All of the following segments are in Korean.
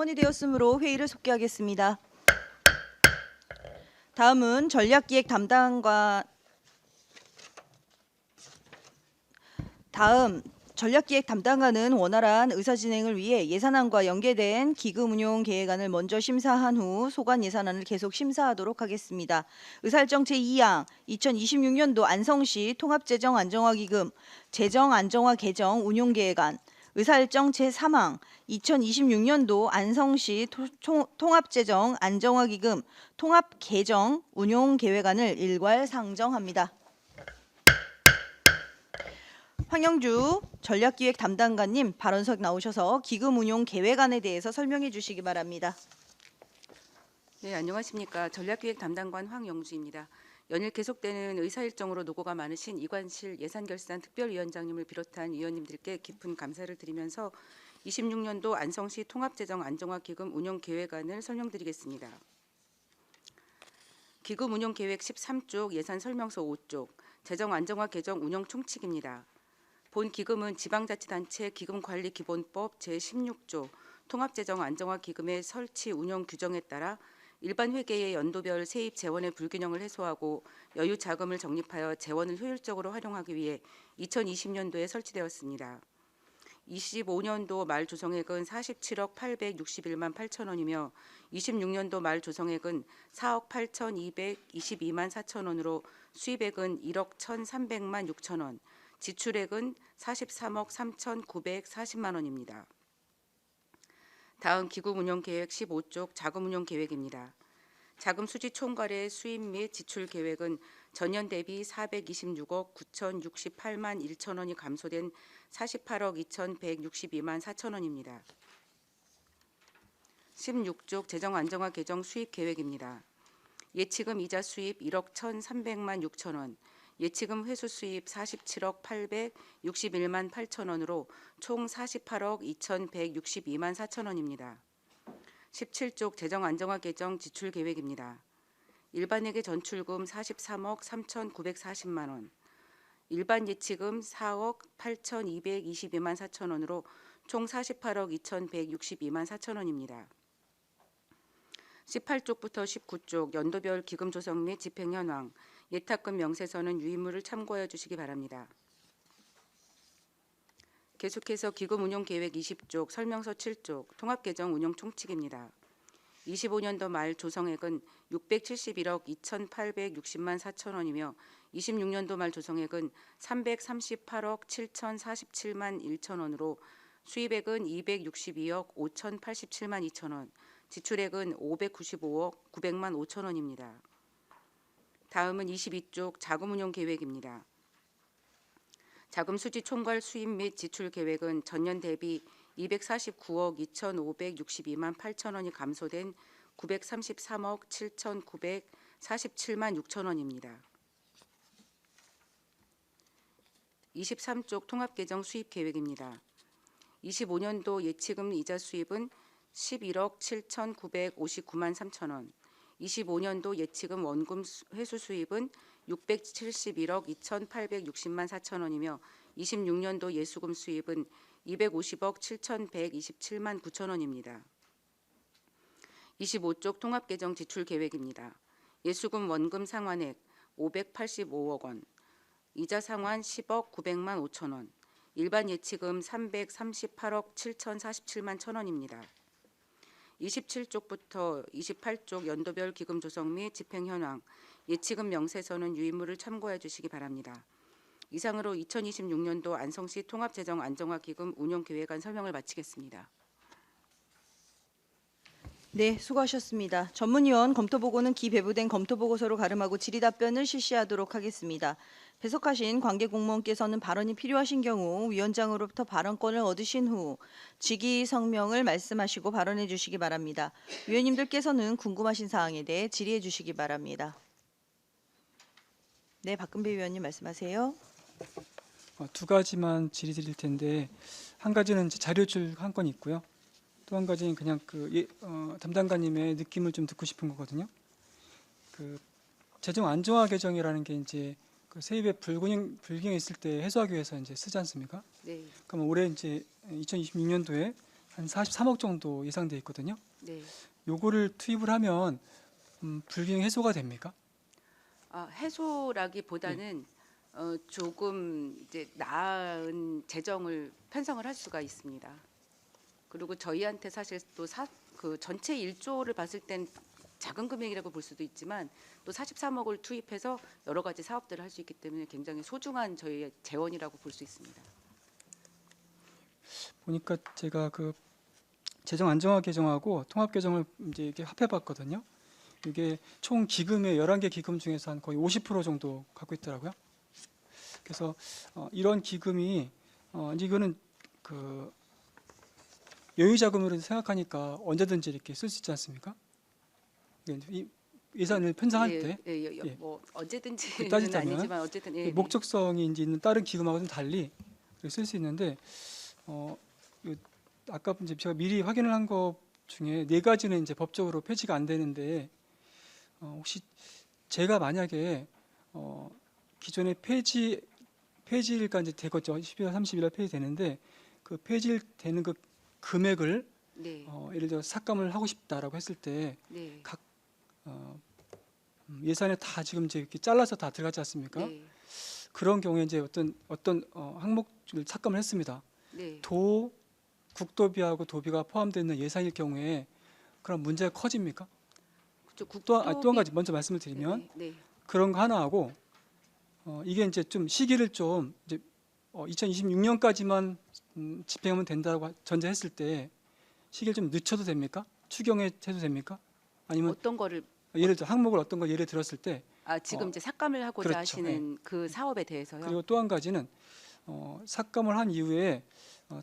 성원이 되었으므로 회의를 속개하겠습니다. 다음은 전략기획 담당관의 원활한 의사진행을 위해 예산안과 연계된 기금운용 계획안을 먼저 심사한 후 소관 예산안을 계속 심사하도록 하겠습니다. 의사일정 제2항 2026년도 안성시 통합재정안정화기금 재정안정화 개정 운용계획안, 의사일정 제3항 2026년도 안성시 통합재정 안정화기금 통합개정 운용계획안을 일괄 상정합니다. 황영주 전략기획 담당관님 발언석 나오셔서 기금운용계획안에 대해서 설명해 주시기 바랍니다. 네, 안녕하십니까. 전략기획 담당관 황영주입니다. 연일 계속되는 의사일정으로 노고가 많으신 이관실 예산결산 특별위원장님을 비롯한 위원님들께 깊은 감사를 드리면서 26년도 안성시 통합재정 안정화기금 운용계획안을 설명드리겠습니다. 기금운용계획 13쪽, 예산설명서 5쪽, 재정안정화 개정 운영총칙입니다. 본 기금은 지방자치단체 기금관리기본법 제16조 통합재정안정화기금의 설치 운영 규정에 따라 일반 회계의 연도별 세입 재원의 불균형을 해소하고 여유 자금을 적립하여 재원을 효율적으로 활용하기 위해 2020년도에 설치되었습니다. 25년도 말 조성액은 47억 861만 8천 원이며 26년도 말 조성액은 4억 8,222만 4천 원으로 수입액은 1억 1,300만 6천 원, 지출액은 43억 3,940만 원입니다. 다음 기금운용계획 15쪽 자금운용계획입니다. 자금 수지 총괄의 수입 및 지출 계획은 전년 대비 426억 9,068만 1천 원이 감소된 48억 2,162만 4천 원입니다. 16쪽 재정안정화 개정 수입 계획입니다. 예치금 이자 수입 1억 1,300만 6천 원, 예치금 회수 수입 47억 861만 8천 원으로 총 48억 2,162만 4천 원입니다. 17쪽 재정안정화 개정 지출 계획입니다. 일반회계 전출금 43억 3,940만 원, 일반 예치금 4억 8,222만 4천 원으로 총 48억 2,162만 4천 원입니다. 18쪽부터 19쪽 연도별 기금 조성 및 집행 현황, 예탁금 명세서는 유의무를 참고해 주시기 바랍니다. 계속해서 기금운용계획 20쪽, 설명서 7쪽, 통합개정 운용총칙입니다. 25년도 말 조성액은 671억 2,860만 4천 원이며 26년도 말 조성액은 338억 7,047만 1천 원으로 수입액은 262억 5,087만 2천 원, 지출액은 595억 900만 5천 원입니다. 다음은 22쪽 자금운용계획입니다. 자금 수지 총괄 수입 및 지출 계획은 전년 대비 249억 2,562만 8천 원이 감소된 933억 7,947만 6천 원입니다. 23쪽 통합개정 수입 계획입니다. 25년도 예치금 이자 수입은 11억 7,959만 3천 원, 25년도 예치금 원금 회수 수입은 671억 2,860만 4천 원이며 26년도 예수금 수입은 250억 7,127만 9천 원입니다. 25쪽 통합개정 지출 계획입니다. 예수금 원금 상환액 585억 원, 이자 상환 10억 900만 5천 원, 일반 예치금 338억 7,047만 1천 원입니다. 27쪽부터 28쪽 연도별 기금 조성 및 집행 현황, 예치금 명세서는 유의무를 참고해 주시기 바랍니다. 이상으로 2026년도 안성시 통합재정 안정화기금 운용계획안 설명을 마치겠습니다. 네, 수고하셨습니다. 전문위원 검토보고는 기배부된 검토보고서로 가름하고 질의답변을 실시하도록 하겠습니다. 배석하신 관계공무원께서는 발언이 필요하신 경우 위원장으로부터 발언권을 얻으신 후 직위성명을 말씀하시고 발언해 주시기 바랍니다. 위원님들께서는 궁금하신 사항에 대해 질의해 주시기 바랍니다. 네, 박근배 위원님 말씀하세요. 두 가지만 질의 드릴 텐데, 한 가지는 이제 자료줄 한 건 있고요. 또 한 가지는 그냥 담당관님의 느낌을 좀 듣고 싶은 거거든요. 재정 안정화 개정이라는 게 이제 세입의 불균형이 있을 때 해소하기 위해서 이제 쓰지 않습니까? 네. 그럼 올해 이제 2026년도에 한 43억 정도 예상돼 있거든요. 네. 요거를 투입을 하면 불균형 해소가 됩니까? 해소라기보다는 조금 이제 나은 재정을 편성을 할 수가 있습니다. 그리고 저희한테 사실 또 그 전체 1조를 봤을 땐 작은 금액이라고 볼 수도 있지만 또 43억을 투입해서 여러 가지 사업들을 할 수 있기 때문에 굉장히 소중한 저희의 재원이라고 볼 수 있습니다. 보니까 제가 그 재정 안정화 개정하고 통합 개정을 이제 이렇게 합해봤거든요. 이게 총 기금의 11개 기금 중에서 한 거의 50% 정도 갖고 있더라고요. 그래서 이런 기금이 이거는 그 여유 자금으로 생각하니까 언제든지 이렇게 쓸 수 있지 않습니까? 이 예산을 편성할 때 예. 뭐 언제든지는 그 따지자면 아니지만 어쨌든 목적성이 이제 있는 다른 기금하고 좀 달리 쓸 수 있는데 아까 이제 제가 미리 확인을 한 것 중에 4가지는 이제 법적으로 폐지가 안 되는데 혹시 제가 만약에 기존에 폐지일까 이제 되겠죠. 12월 30일 폐지되는데 그 폐지되는 그 금액을 네. 예를 들어 삭감을 하고 싶다라고 했을 때 네. 각 예산에 다 지금 이제 이렇게 잘라서 다 들어가지 않습니까? 네. 그런 경우에 이제 어떤 항목을 삭감을 했습니다. 네. 국도비하고 도비가 포함되어 있는 예산일 경우에 그런 문제가 커집니까? 그렇죠. 또 한 가지 먼저 말씀을 드리면 네. 그런 거 하나 하고 이게 이제 좀 시기를 좀 이제 2026년까지만 집행하면 된다고 전제했을 때 시기를 좀 늦춰도 됩니까? 추경해도 됩니까? 아니면 어떤 거를 예를 들어 항목을 어떤 거 예를 들었을 때 지금 이제 삭감을 하고자 그렇죠. 하시는 그 사업에 대해서요. 그리고 또 한 가지는 삭감을 한 이후에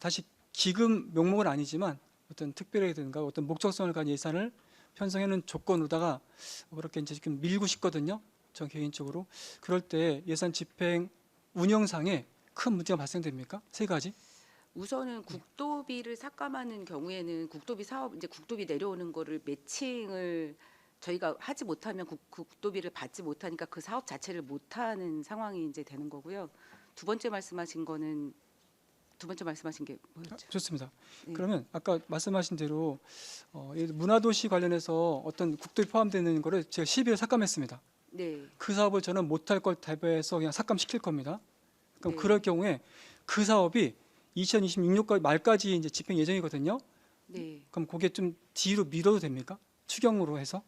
다시 기금 명목은 아니지만 어떤 특별하게든가 어떤 목적성을 가진 예산을 편성해놓은 조건으로다가 그렇게 이제 지금 밀고 싶거든요. 저 개인적으로 그럴 때 예산 집행 운영상에 큰 문제가 발생됩니까? 3가지. 우선은 국도비를 삭감하는 경우에는 국도비 사업 이제 국도비 내려오는 거를 매칭을 저희가 하지 못하면 국도비를 받지 못하니까 그 사업 자체를 못하는 상황이 이제 되는 거고요. 두 번째 말씀하신 게 뭐였죠? 좋습니다. 네. 그러면 아까 말씀하신 대로 문화도시 관련해서 어떤 국도비 포함되는 거를 제가 12회 삭감했습니다. 네. 그 사업을 저는 못할 걸 대비해서 그냥 삭감시킬 겁니다. 그럼 네. 그럴 경우에 그 사업이 2026년 말까지 이제 집행 예정이거든요. 네. 그럼 그게 좀 뒤로 미뤄도 됩니까? 추경으로 해서?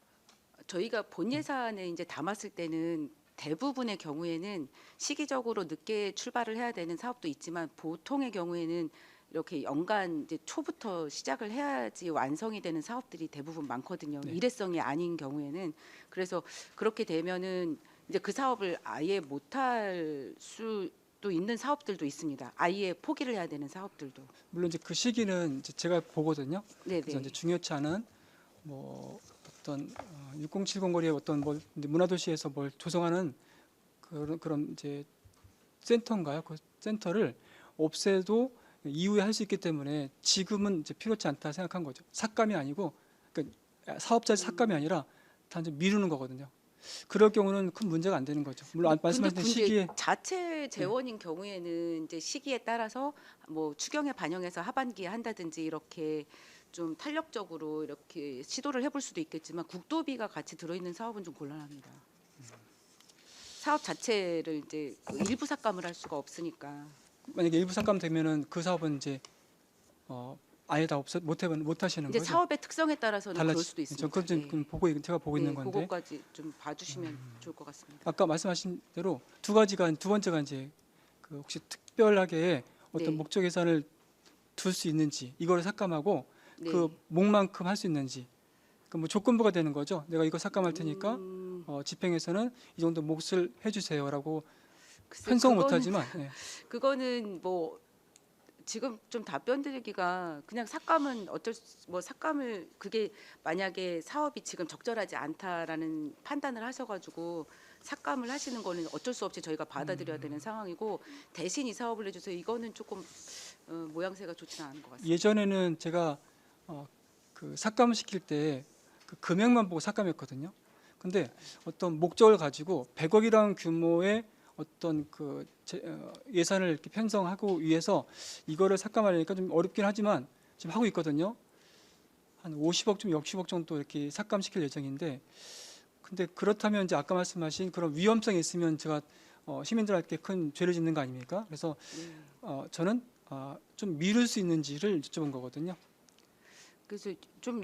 저희가 본 예산에 이제 담았을 때는 대부분의 경우에는 시기적으로 늦게 출발을 해야 되는 사업도 있지만 보통의 경우에는 이렇게 연간 이제 초부터 시작을 해야지 완성이 되는 사업들이 대부분 많거든요. 네. 일회성이 아닌 경우에는 그래서 그렇게 되면은 이제 그 사업을 아예 못할 수도 있는 사업들도 있습니다. 아예 포기를 해야 되는 사업들도. 물론 이제 그 시기는 이제 제가 보거든요. 네네. 그래서 이제 중요치 않은 뭐 어떤 6070 거리에 어떤 뭘 문화도시에서 뭘 조성하는 그런 이제 센터인가요? 그 센터를 없애도 이후에 할 수 있기 때문에 지금은 이제 필요치 않다 생각한 거죠. 삭감이 아니고 그러니까 사업자 삭감이 아니라 단지 미루는 거거든요. 그럴 경우는 큰 문제가 안 되는 거죠. 물론 말씀하신 근데 시기에 자체 재원인 경우에는 이제 시기에 따라서 뭐 추경에 반영해서 하반기에 한다든지 이렇게 좀 탄력적으로 이렇게 시도를 해볼 수도 있겠지만 국도비가 같이 들어있는 사업은 좀 곤란합니다. 사업 자체를 이제 일부 삭감을 할 수가 없으니까. 만약에 일부 삭감 되면은 그 사업은 이제 아예 다 못 하시는 이제 거죠. 사업의 특성에 따라서는 그럴 달라지. 수도 있습니다. 그건 좀 제가 보고 있는 건데 그거까지 좀 봐주시면 좋을 것 같습니다. 아까 말씀하신 대로 두 번째가 이제 그 혹시 특별하게 어떤 네. 목적 예산을 둘 수 있는지 이거를 삭감하고 네. 그 목만큼 할 수 있는지 그 뭐 조건부가 되는 거죠. 내가 이거 삭감할 테니까 집행에서는 이 정도 몫을 해주세요라고 글쎄, 편성을 그거는- 못하지만 그거는 뭐 지금 좀 답변 드리기가 그냥 삭감은 삭감을 그게 만약에 사업이 지금 적절하지 않다라는 판단을 하셔가지고 삭감을 하시는 거는 어쩔 수 없이 저희가 받아들여야 되는 상황이고 대신 이 사업을 해주세요. 이거는 조금 모양새가 좋지는 않은 것 같습니다. 예전에는 제가 그 삭감을 시킬 때 그 금액만 보고 삭감했거든요. 근데 어떤 목적을 가지고 100억이라는 규모의 어떤 예산을 이렇게 편성하고 위해서 이거를 삭감하려니까 좀 어렵긴 하지만 지금 하고 있거든요. 한 50억 좀 60억 정도 이렇게 삭감시킬 예정인데, 근데 그렇다면 이제 아까 말씀하신 그런 위험성이 있으면 제가 시민들한테 큰 죄를 짓는 거 아닙니까? 그래서 저는 좀 미룰 수 있는지를 여쭤본 거거든요. 그래서 좀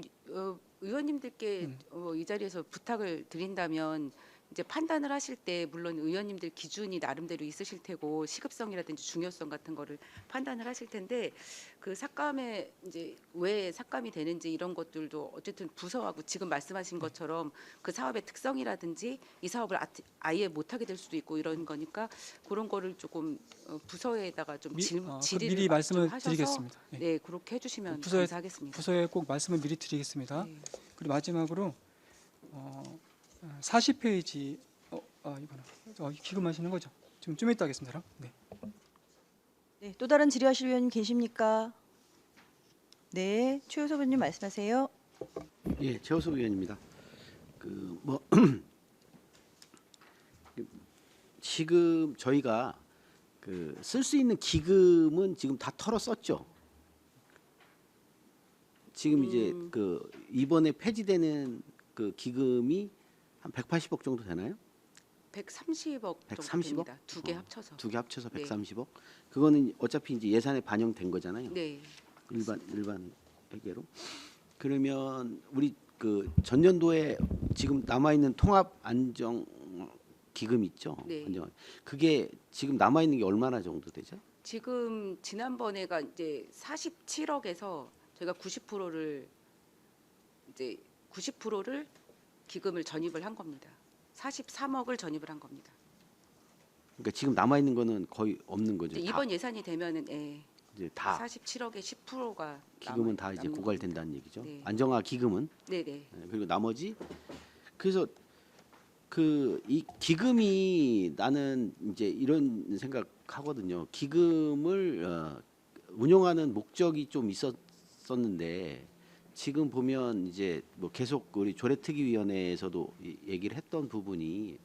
의원님들께 이 자리에서 부탁을 드린다면 이제 판단을 하실 때 물론 의원님들 기준이 나름대로 있으실 테고 시급성이라든지 중요성 같은 거를 판단을 하실 텐데 그 삭감에 이제 왜 삭감이 되는지 이런 것들도 어쨌든 부서하고 지금 말씀하신 것처럼 그 사업의 특성이라든지 이 사업을 아예 못하게 될 수도 있고 이런 거니까 그런 거를 조금 부서에다가 좀 질의를 미리 좀 말씀을 하셔서 드리겠습니다. 예. 네 그렇게 해주시면 부서에 감사하겠습니다. 부서에 꼭 말씀을 미리 드리겠습니다. 네. 그리고 마지막으로 40페이지 이거는 기금하시는 거죠? 좀 이따 하겠습니다. 네. 네, 또 다른 질의하실 위원님 계십니까? 네, 최효석 의원님 말씀하세요. 예, 최호석 의원입니다. 지금 저희가 쓸 수 있는 기금은 지금 다 털어 썼죠. 지금 이제 이번에 폐지되는 그 기금이 한 180억 정도 되나요? 130억 정도 130억? 됩니다. 두 개 합쳐서. 두 개 합쳐서 네. 130억. 그거는 어차피 이제 예산에 반영된 거잖아요. 네. 일반 회계로. 그러면 우리 그 전년도에 지금 남아 있는 통합 안정 기금 있죠. 네. 안정. 그게 지금 남아 있는 게 얼마나 정도 되죠? 지금 지난번에가 이제 47억에서 저희가 90%를 이제 90%를 기금을 전입을 한 겁니다. 43억을 전입을 한 겁니다. 그러니까 지금 남아 있는 거는 거의 없는 거죠. 이제 다, 이번 예산이 되면은 이제 다 47억의 10%가 기금은 다 이제 고갈된다는 얘기죠. 네. 안정화 기금은 네네. 그리고 나머지 그래서 이 기금이 나는 이제 이런 생각하거든요. 기금을 운용하는 목적이 좀 있었는데 지금 보면 이제 뭐 계속 우리 조례특위위원회에서도 얘기를 했던 부분이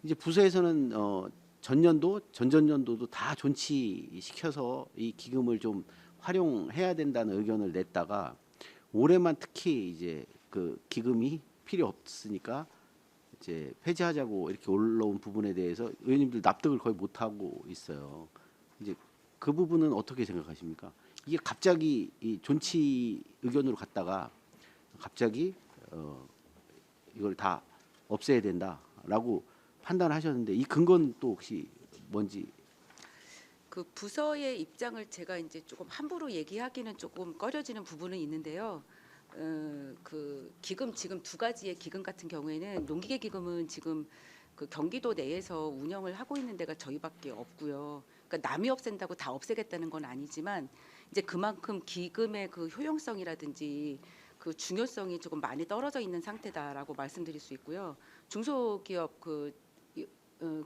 이제 부서에서는 전년도 전전년도도 다 존치시켜서 이 기금을 좀 활용해야 된다는 의견을 냈다가 올해만 특히 이제 그 기금이 필요 없으니까 이제 폐지하자고 이렇게 올라온 부분에 대해서 의원님들 납득을 거의 못 하고 있어요. 이제 그 부분은 어떻게 생각하십니까? 이게 갑자기 이 존치 의견으로 갔다가 갑자기 이걸 다 없애야 된다라고 판단하셨는데 이 근거는 또 혹시 뭔지? 그 부서의 입장을 제가 이제 조금 함부로 얘기하기는 조금 꺼려지는 부분은 있는데요. 그 기금 지금 두 가지의 기금 같은 경우에는 농기계 기금은 지금 그 경기도 내에서 운영을 하고 있는 데가 저희밖에 없고요. 그러니까 남이 없앤다고 다 없애겠다는 건 아니지만 이제 그만큼 기금의 그 효용성이라든지 그 중요성이 조금 많이 떨어져 있는 상태다라고 말씀드릴 수 있고요. 중소기업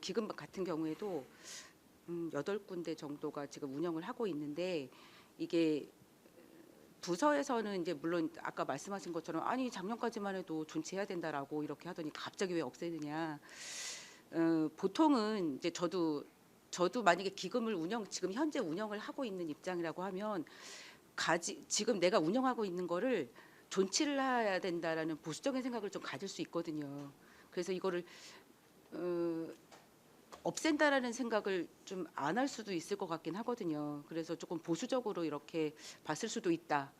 기금 같은 경우에도 8군데 정도가 지금 운영을 하고 있는데 이게 부서에서는 이제 물론 아까 말씀하신 것처럼 아니 작년까지만 해도 존치해야 된다라고 이렇게 하더니 갑자기 왜 없애느냐. 보통은 이제 저도 만약에 기금을 지금 현재 운영을 하고 있는 입장이라고 하면 지금 내가 운영하고 있는 거를 존치를 해야 된다라는 보수적인 생각을 좀 가질 수 있거든요. 그래서 이거를 없앤다라는 생각을 좀 안 할 수도 있을 것 같긴 하거든요. 그래서 조금 보수적으로 이렇게 봤을 수도 있다.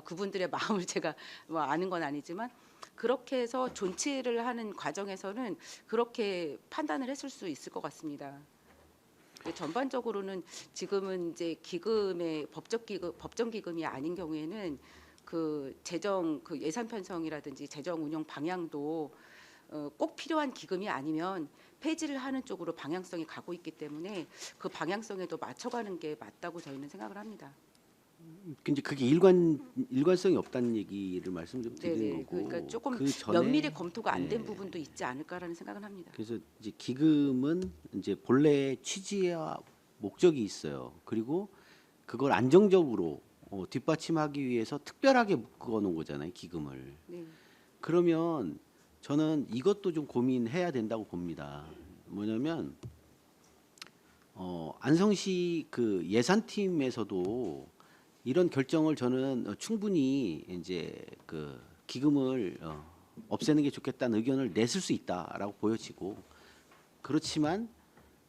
그분들의 마음을 제가 뭐 아는 건 아니지만 그렇게 해서 존치를 하는 과정에서는 그렇게 판단을 했을 수 있을 것 같습니다. 전반적으로는 지금은 이제 기금의 법정 기금이 아닌 경우에는 그 재정 그 예산 편성이라든지 재정 운영 방향도 꼭 필요한 기금이 아니면 폐지를 하는 쪽으로 방향성이 가고 있기 때문에 그 방향성에도 맞춰가는 게 맞다고 저희는 생각을 합니다. 이제 그게 일관성이 없다는 얘기를 말씀 좀 드리는 네네. 거고. 그러니까 조금 그 전에 면밀히 검토가 안 된 네. 부분도 있지 않을까라는 생각을 합니다. 그래서 이제 기금은 이제 본래 취지와 목적이 있어요. 그리고 그걸 안정적으로 뒷받침하기 위해서 특별하게 묶어 놓은 거잖아요, 기금을. 네. 그러면 저는 이것도 좀 고민해야 된다고 봅니다. 뭐냐면 안성시 그 예산팀에서도 이런 결정을 저는 충분히 이제 그 기금을 없애는 게 좋겠다는 의견을 냈을 수 있다라고 보여지고, 그렇지만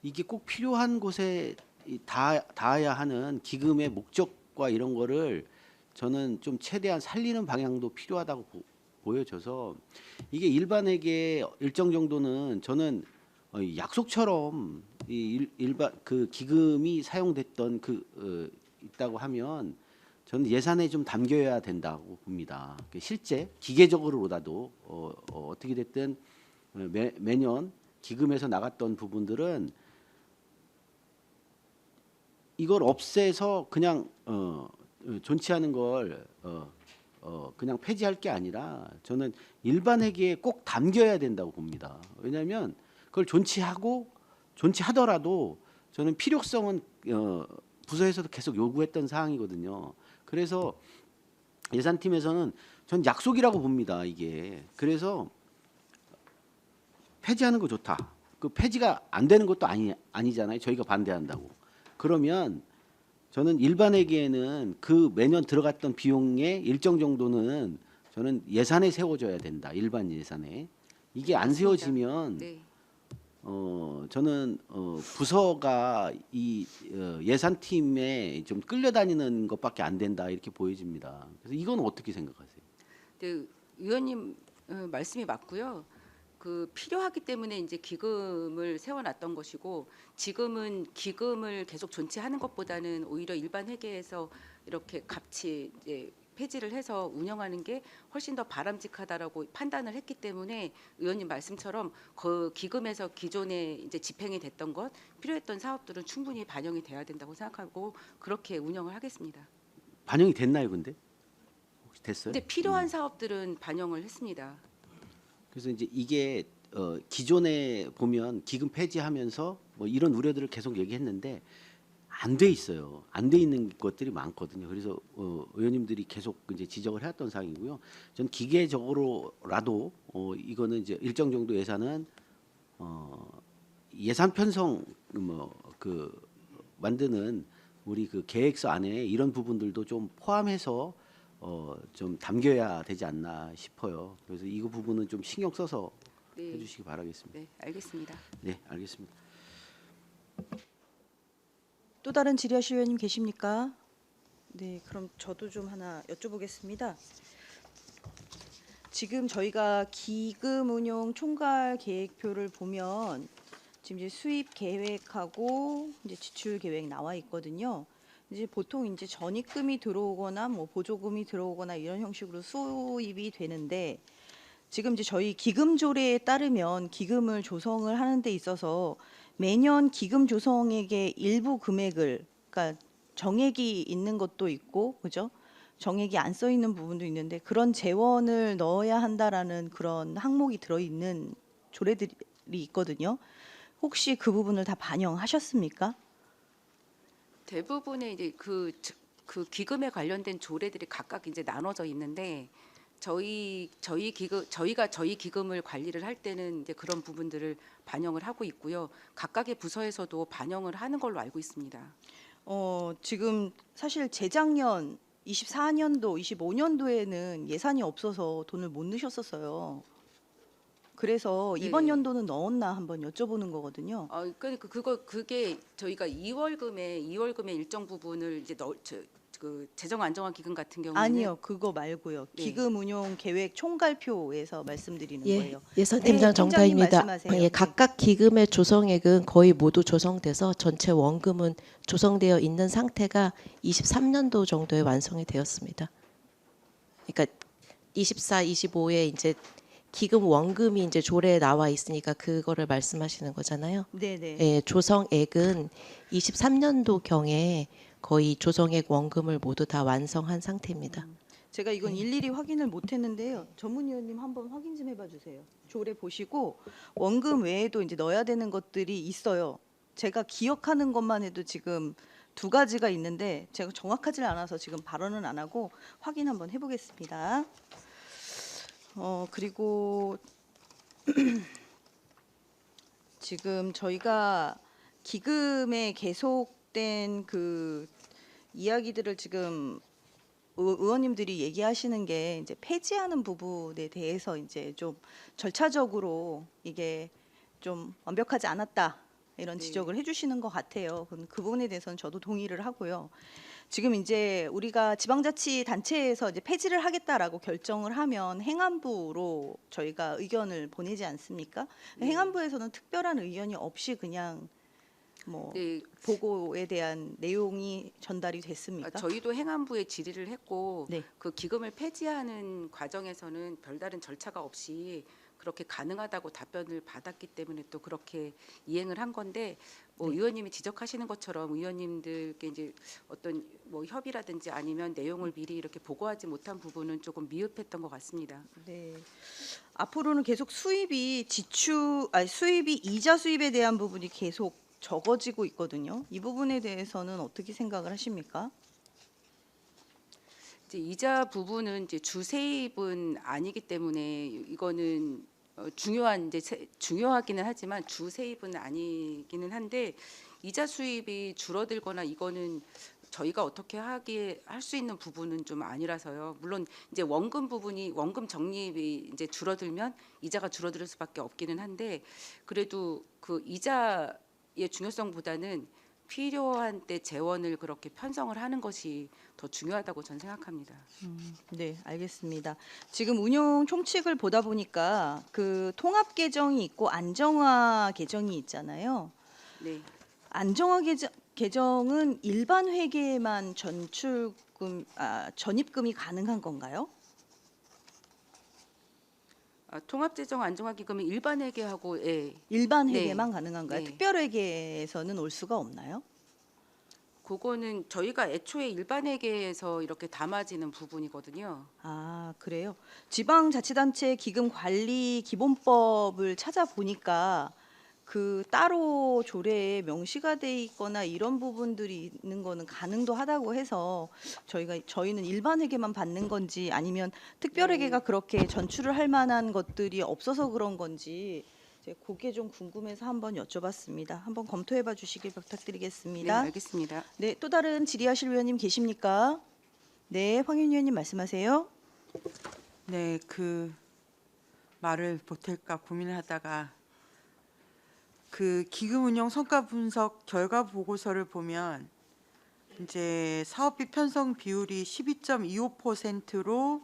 이게 꼭 필요한 곳에 닿아야 하는 기금의 목적과 이런 거를 저는 좀 최대한 살리는 방향도 필요하다고 보여져서, 이게 일반에게 일정 정도는 저는 약속처럼 일반 그 기금이 사용됐던 있다고 하면 저는 예산에 좀 담겨야 된다고 봅니다. 실제 기계적으로라도 어떻게 됐든 매년 기금에서 나갔던 부분들은 이걸 없애서 그냥 존치하는 걸 그냥 폐지할 게 아니라 저는 일반 회계에 꼭 담겨야 된다고 봅니다. 왜냐하면 그걸 존치하더라도 저는 필요성은 부서에서도 계속 요구했던 사항이거든요. 그래서 예산팀에서는 전 약속이라고 봅니다. 이게. 그래서 폐지하는 거 좋다. 그 폐지가 안 되는 것도 아니잖아요. 저희가 반대한다고. 그러면 저는 일반회계에는 그 매년 들어갔던 비용의 일정 정도는 저는 예산에 세워줘야 된다. 일반 예산에. 이게 안 맞습니다. 세워지면 네. 저는 부서가 이 예산팀에 좀 끌려다니는 것밖에 안 된다 이렇게 보여집니다. 그래서 이건 어떻게 생각하세요? 네, 의원님 말씀이 맞고요. 그 필요하기 때문에 이제 기금을 세워놨던 것이고, 지금은 기금을 계속 존치하는 것보다는 오히려 일반 회계에서 이렇게 같이 이제 폐지를 해서 운영하는 게 훨씬 더 바람직하다라고 판단을 했기 때문에 의원님 말씀처럼 그 기금에서 기존에 이제 집행이 됐던 것, 필요했던 사업들은 충분히 반영이 돼야 된다고 생각하고 그렇게 운영을 하겠습니다. 반영이 됐나요, 근데? 혹시 됐어요? 근데 필요한 사업들은 반영을 했습니다. 그래서 이제 이게 기존에 보면 기금 폐지하면서 뭐 이런 우려들을 계속 얘기했는데 안 돼 있어요. 안 돼 있는 것들이 많거든요. 그래서 의원님들이 계속 이제 지적을 해왔던 사항이고요. 전 기계적으로라도 이거는 이제 일정 정도 예산은 예산 편성 그 만드는 우리 그 계획서 안에 이런 부분들도 좀 포함해서 좀 담겨야 되지 않나 싶어요. 그래서 이 부분은 좀 신경 써서 네, 해주시기 바라겠습니다. 네, 알겠습니다. 네, 알겠습니다. 또 다른 질의하실 의원님 계십니까? 네, 그럼 저도 좀 하나 여쭤보겠습니다. 지금 저희가 기금 운용 총괄 계획표를 보면 지금 이제 수입 계획하고 이제 지출 계획 나와 있거든요. 이제 보통 이제 전입금이 들어오거나 뭐 보조금이 들어오거나 이런 형식으로 수입이 되는데, 지금 이제 저희 기금 조례에 따르면 기금을 조성을 하는 데 있어서 매년 기금 조성액의 일부 금액을, 그러니까 정액이 있는 것도 있고, 그죠? 정액이 안 써 있는 부분도 있는데 그런 재원을 넣어야 한다라는 그런 항목이 들어 있는 조례들이 있거든요. 혹시 그 부분을 다 반영하셨습니까? 대부분의 이제 그 기금에 관련된 조례들이 각각 이제 나눠져 있는데, 저희가 저희 기금을 관리를 할 때는 이제 그런 부분들을 반영을 하고 있고요. 각각의 부서에서도 반영을 하는 걸로 알고 있습니다. 지금 사실 재작년 24년도, 25년도에는 예산이 없어서 돈을 못 넣으셨었어요. 그래서 네. 이번 연도는 넣었나 한번 여쭤보는 거거든요. 그러니까 그게 저희가 2월금에 일정 부분을 이제 그 재정 안정화 기금 같은 경우에는 아니요, 그거 말고요. 네. 기금 운용 계획 총괄표에서 말씀드리는 예, 거예요. 예산팀장 네, 팀장님 정다입니다. 말씀하세요. 예, 네. 각각 기금의 조성액은 거의 모두 조성돼서 전체 원금은 조성되어 있는 상태가 23년도 정도에 완성이 되었습니다. 그러니까 24, 25에 이제 기금 원금이 이제 조례에 나와 있으니까 그거를 말씀하시는 거잖아요. 네네. 예, 조성액은 23년도 경에 거의 조성액 원금을 모두 다 완성한 상태입니다. 제가 이건 일일이 확인을 못했는데요. 전문위원님 한번 확인 좀 해봐 주세요. 조례 보시고 원금 외에도 이제 넣어야 되는 것들이 있어요. 제가 기억하는 것만 해도 지금 두 가지가 있는데 제가 정확하지 않아서 지금 발언은 안 하고 확인 한번 해보겠습니다. 그리고 지금 저희가 기금에 계속된 그 이야기들을 지금 의원님들이 얘기하시는 게 이제 폐지하는 부분에 대해서 이제 좀 절차적으로 이게 좀 완벽하지 않았다 이런 네. 지적을 해주시는 것 같아요. 그 부분에 대해서는 저도 동의를 하고요. 지금 이제 우리가 지방자치단체에서 이제 폐지를 하겠다라고 결정을 하면 행안부로 저희가 의견을 보내지 않습니까? 네. 행안부에서는 특별한 의견이 없이 그냥 뭐 네, 보고에 대한 내용이 전달이 됐습니까? 저희도 행안부에 질의를 했고 네. 그 기금을 폐지하는 과정에서는 별다른 절차가 없이 그렇게 가능하다고 답변을 받았기 때문에 또 그렇게 이행을 한 건데 뭐 네. 의원님이 지적하시는 것처럼 의원님들께 이제 어떤 뭐 협의라든지 아니면 내용을 미리 이렇게 보고하지 못한 부분은 조금 미흡했던 것 같습니다. 네. 앞으로는 계속 수입이 이자 수입에 대한 부분이 계속 적어지고 있거든요. 이 부분에 대해서는 어떻게 생각을 하십니까? 이제 이자 부분은 이제 주세입은 아니기 때문에 이거는 중요한 중요하기는 하지만 주세입은 아니기는 한데 이자 수입이 줄어들거나 이거는 저희가 어떻게 하기에 할 수 있는 부분은 좀 아니라서요. 물론 이제 원금 부분이 원금 적립이 이제 줄어들면 이자가 줄어들 수밖에 없기는 한데 그래도 그 이자의 중요성보다는 필요한 때 재원을 그렇게 편성을 하는 것이 더 중요하다고 저는 생각합니다. 네, 알겠습니다. 지금 운용 총칙을 보다 보니까 그 통합 계정이 있고 안정화 계정이 있잖아요. 네. 안정화 계정은 일반 회계에만 전입금이 가능한 건가요? 통합재정 안정화기금은 일반 회계하고 일반 네. 회계만 가능한가요? 네. 특별 회계에서는 올 수가 없나요? 그거는 저희가 애초에 일반 회계에서 이렇게 담아지는 부분이거든요. 아, 그래요. 지방자치단체 기금 관리 기본법을 찾아보니까 그 따로 조례에 명시가 돼 있거나 이런 부분들이 있는 거는 가능도 하다고 해서 저희는 일반 회계만 받는 건지 아니면 특별 회계가 그렇게 전출을 할 만한 것들이 없어서 그런 건지 이제 그게 좀 궁금해서 한번 여쭤봤습니다. 한번 검토해 봐 주시길 네, 부탁드리겠습니다. 알겠습니다. 네, 또 다른 질의하실 위원님 계십니까? 네, 황윤 위원님 말씀하세요. 네, 그 말을 보탤까 고민을 하다가 그 기금 운용 성과 분석 결과 보고서를 보면 이제 사업비 편성 비율이 12.25%로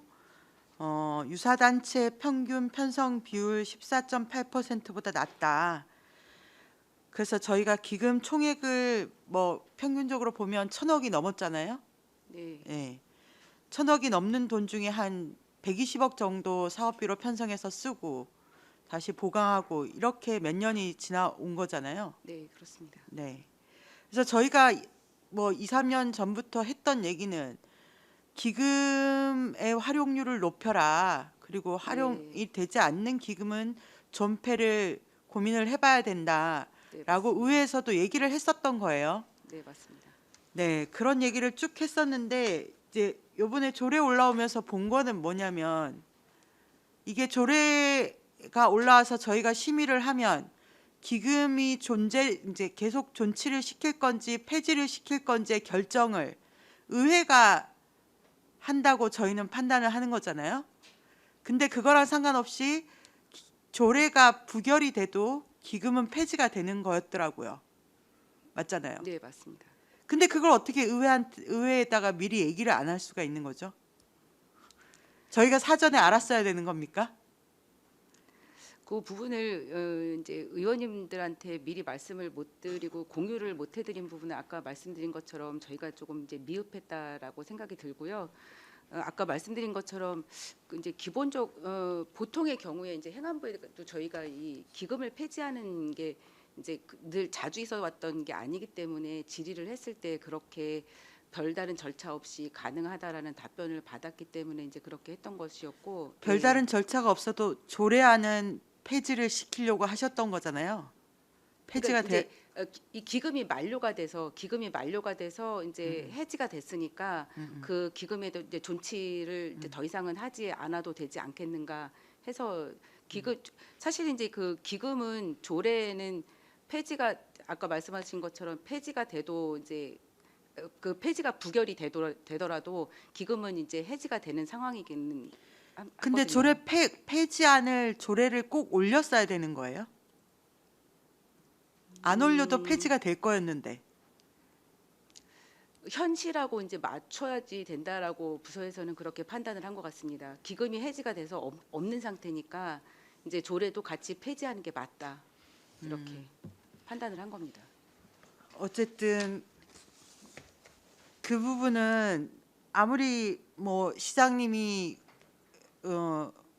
유사단체 평균 편성 비율 14.8%보다 낮다. 그래서 저희가 기금 총액을 뭐 평균적으로 보면 1,000억이 넘었잖아요. 네. 예. 1,000억이 넘는 돈 중에 한 120억 정도 사업비로 편성해서 쓰고 다시 보강하고 이렇게 몇 년이 지나온 거잖아요. 네, 그렇습니다. 네. 그래서 저희가 뭐 2, 3년 전부터 했던 얘기는 기금의 활용률을 높여라. 그리고 활용이 되지 않는 기금은 존폐를 고민을 해봐야 된다라고 네, 의회에서도 얘기를 했었던 거예요. 네, 맞습니다. 네, 그런 얘기를 쭉 했었는데 이제 요번에 조례 올라오면서 본 거는 뭐냐면 이게 조례가 올라와서 저희가 심의를 하면 기금이 이제 계속 존치를 시킬 건지 폐지를 시킬 건지의 결정을 의회가 한다고 저희는 판단을 하는 거잖아요. 근데 그거랑 상관없이 조례가 부결이 돼도 기금은 폐지가 되는 거였더라고요. 맞잖아요. 네, 맞습니다. 근데 그걸 어떻게 의회에다가 미리 얘기를 안 할 수가 있는 거죠? 저희가 사전에 알았어야 되는 겁니까? 그 부분을 이제 의원님들한테 미리 말씀을 못 드리고 공유를 못 해드린 부분은 아까 말씀드린 것처럼 저희가 조금 이제 미흡했다라고 생각이 들고요. 아까 말씀드린 것처럼 그 이제 보통의 경우에 이제 행안부에도 저희가 이 기금을 폐지하는 게 이제 늘 자주 있어 왔던 게 아니기 때문에 질의를 했을 때 그렇게 별다른 절차 없이 가능하다라는 답변을 받았기 때문에 이제 그렇게 했던 것이었고 별다른 절차가 없어도 조례안은 폐지를 시키려고 하셨던 거잖아요. 폐지가 그러니까 이제 이 기금이 만료가 돼서 이제 해지가 됐으니까 그 기금에도 이제 존치를 이제 더 이상은 하지 않아도 되지 않겠는가 해서 사실 이제 그 기금은 조례는 폐지가 아까 말씀하신 것처럼 폐지가 돼도 이제 그 폐지가 부결이 되더라도 기금은 이제 해지가 되는 상황이기는 근데 하거든요. 조례 폐지안을 조례를 꼭 올렸어야 되는 거예요? 안 올려도 폐지가 될 거였는데. 현실하고 이제 맞춰야지 된다라고 부서에서는 그렇게 판단을 한 것 같습니다. 기금이 해지가 돼서 없는 상태니까 이제 조례도 같이 폐지하는 게 맞다 이렇게 판단을 한 겁니다. 어쨌든 그 부분은 아무리 뭐 시장님이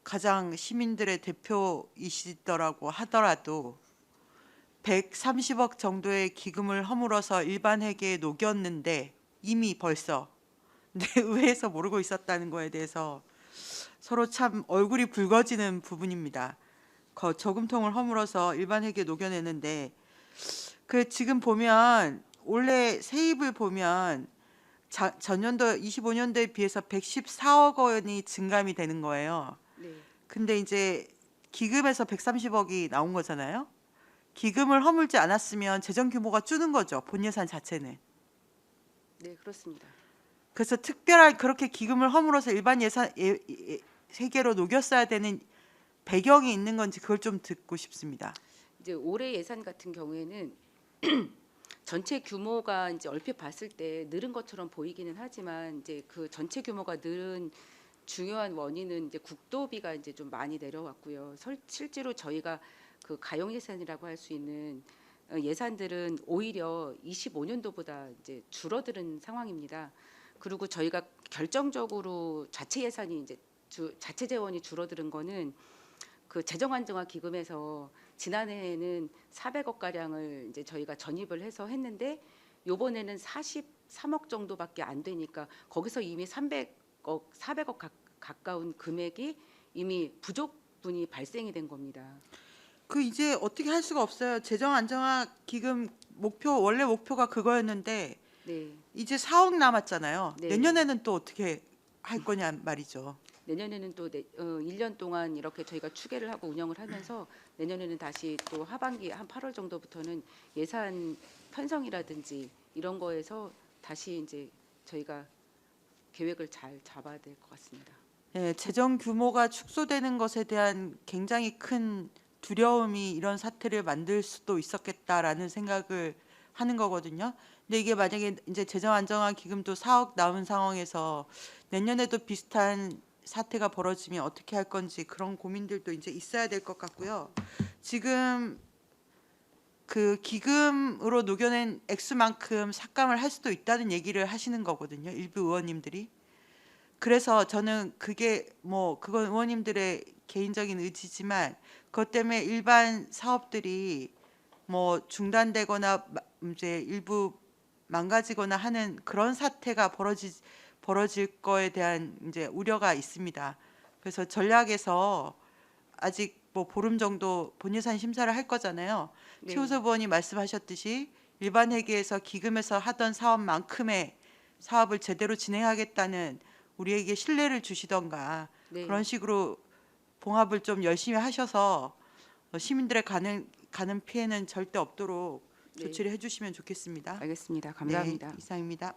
가장 시민들의 대표이시더라고 하더라도 130억 정도의 기금을 허물어서 일반 회계에 녹였는데 이미 벌써 근데 의회에서 모르고 있었다는 거에 대해서 서로 참 얼굴이 붉어지는 부분입니다. 저금통을 허물어서 일반 회계에 녹여내는데 그 지금 보면 올해 세입을 보면 전년도 25년도에 비해서 114억 원이 증감이 되는 거예요. 네, 근데 이제 기금에서 130억이 나온 거잖아요. 기금을 허물지 않았으면 재정 규모가 줄는 거죠. 본 예산 자체는. 네 그렇습니다. 그래서 특별한 그렇게 기금을 허물어서 일반 예산 회계로 녹였어야 되는 배경이 있는 건지 그걸 좀 듣고 싶습니다. 이제 올해 예산 같은 경우에는 전체 규모가 이제 얼핏 봤을 때 늘은 것처럼 보이기는 하지만 이제 그 전체 규모가 늘은 중요한 원인은 이제 국도비가 이제 좀 많이 내려왔고요. 실제로 저희가 그 가용 예산이라고 할 수 있는 예산들은 오히려 25년도보다 이제 줄어드는 상황입니다. 그리고 저희가 결정적으로 자체 예산이 이제 자체 재원이 줄어드는 거는 그 재정 안정화 기금에서 지난해에는 400억 가량을 이제 저희가 전입을 해서 했는데 요번에는 43억 정도밖에 안 되니까 거기서 이미 400억 가까운 금액이 이미 부족분이 발생이 된 겁니다. 그 이제 어떻게 할 수가 없어요. 재정 안정화 기금 목표 원래 목표가 그거였는데 네. 이제 4억 남았잖아요. 네. 내년에는 또 어떻게 할 거냐 말이죠. 내년에는 또 1년 동안 이렇게 저희가 추계를 하고 운영을 하면서 내년에는 다시 또 하반기 한 8월 정도부터는 예산 편성이라든지 이런 거에서 다시 이제 저희가 계획을 잘 잡아야 될 것 같습니다. 네, 재정 규모가 축소되는 것에 대한 굉장히 큰 두려움이 이런 사태를 만들 수도 있었겠다라는 생각을 하는 거거든요. 근데 이게 만약에 이제 재정 안정화 기금도 4억 남은 상황에서 내년에도 비슷한 사태가 벌어지면 어떻게 할 건지 그런 고민들도 이제 있어야 될 것 같고요. 지금 그 기금으로 녹여낸 액수만큼 삭감을 할 수도 있다는 얘기를 하시는 거거든요. 일부 의원님들이. 그래서 저는 그게 뭐 그건 의원님들의 개인적인 의지지만 그것 때문에 일반 사업들이 뭐 중단되거나 이제 일부 망가지거나 하는 그런 사태가 벌어질 거에 대한 이제 우려가 있습니다. 그래서 전략에서 아직 뭐 보름 정도 본예산 심사를 할 거잖아요. 네. 최우섭 의원이 말씀하셨듯이 일반 회계에서 기금에서 하던 사업만큼의 사업을 제대로 진행하겠다는 우리에게 신뢰를 주시던가 네. 그런 식으로 봉합을 좀 열심히 하셔서 시민들의 가는 피해는 절대 없도록 네. 조치를 해주시면 좋겠습니다. 알겠습니다. 감사합니다. 네, 이상입니다.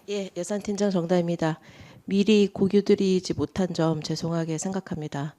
예, 예산팀장 정다입니다. 미리 공유드리지 못한 점 죄송하게 생각합니다.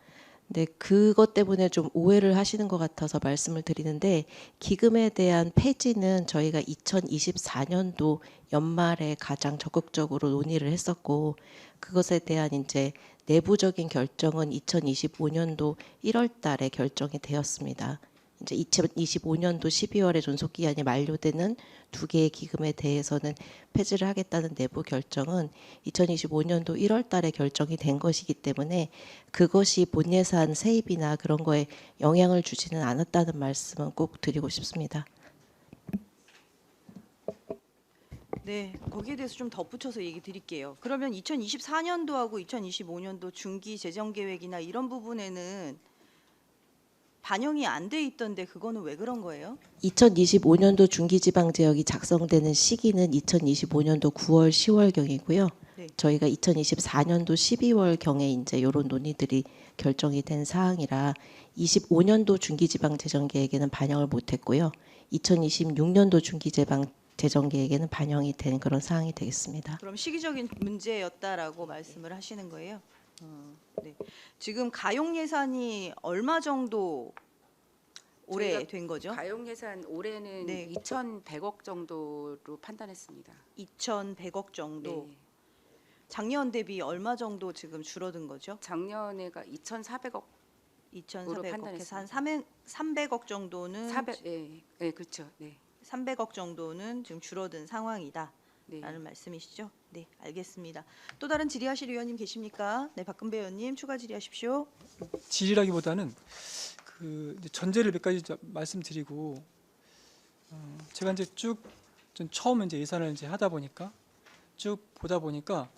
네, 그것 때문에 좀 오해를 하시는 것 같아서 말씀을 드리는데 기금에 대한 폐지는 저희가 2024년도 연말에 가장 적극적으로 논의를 했었고 그것에 대한 이제 내부적인 결정은 2025년도 1월 달에 결정이 되었습니다. 이제 2025년도 12월에 존속 기한이 만료되는 두 개의 기금에 대해서는 폐지를 하겠다는 내부 결정은 2025년도 1월 달에 결정이 된 것이기 때문에 그것이 본 예산 세입이나 그런 거에 영향을 주지는 않았다는 말씀은 꼭 드리고 싶습니다. 네, 거기에 대해서 좀 덧붙여서 얘기 드릴게요. 그러면 2024년도하고 2025년도 중기 재정 계획이나 이런 부분에는 반영이 안 돼 있던데 그거는 왜 그런 거예요? 2025년도 중기지방제역이 작성되는 시기는 2025년도 9월, 10월경이고요. 네. 저희가 2024년도 12월경에 이제 이런 논의들이 결정이 된 사항이라 25년도 중기지방재정계획에는 반영을 못했고요. 2026년도 중기재정계획에는 반영이 된 그런 사항이 되겠습니다. 그럼 시기적인 문제였다라고 말씀을 하시는 거예요? 네. 지금 가용 예산이 얼마 정도 올해 저희가 된 거죠? 가용 예산 올해는 네. 2,100억 정도로 판단했습니다. 2,100억 정도. 네. 작년 대비 얼마 정도 지금 줄어든 거죠? 작년에가 2,400억 2,400억에서 한 300억 정도는 400 네, 네, 그렇죠. 네. 300억 정도는 지금 줄어든 상황이다라는 네. 말씀이시죠? 네, 알겠습니다. 또 다른 질의하실 의원님 계십니까? 네, 박근배 의원님 추가 질의하십시오. 질의라기보다는 그 이제 전제를 몇 가지 말씀드리고 제가 이제 쭉 좀 처음 이제 예산을 이제 하다 보니까 쭉 보다 보니까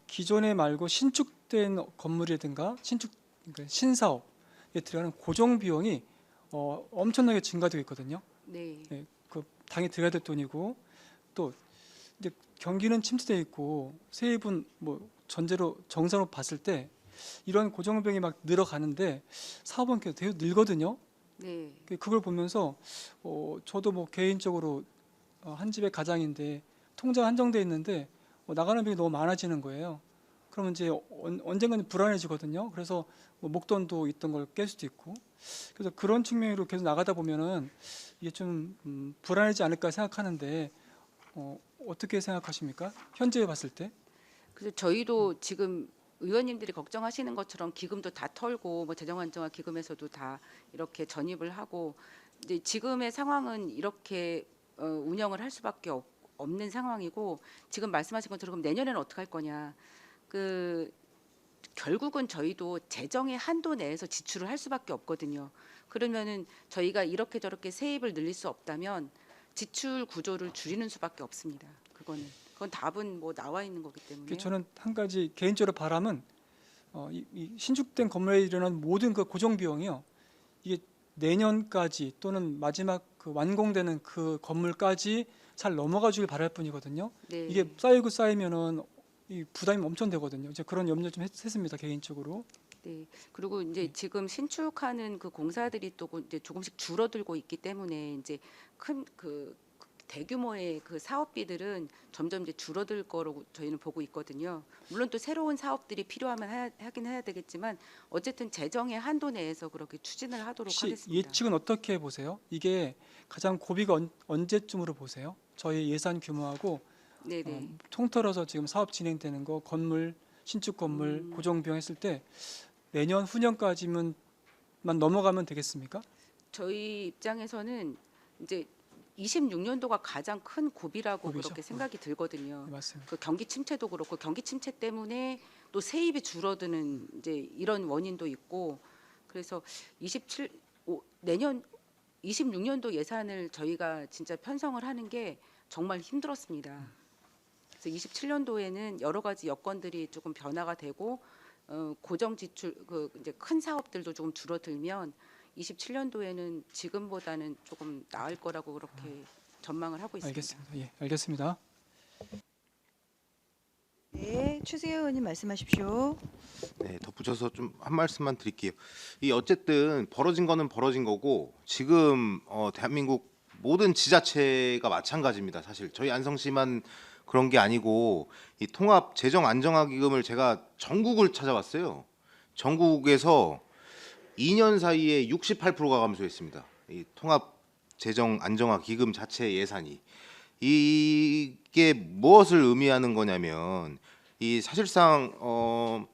기존에 말고 신축된 건물이라든가 그러니까 신사업에 들어가는 고정 비용이 엄청나게 증가되고 있거든요. 네. 네, 그 당연히 들어야 될 돈이고 또 이제 경기는 침체돼 있고 세입은 뭐 전제로 정상으로 봤을 때 이런 고정 비용이 막 늘어가는데 사업은 되게 늘거든요. 네. 그걸 보면서 저도 뭐 개인적으로 한 집의 가장인데 통장 한정돼 있는데 나가는 비용이 너무 많아지는 거예요. 그러면 이제 언젠가는 불안해지거든요. 그래서 뭐 목돈도 있던 걸 깰 수도 있고, 그래서 그런 측면으로 계속 나가다 보면은 이게 좀 불안하지 않을까 생각하는데 어떻게 생각하십니까? 현재 봤을 때? 그래서 저희도 지금 의원님들이 걱정하시는 것처럼 기금도 다 털고 뭐 재정안정화 기금에서도 다 이렇게 전입을 하고 이제 지금의 상황은 이렇게 운영을 할 수밖에 없는 상황이고 지금 말씀하신 것처럼 그럼 내년에는 어떻게 할 거냐 그 결국은 저희도 재정의 한도 내에서 지출을 할 수밖에 없거든요. 그러면은 저희가 이렇게 저렇게 세입을 늘릴 수 없다면 지출 구조를 줄이는 수밖에 없습니다. 그건 답은 뭐 나와 있는 거기 때문에. 저는 한 가지 개인적으로 바람은 이 신축된 건물에 일어난 모든 그 고정 비용이요. 이게 내년까지 또는 마지막 그 완공되는 그 건물까지 잘 넘어가 주길 바랄 뿐이거든요. 네. 이게 쌓이면은 이 부담이 엄청 되거든요. 이제 그런 염려 좀 했습니다, 개인적으로. 네. 그리고 이제 지금 신축하는 그 공사들이 또 이제 조금씩 줄어들고 있기 때문에 이제 큰 그 대규모의 그 사업비들은 점점 이제 줄어들 거로 저희는 보고 있거든요. 물론 또 새로운 사업들이 필요하면 하긴 해야 되겠지만 어쨌든 재정의 한도 내에서 그렇게 추진을 하도록 혹시 하겠습니다. 예측은 어떻게 보세요? 이게 가장 고비가 언제쯤으로 보세요? 저희 예산 규모하고 네네. 통틀어서 지금 사업 진행되는 거 건물 신축 건물 고정 비용 했을 때 내년 후년까지만 넘어가면 되겠습니까? 저희 입장에서는 이제 26년도가 가장 큰 고비라고 고비죠. 그렇게 생각이 들거든요. 네, 맞습니다. 그 경기 침체도 그렇고 경기 침체 때문에 또 세입이 줄어드는 이제 이런 원인도 있고 그래서 내년 26년도 예산을 저희가 진짜 편성을 하는 게 정말 힘들었습니다. 그래서 27년도에는 여러 가지 여건들이 조금 변화가 되고 고정 지출 그 이제 큰 사업들도 조금 줄어들면 27년도에는 지금보다는 조금 나을 거라고 그렇게 전망을 하고 있습니다. 알겠습니다. 예, 알겠습니다. 네, 최승혜 의원님 말씀하십시오. 네, 덧붙여서 좀 한 말씀만 드릴게요. 이 어쨌든 벌어진 거는 벌어진 거고 지금 대한민국 모든 지자체가 마찬가지입니다. 사실 저희 안성시만 그런 게 아니고 이 통합 재정 안정화 기금을 제가 전국을 찾아봤어요. 전국에서 2년 사이에 68%가 감소했습니다. 이 통합 재정 안정화 기금 자체 예산이 이게 무엇을 의미하는 거냐면 이 사실상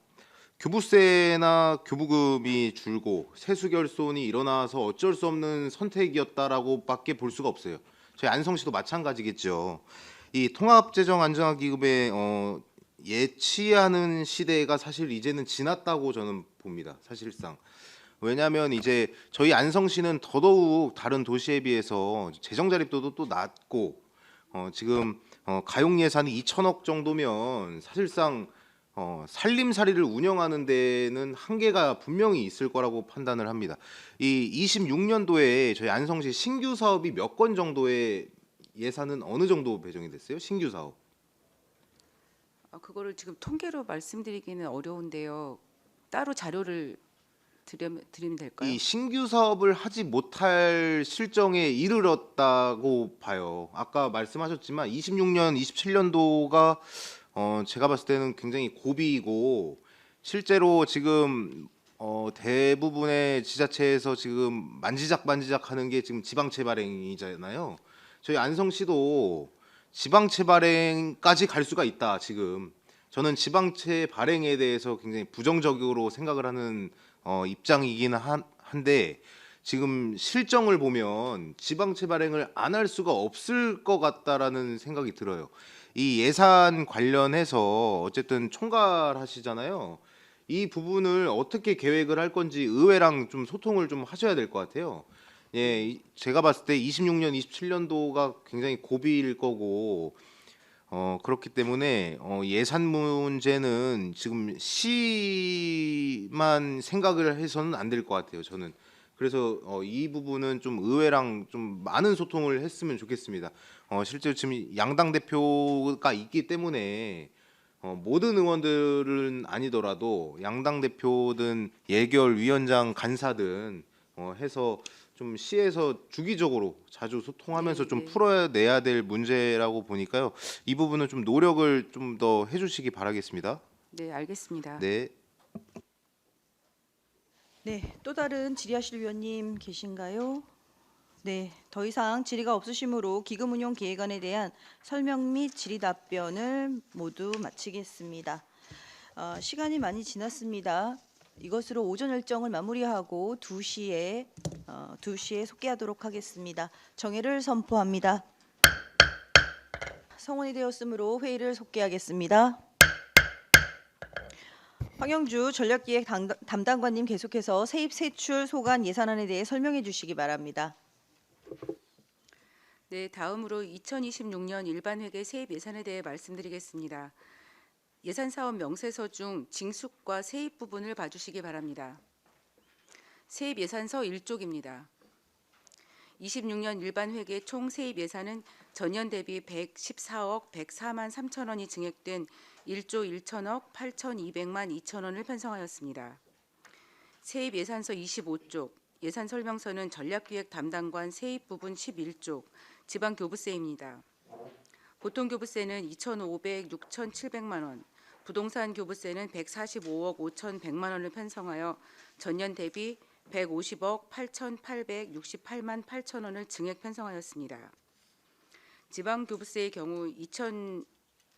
교부세나 교부금이 줄고 세수 결손이 일어나서 어쩔 수 없는 선택이었다라고밖에 볼 수가 없어요. 저희 안성시도 마찬가지겠죠. 이 통합재정 안정화기금에 예치하는 시대가 사실 이제는 지났다고 저는 봅니다. 사실상 왜냐하면 이제 저희 안성시는 더더욱 다른 도시에 비해서 재정 자립도도 또 낮고 지금 가용 예산이 2천억 정도면 사실상 살림살이를 운영하는 데는 한계가 분명히 있을 거라고 판단을 합니다. 이 26년도에 저희 안성시 신규 사업이 몇 건 정도의 예산은 어느 정도 배정이 됐어요? 신규 사업. 그거를 지금 통계로 말씀드리기는 어려운데요. 따로 자료를 드리면 될까요? 이 신규 사업을 하지 못할 실정에 이르렀다고 봐요. 아까 말씀하셨지만 26년, 27년도가 제가 봤을 때는 굉장히 고비이고 실제로 지금 대부분의 지자체에서 지금 만지작 하는 게 지금 지방채 발행이잖아요. 저희 안성시도 지방채 발행까지 갈 수가 있다. 지금 저는 지방채 발행에 대해서 굉장히 부정적으로 생각을 하는 입장이기는 한데 지금 실정을 보면 지방채 발행을 안 할 수가 없을 것 같다라는 생각이 들어요. 이 예산 관련해서 어쨌든 총괄하시잖아요. 이 부분을 어떻게 계획을 할 건지 의회랑 좀 소통을 좀 하셔야 될 것 같아요. 예, 제가 봤을 때 26년, 27년도가 굉장히 고비일 거고 그렇기 때문에 예산 문제는 지금 시만 생각을 해서는 안 될 것 같아요. 저는 그래서 이 부분은 좀 의회랑 좀 많은 소통을 했으면 좋겠습니다. 실제로 지금 양당 대표가 있기 때문에 모든 의원들은 아니더라도 양당 대표든 예결위원장 간사든 해서 좀 시에서 주기적으로 자주 소통하면서 네, 좀 네. 풀어내야 될 문제라고 보니까요. 이 부분은 좀 노력을 좀 더 해주시기 바라겠습니다. 네, 알겠습니다. 네. 네, 또 다른 질의하실 위원님 계신가요? 네, 더 이상 질의가 없으시므로 기금 운용 계획안에 대한 설명 및 질의 답변을 모두 마치겠습니다. 시간이 많이 지났습니다. 이것으로 오전 일정을 마무리하고 2시에 속개하도록 하겠습니다. 정회를 선포합니다. 성원이 되었으므로 회의를 속개하겠습니다. 황영주 전략기획 담당관님 계속해서 세입 세출 소관 예산안에 대해 설명해 주시기 바랍니다. 네, 다음으로 2026년 일반회계 세입 예산에 대해 말씀드리겠습니다. 예산사업 명세서 중 징수과 세입 부분을 봐주시기 바랍니다. 세입 예산서 1쪽입니다. 26년 일반회계 총 세입 예산은 전년 대비 114억 104만 3천 원이 증액된 1조 1천억 8,200만 2천 원을 편성하였습니다. 세입 예산서 25쪽, 예산 설명서는 전략기획 담당관 세입 부분 11쪽, 지방교부세입니다. 보통교부세는 2,500, 6,700만 원, 부동산 교부세는 145억 5,100만 원을 편성하여 전년 대비 150억 8,868만 8천 원을 증액 편성하였습니다. 지방교부세의 경우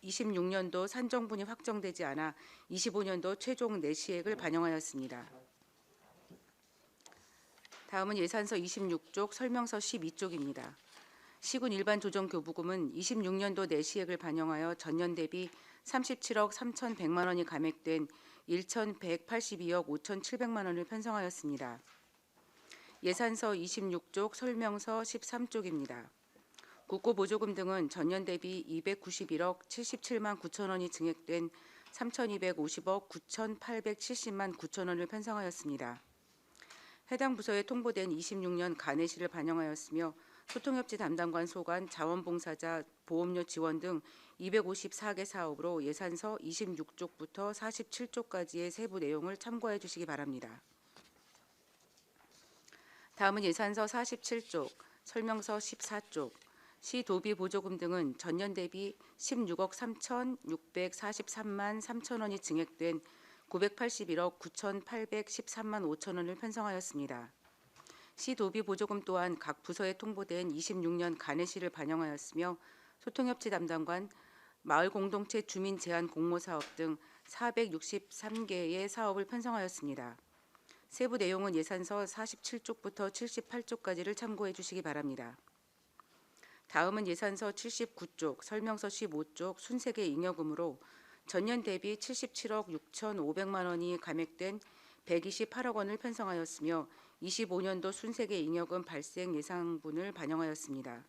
2026년도 산정분이 확정되지 않아 25년도 최종 내시액을 반영하였습니다. 다음은 예산서 26쪽, 설명서 12쪽입니다. 시군 일반 조정 교부금은 26년도 내시액을 반영하여 전년 대비 37억 3,100만 원이 감액된 1,182억 5,700만 원을 편성하였습니다. 예산서 26쪽, 설명서 13쪽입니다. 국고보조금 등은 전년 대비 291억 77만 9천 원이 증액된 3,250억 9,870만 9천 원을 편성하였습니다. 해당 부서에 통보된 26년 간해시를 반영하였으며 소통협치 담당관 소관, 자원봉사자, 보험료 지원 등 254개 사업으로 예산서 26쪽부터 47쪽까지의 세부 내용을 참고해 주시기 바랍니다. 다음은 예산서 47쪽, 설명서 14쪽, 시도비 보조금 등은 전년 대비 16억 3,643만 3천 원이 증액된 981억 9,813만 5천 원을 편성하였습니다. 시도비 보조금 또한 각 부서에 통보된 26년 간해시를 반영하였으며 소통협치 담당관, 마을공동체 주민 제한 공모사업 등 463개의 사업을 편성하였습니다. 세부 내용은 예산서 47쪽부터 78쪽까지를 참고해 주시기 바랍니다. 다음은 예산서 79쪽, 설명서 15쪽 순세계 잉여금으로 전년 대비 77억 6,500만 원이 감액된 128억 원을 편성하였으며 25년도 순세계 잉여금 발생 예상분을 반영하였습니다.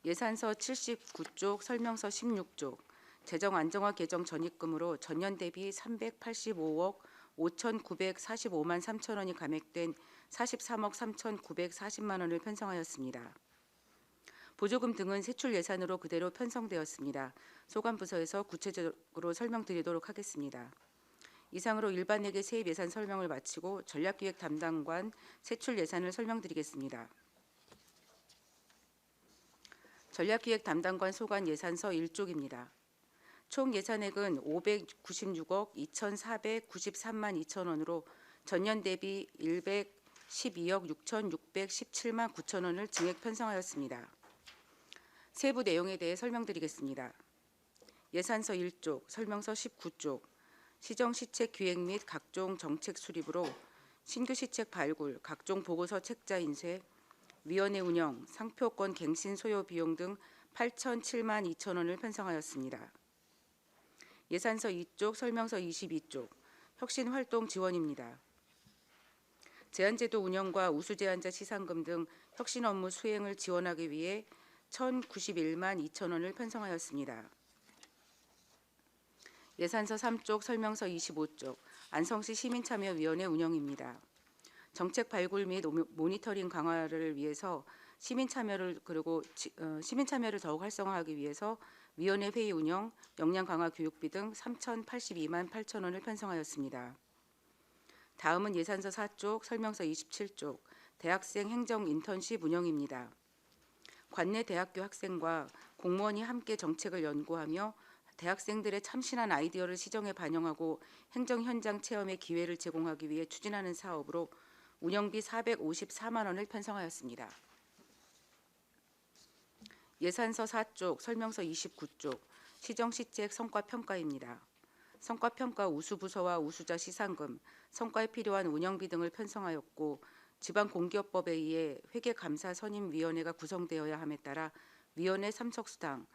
예산서 79쪽, 설명서 16쪽, 재정안정화 개정 전입금으로 전년 대비 385억 5,945만 3천 원이 감액된 43억 3,940만 원을 편성하였습니다. 보조금 등은 세출 예산으로 그대로 편성되었습니다. 소관부서에서 구체적으로 설명드리도록 하겠습니다. 이상으로 일반회계 세입 예산 설명을 마치고 전략기획 담당관 세출 예산을 설명드리겠습니다. 전략기획 담당관 소관 예산서 1쪽입니다. 총 예산액은 596억 2,493만 2천 원으로 전년 대비 112억 6,617만 9천 원을 증액 편성하였습니다. 세부 내용에 대해 설명드리겠습니다. 예산서 1쪽, 설명서 19쪽, 시정 시책 기획 및 각종 정책 수립으로 신규 시책 발굴, 각종 보고서 책자 인쇄, 위원회 운영, 상표권 갱신 소요 비용 등 8,007만 2천 원을 편성하였습니다. 예산서 2쪽, 설명서 22쪽, 혁신활동 지원입니다. 제한제도 운영과 우수제한자 시상금 등 혁신 업무 수행을 지원하기 위해 1,091만 2천 원을 편성하였습니다. 예산서 3쪽, 설명서 25쪽, 안성시 시민참여위원회 운영입니다. 정책 발굴 및 모니터링 강화를 위해서 시민참여를 더욱 활성화하기 위해서 위원회 회의 운영, 역량 강화 교육비 등 3,082만 8천 원을 편성하였습니다. 다음은 예산서 4쪽, 설명서 27쪽, 대학생 행정 인턴십 운영입니다. 관내 대학교 학생과 공무원이 함께 정책을 연구하며 대학생들의 참신한 아이디어를 시정에 반영하고 행정 현장 체험의 기회를 제공하기 위해 추진하는 사업으로 운영비 454만 원을 편성하였습니다. 예산서 4쪽, 설명서 29쪽, 시정시책 성과평가입니다. 성과평가 우수부서와 우수자 시상금, 성과에 필요한 운영비 등을 편성하였고 지방공기업법에 의해 회계감사선임위원회가 구성되어야 함에 따라 위원회 참석수당,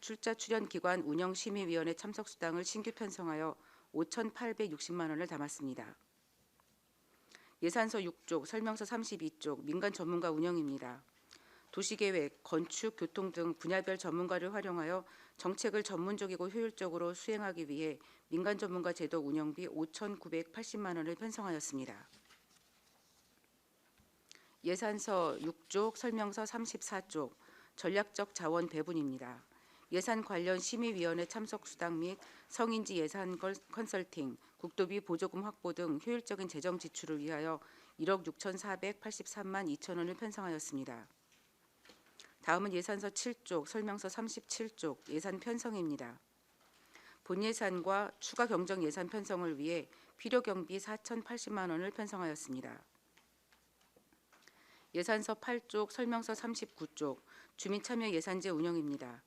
출자 출연기관 운영심의위원회 참석수당을 신규 편성하여 5,860만 원을 담았습니다. 예산서 6쪽, 설명서 32쪽, 민간 전문가 운영입니다. 도시계획, 건축, 교통 등 분야별 전문가를 활용하여 정책을 전문적이고 효율적으로 수행하기 위해 민간 전문가 제도 운영비 5,980만 원을 편성하였습니다. 예산서 6쪽, 설명서 34쪽, 전략적 자원 배분입니다. 예산 관련 심의위원회 참석 수당 및 성인지 예산 컨설팅, 국도비 보조금 확보 등 효율적인 재정 지출을 위하여 1억 6,483만 2천 원을 편성하였습니다. 다음은 예산서 7쪽, 설명서 37쪽, 예산 편성입니다. 본 예산과 추가 경정 예산 편성을 위해 필요 경비 4,080만 원을 편성하였습니다. 예산서 8쪽, 설명서 39쪽, 주민참여 예산제 운영입니다.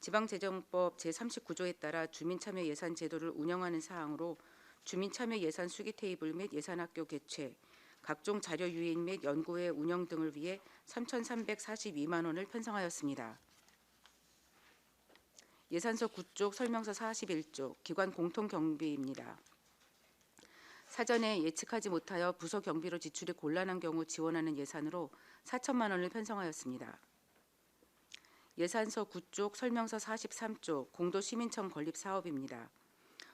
지방재정법 제39조에 따라 주민참여 예산 제도를 운영하는 사항으로 주민참여 예산 수기 테이블 및 예산학교 개최, 각종 자료 유인 및 연구회 운영 등을 위해 3,342만 원을 편성하였습니다. 예산서 9쪽, 설명서 41쪽, 기관 공통경비입니다. 사전에 예측하지 못하여 부서 경비로 지출이 곤란한 경우 지원하는 예산으로 4천만 원을 편성하였습니다. 예산서 9쪽, 설명서 43쪽, 공도시민청 건립 사업입니다.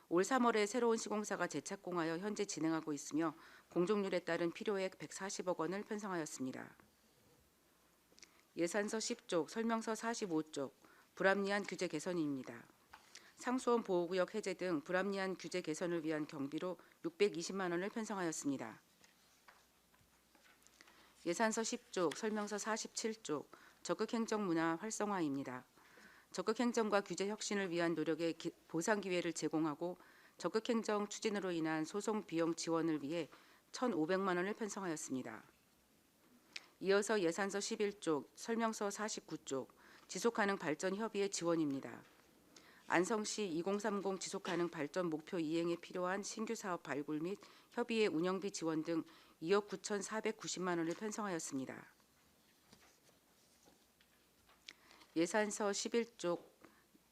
올 3월에 새로운 시공사가 재착공하여 현재 진행하고 있으며 공정률에 따른 필요액 140억 원을 편성하였습니다. 예산서 10쪽, 설명서 45쪽, 불합리한 규제 개선입니다. 상수원 보호구역 해제 등 불합리한 규제 개선을 위한 경비로 620만 원을 편성하였습니다. 예산서 10쪽, 설명서 47쪽, 적극행정문화 활성화입니다. 적극행정과 규제 혁신을 위한 노력에 보상 기회를 제공하고 적극행정 추진으로 인한 소송 비용 지원을 위해 1,500만 원을 편성하였습니다. 이어서 예산서 11쪽, 설명서 49쪽, 지속가능 발전 협의회 지원입니다. 안성시 2030 지속가능 발전 목표 이행에 필요한 신규 사업 발굴 및 협의회 운영비 지원 등 2억 9,490만 원을 편성하였습니다. 예산서 11쪽,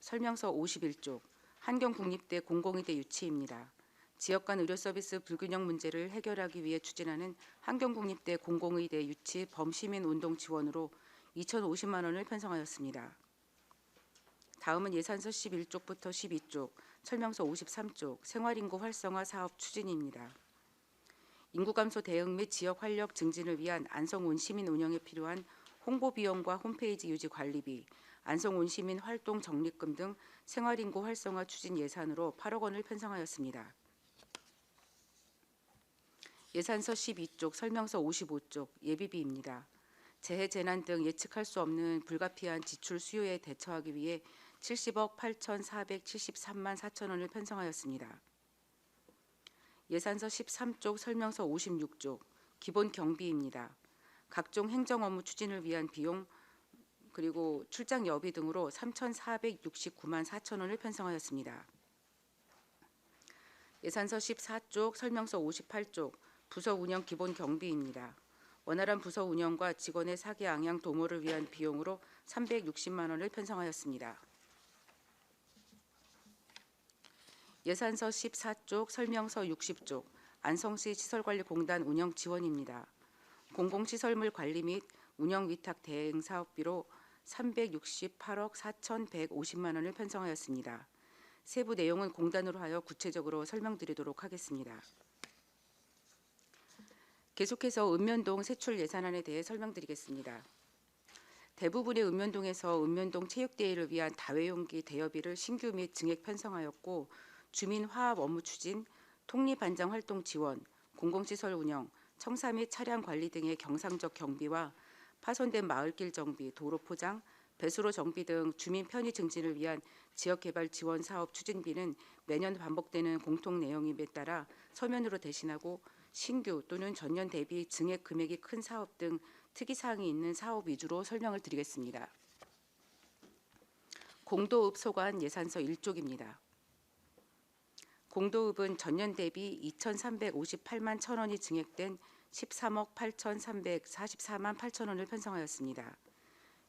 설명서 51쪽, 한경국립대 공공의대 유치입니다. 지역 간 의료 서비스 불균형 문제를 해결하기 위해 추진하는 한경국립대 공공의대 유치 범시민 운동 지원으로 2,050만 원을 편성하였습니다. 다음은 예산서 11쪽부터 12쪽, 설명서 53쪽, 생활인구 활성화 사업 추진입니다. 인구 감소 대응 및 지역 활력 증진을 위한 안성온 시민 운영에 필요한 홍보 비용과 홈페이지 유지 관리비, 안성 온시민 활동 적립금 등 생활인구 활성화 추진 예산으로 8억 원을 편성하였습니다. 예산서 12쪽, 설명서 55쪽, 예비비입니다. 재해, 재난 등 예측할 수 없는 불가피한 지출 수요에 대처하기 위해 70억 8,473만 4천 원을 편성하였습니다. 예산서 13쪽, 설명서 56쪽, 기본 경비입니다. 각종 행정 업무 추진을 위한 비용 그리고 출장 여비 등으로 3,469만 4천 원을 편성하였습니다. 예산서 14쪽, 설명서 58쪽, 부서 운영 기본 경비입니다. 원활한 부서 운영과 직원의 사기 양양 도모를 위한 비용으로 360만 원을 편성하였습니다. 예산서 14쪽, 설명서 60쪽, 안성시 시설관리공단 운영 지원입니다. 공공시설물 관리 및 운영 위탁 대행 사업비로 368억 4,150만 원을 편성하였습니다. 세부 내용은 공단으로 하여 구체적으로 설명드리도록 하겠습니다. 계속해서 읍면동 세출 예산안에 대해 설명드리겠습니다. 대부분의 읍면동에서 읍면동 체육대회를 위한 다회용기 대여비를 신규 및 증액 편성하였고 주민 화합 업무 추진, 통립반장 활동 지원, 공공시설 운영, 청사 및 차량 관리 등의 경상적 경비와 파손된 마을길 정비, 도로 포장, 배수로 정비 등 주민 편의 증진을 위한 지역개발 지원 사업 추진비는 매년 반복되는 공통 내용임에 따라 서면으로 대신하고 신규 또는 전년 대비 증액 금액이 큰 사업 등 특이사항이 있는 사업 위주로 설명을 드리겠습니다. 공도읍 소관 예산서 1쪽입니다. 공도읍은 전년 대비 2,358만 1천 원이 증액된 13억 8,344만 8천 원을 편성하였습니다.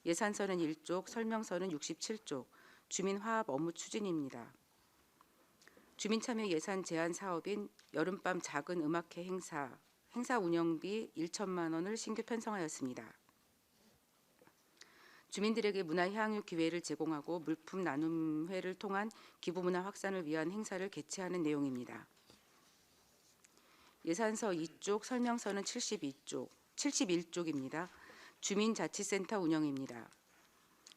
예산서는 1쪽, 설명서는 67쪽, 주민화합 업무 추진입니다. 주민참여 예산 제한 사업인 여름밤 작은 음악회 행사 운영비 1천만 원을 신규 편성하였습니다. 주민들에게 문화 향유 기회를 제공하고 물품 나눔회를 통한 기부 문화 확산을 위한 행사를 개최하는 내용입니다. 예산서 2쪽, 설명서는 71쪽입니다. 주민자치센터 운영입니다.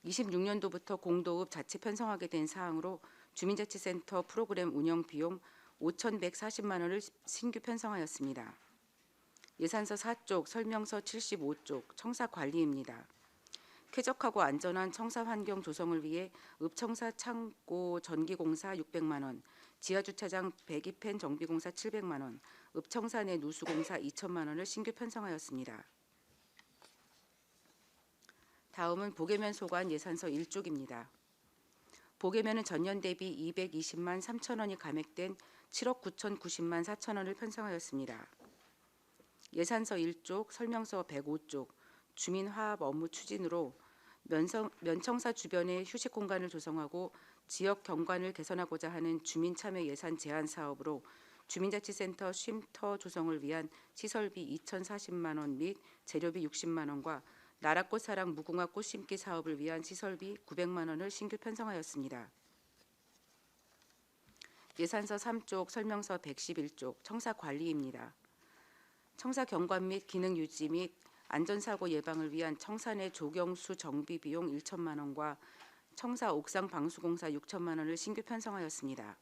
26년도부터 공도읍 자체 편성하게 된 사항으로 주민자치센터 프로그램 운영 비용 5,140만 원을 신규 편성하였습니다. 예산서 4쪽, 설명서 75쪽, 청사 관리입니다. 쾌적하고 안전한 청사 환경 조성을 위해 읍청사 창고 전기공사 600만 원, 지하주차장 배기팬 정비공사 700만 원, 읍청사 내 누수공사 2천만 원을 신규 편성하였습니다. 다음은 보계면 소관 예산서 1쪽입니다. 보계면은 전년 대비 220만 3천 원이 감액된 7억 9,090만 4천 원을 편성하였습니다. 예산서 1쪽, 설명서 105쪽, 주민화합 업무 추진으로 면청사 주변에 휴식 공간을 조성하고 지역 경관을 개선하고자 하는 주민참여 예산 제한 사업으로 주민자치센터 쉼터 조성을 위한 시설비 2,040만 원 및 재료비 60만 원과 나라꽃 사랑 무궁화 꽃 심기 사업을 위한 시설비 900만 원을 신규 편성하였습니다. 예산서 3쪽, 설명서 111쪽, 청사 관리입니다. 청사 경관 및 기능 유지 및 안전사고 예방을 위한 청사 내 조경수 정비 비용 1천만 원과 청사 옥상 방수공사 6천만 원을 신규 편성하였습니다.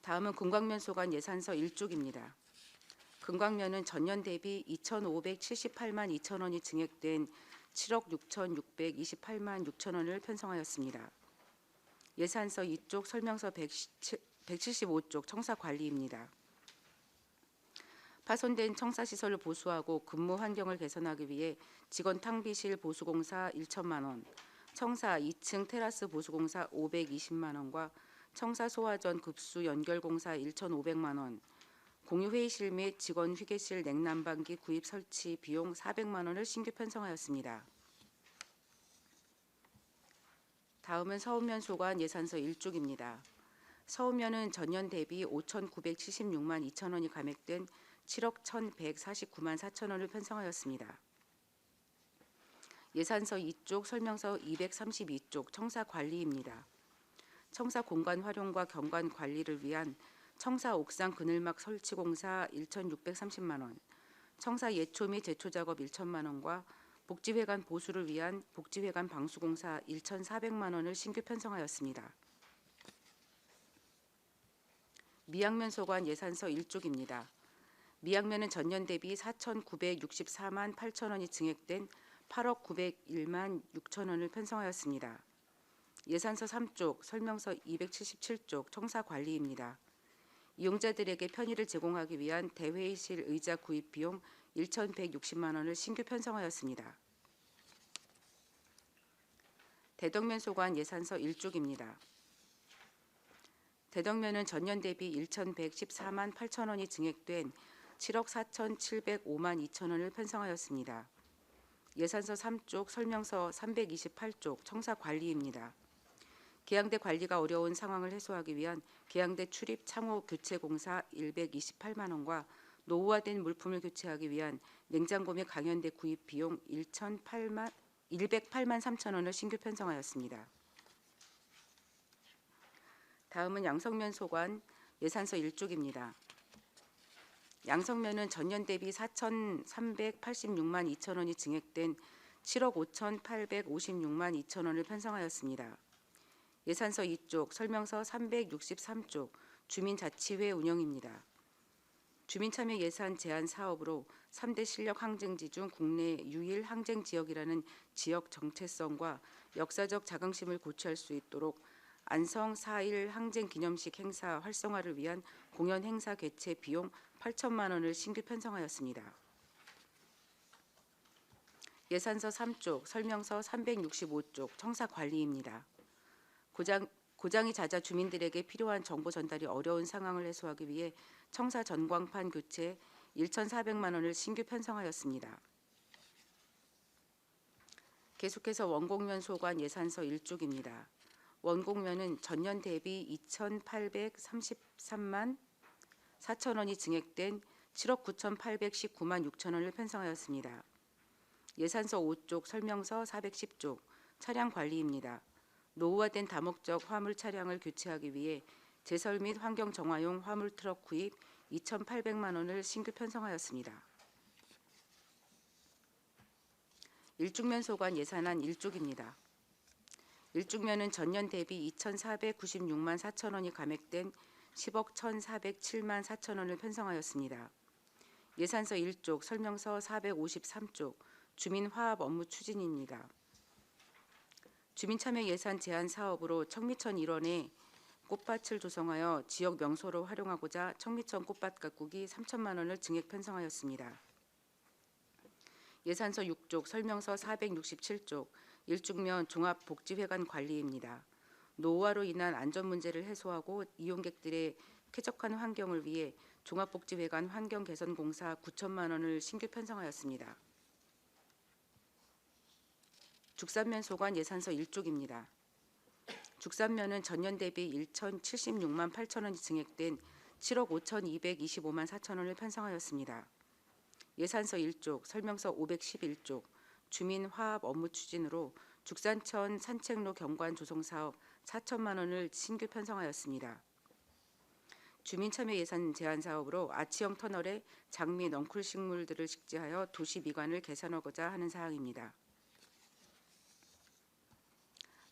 다음은 금광면 소관 예산서 1쪽입니다. 금광면은 전년 대비 2,578만 2천 원이 증액된 7억 6,628만 6천 원을 편성하였습니다. 예산서 2쪽, 설명서 175쪽, 청사 관리입니다. 파손된 청사시설을 보수하고 근무 환경을 개선하기 위해 직원 탕비실 보수공사 1천만 원, 청사 2층 테라스 보수공사 520만 원과 청사 소화전 급수 연결공사 1,500만 원, 공유회의실 및 직원 휴게실 냉난방기 구입 설치 비용 400만 원을 신규 편성하였습니다. 다음은 서읍면 소관 예산서 1쪽입니다. 서읍면은 전년 대비 5,976만 2천 원이 감액된 7억 1,149만 4천 원을 편성하였습니다. 예산서 2쪽, 설명서 232쪽, 청사 관리입니다. 청사 공간 활용과 경관 관리를 위한 청사 옥상 그늘막 설치 공사 1,630만 원, 청사 예초 및 제초 작업 1천만 원과 복지회관 보수를 위한 복지회관 방수공사 1,400만 원을 신규 편성하였습니다. 미양면 소관 예산서 1쪽입니다. 미양면은 전년 대비 4,964만 8천 원이 증액된 8억 901만 6천 원을 편성하였습니다. 예산서 3쪽, 설명서 277쪽 청사 관리입니다. 이용자들에게 편의를 제공하기 위한 대회의실 의자 구입 비용 1,160만 원을 신규 편성하였습니다. 대덕면 소관 예산서 1쪽입니다. 대덕면은 전년 대비 1,114만 8천 원이 증액된 7억 4,705만 2천 원을 편성하였습니다. 예산서 3쪽, 설명서 328쪽 청사 관리입니다. 계양대 관리가 어려운 상황을 해소하기 위한 계양대 출입 창호 교체 공사 128만 원과 노후화된 물품을 교체하기 위한 냉장고 및 강연대 구입 비용 108만 3천 원을 신규 편성하였습니다. 다음은 양성면 소관 예산서 1쪽입니다. 양성면은 전년 대비 4,386만 2천 원이 증액된 7억 5,856만 2천 원을 편성하였습니다. 예산서 2쪽, 설명서 363쪽, 주민자치회 운영입니다. 주민참여 예산 제한 사업으로 3대 실력 항쟁지 중 국내 유일 항쟁지역이라는 지역 정체성과 역사적 자긍심을 고취할 수 있도록 안성 4.1 항쟁기념식 행사 활성화를 위한 공연 행사 개최 비용 8천만 원을 신규 편성하였습니다. 예산서 3쪽, 설명서 365쪽, 청사 관리입니다. 고장이 잦아 주민들에게 필요한 정보 전달이 어려운 상황을 해소하기 위해 청사 전광판 교체 1,400만 원을 신규 편성하였습니다. 계속해서 원곡면 소관 예산서 1쪽입니다. 원곡면은 전년 대비 2,833만 4천 원이 증액된 7억 9,819만 6천 원을 편성하였습니다. 예산서 5쪽, 설명서 410쪽, 차량 관리입니다. 노후화된 다목적 화물 차량을 교체하기 위해 제설 및 환경 정화용 화물 트럭 구입 2,800만 원을 신규 편성하였습니다. 일중면 소관 예산안 1쪽입니다. 일중면은 전년 대비 2,496만 4천 원이 감액된 10억 1,407만 4천 원을 편성하였습니다. 예산서 1쪽, 설명서 453쪽, 주민화합 업무 추진입니다. 주민참여 예산 제한 사업으로 청미천 일원에 꽃밭을 조성하여 지역 명소로 활용하고자 청미천 꽃밭 가꾸기 3천만 원을 증액 편성하였습니다. 예산서 6쪽, 설명서 467쪽, 일중면 종합복지회관 관리입니다. 노후화로 인한 안전 문제를 해소하고 이용객들의 쾌적한 환경을 위해 종합복지회관 환경개선공사 9천만 원을 신규 편성하였습니다. 죽산면 소관 예산서 1쪽입니다. 죽산면은 전년 대비 1,076만 8천 원이 증액된 7억 5,225만 4천 원을 편성하였습니다. 예산서 1쪽, 설명서 511쪽, 주민화합 업무 추진으로 죽산천 산책로 경관 조성 사업 4천만 원을 신규 편성하였습니다. 주민참여 예산 제한 사업으로 아치형 터널에 장미 넝쿨 식물들을 식재하여 도시 미관을 개선하고자 하는 사항입니다.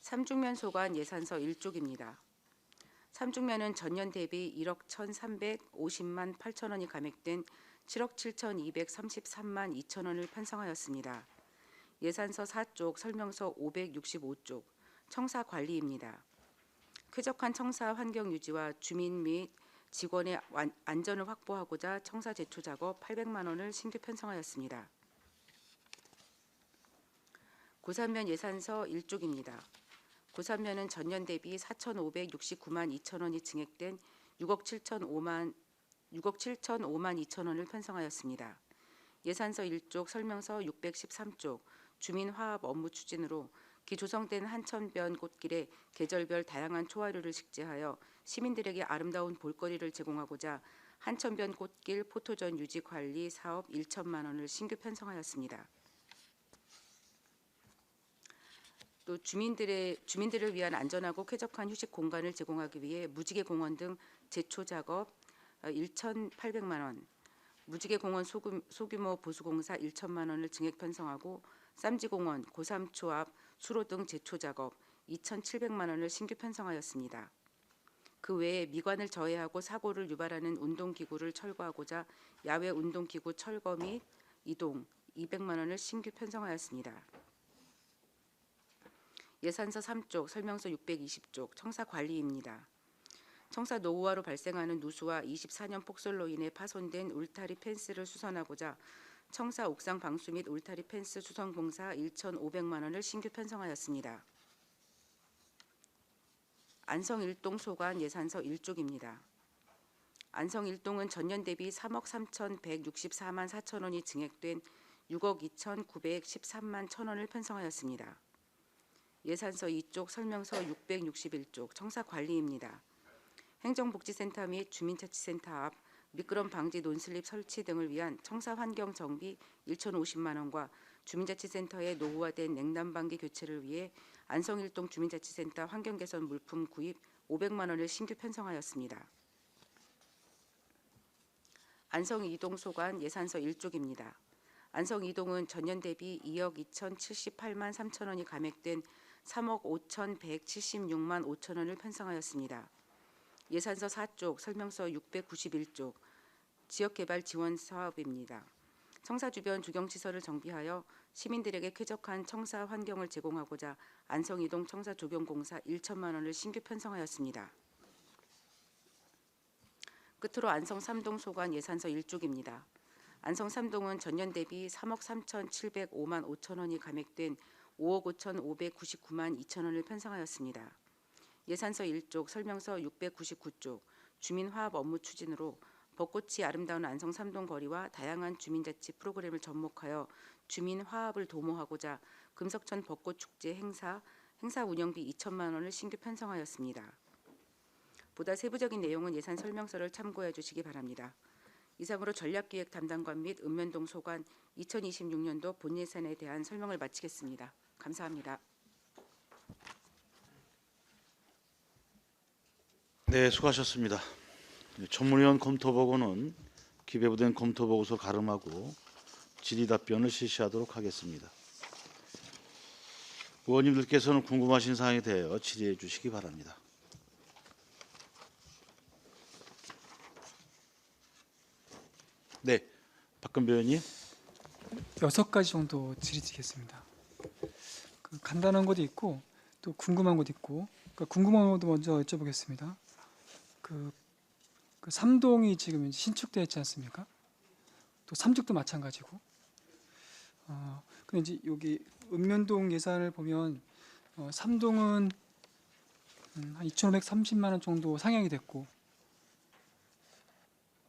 삼중면 소관 예산서 1쪽입니다. 삼중면은 전년 대비 1억 1,350만 8천 원이 감액된 7억 7,233만 2천 원을 편성하였습니다. 예산서 4쪽, 설명서 565쪽, 청사 관리입니다. 쾌적한 청사 환경 유지와 주민 및 직원의 안전을 확보하고자 청사 제초 작업 800만 원을 신규 편성하였습니다. 고산면 예산서 1쪽입니다. 고산면은 전년 대비 4,569만 2천 원이 증액된 6억 7,005만 2천 원을 편성하였습니다. 예산서 1쪽, 설명서 613쪽, 주민화합 업무 추진으로 기조성된 한천변 꽃길에 계절별 다양한 초화류를 식재하여 시민들에게 아름다운 볼거리를 제공하고자 한천변 꽃길 포토전 유지 관리 사업 1천만 원을 신규 편성하였습니다. 또 주민들을 위한 안전하고 쾌적한 휴식 공간을 제공하기 위해 무지개 공원 등 제초 작업 1,800만 원, 무지개공원 소규모 보수공사 1천만 원을 증액 편성하고 쌈지공원, 고삼초 앞 수로 등 제초 작업 2,700만 원을 신규 편성하였습니다. 그 외에 미관을 저해하고 사고를 유발하는 운동기구를 철거하고자 야외 운동기구 철거 및 이동 200만 원을 신규 편성하였습니다. 예산서 3쪽, 설명서 620쪽, 청사 관리입니다. 청사 노후화로 발생하는 누수와 24년 폭설로 인해 파손된 울타리 펜스를 수선하고자 청사 옥상 방수 및 울타리 펜스 수선 공사 1,500만 원을 신규 편성하였습니다. 안성 1동 소관 예산서 1쪽입니다. 안성 1동은 전년 대비 3억 3,164만 4천 원이 증액된 6억 2,913만 1천 원을 편성하였습니다. 예산서 2쪽, 설명서 661쪽, 청사 관리입니다. 행정복지센터 및 주민자치센터 앞 미끄럼 방지 논슬립 설치 등을 위한 청사 환경 정비 1,050만 원과 주민자치센터의 노후화된 냉난방기 교체를 위해 안성 1동 주민자치센터 환경개선 물품 구입 500만 원을 신규 편성하였습니다. 안성 2동 소관 예산서 1쪽입니다. 안성 2동은 전년 대비 2억 2,078만 3천 원이 감액된 3억 5,176만 5천 원을 편성하였습니다. 예산서 4쪽, 설명서 691쪽, 지역개발 지원 사업입니다. 청사 주변 주경시설을 정비하여 시민들에게 쾌적한 청사 환경을 제공하고자 안성 2동 청사 조경공사 1천만 원을 신규 편성하였습니다. 끝으로 안성 3동 소관 예산서 1쪽입니다. 안성 3동은 전년 대비 3억 3,705만 5천 원이 감액된 5억 5,599만 2천 원을 편성하였습니다. 예산서 1쪽, 설명서 699쪽, 주민화합 업무 추진으로 벚꽃이 아름다운 안성 3동 거리와 다양한 주민자치 프로그램을 접목하여 주민화합을 도모하고자 금석천 벚꽃축제 행사 운영비 2천만 원을 신규 편성하였습니다. 보다 세부적인 내용은 예산 설명서를 참고해 주시기 바랍니다. 이상으로 전략기획 담당관 및 읍면동 소관 2026년도 본예산에 대한 설명을 마치겠습니다. 감사합니다. 네, 수고하셨습니다. 전문위원 검토보고는 기배부된 검토보고서 가름하고 질의답변을 실시하도록 하겠습니다. 의원님들께서는 궁금하신 사항에 대하여 질의해 주시기 바랍니다. 네, 박근배 의원님. 6가지 정도 질의드리겠습니다. 간단한 것도 있고 또 궁금한 것도 있고 궁금한 것도 먼저 여쭤보겠습니다. 그 3동이 지금 이제 신축되어 있지 않습니까? 또 3쪽도 마찬가지고. 근데 이제 여기 읍면동 예산을 보면 3동은 한 2,530만 원 정도 상향이 됐고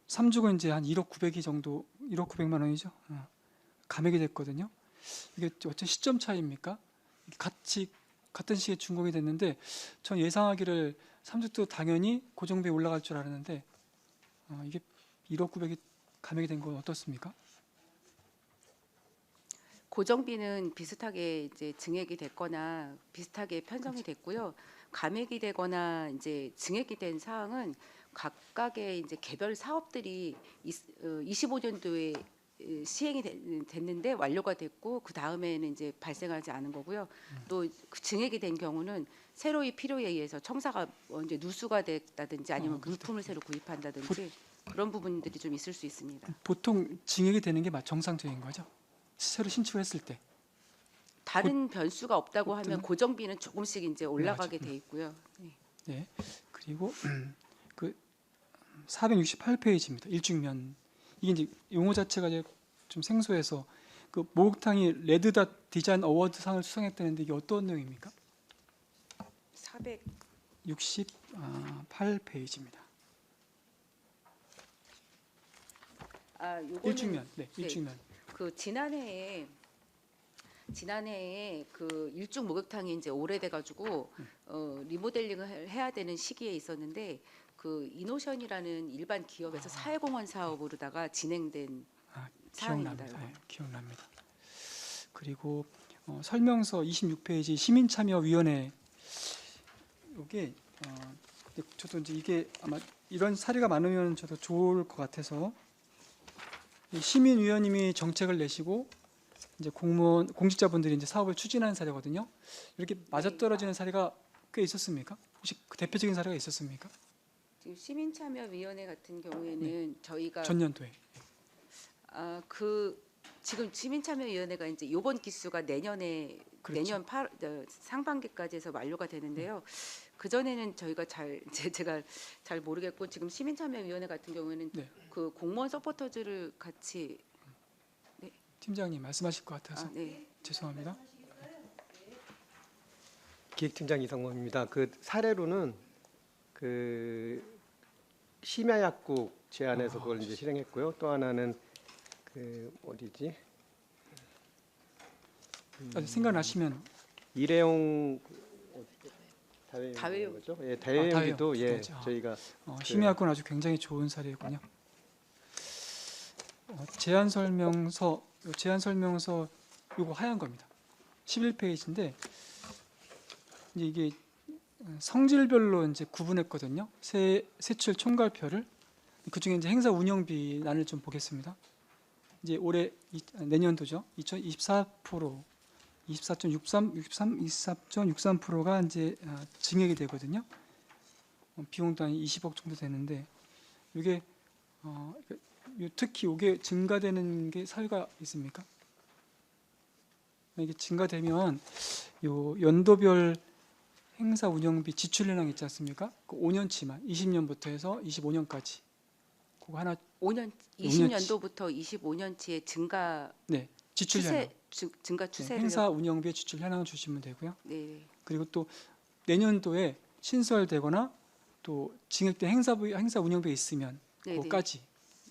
3쪽은 이제 한 1억 900이 정도 1억 900만 원이죠. 감액이 됐거든요. 이게 어떤 시점 차이입니까? 같은 시기에 준공이 됐는데 전 예상하기를 3쪽도 당연히 고정비에 올라갈 줄 알았는데 이게 1억 900이 감액이 된 건 어떻습니까? 고정비는 비슷하게 이제 증액이 됐거나 비슷하게 편성이 됐고요. 감액이 되거나 이제 증액이 된 사항은 각각의 이제 개별 사업들이 25년도에 시행이 됐는데 완료가 됐고 그 다음에는 이제 발생하지 않은 거고요. 또 그 증액이 된 경우는 새로이 필요에 의해서 청사가 이제 누수가 됐다든지 아니면 물품을 새로 구입한다든지 그런 부분들이 좀 있을 수 있습니다. 보통 증액이 되는 게 정상적인 거죠? 새로 신축했을 때. 다른 변수가 없다고 하면 고정비는 조금씩 이제 올라가게 돼 있고요. 네. 네. 그리고 그 468페이지입니다. 일중면. 이게 이제 용어 자체가 이제 좀 생소해서 그 목욕탕이 레드닷 디자인 어워드상을 수상했다는데 이게 어떤 내용입니까? 468페이지입니다. 요거는 일중면. 네, 일중면. 그 지난해에 그 일중 목욕탕이 이제 오래돼가지고 리모델링을 해야 되는 시기에 있었는데 그 이노션이라는 일반 기업에서 사회공헌 사업으로다가 진행된 사항입니다. 기억납니다. 네, 기억납니다. 그리고 설명서 26페이지 시민참여위원회 이게 저도 이제 이게 아마 이런 사례가 많으면 저도 좋을 것 같아서 이 시민위원님이 정책을 내시고 이제 공무원 공직자분들이 이제 사업을 추진하는 사례거든요. 이렇게 맞아떨어지는 사례가 꽤 있었습니까? 혹시 그 대표적인 사례가 있었습니까? 지금 시민참여위원회 같은 경우에는 저희가 전년도에. 지금 시민참여위원회가 이제 이번 기수가 내년에 그렇죠. 내년 상반기까지 해서 만료가 되는데요. 그 전에는 저희가 제가 잘 모르겠고 지금 시민참여위원회 같은 경우에는 네. 그 공무원 서포터즈를 같이 팀장님 말씀하실 것 같아서 네. 죄송합니다. 기획팀장 이성범입니다. 그 사례로는 그 심야약국 제안해서 그걸 이제 실행했고요. 또 하나는 그 어디지? 생각나시면 일회용 다회용. 거죠? 예, 다회용기도 다회용. 예, 그렇죠. 저희가 심의학권 아주 굉장히 좋은 사례군요. 제안 설명서 이거 하얀 겁니다. 11페이지인데 이제 이게 성질별로 이제 구분했거든요. 세출 총괄표를 그 중에 이제 행사 운영비난을 좀 보겠습니다. 이제 올해 내년도죠. 24.63%가 이제 증액이 되거든요. 비용도 한 20억 정도 되는데 이게 특히 이게 증가되는 게 사유가 있습니까? 이게 증가되면 요 연도별 행사 운영비 지출 현황 있지 않습니까? 그 5년치만 20년부터 해서 25년까지 그거 하나 20년도부터 25년치의 증가 네 지출 현황 증가 네, 추세를 행사 운영비의 지출 현황을 주시면 되고요. 네. 그리고 또 내년도에 신설되거나 또 증액된 행사 운영비 있으면 네, 그거까지.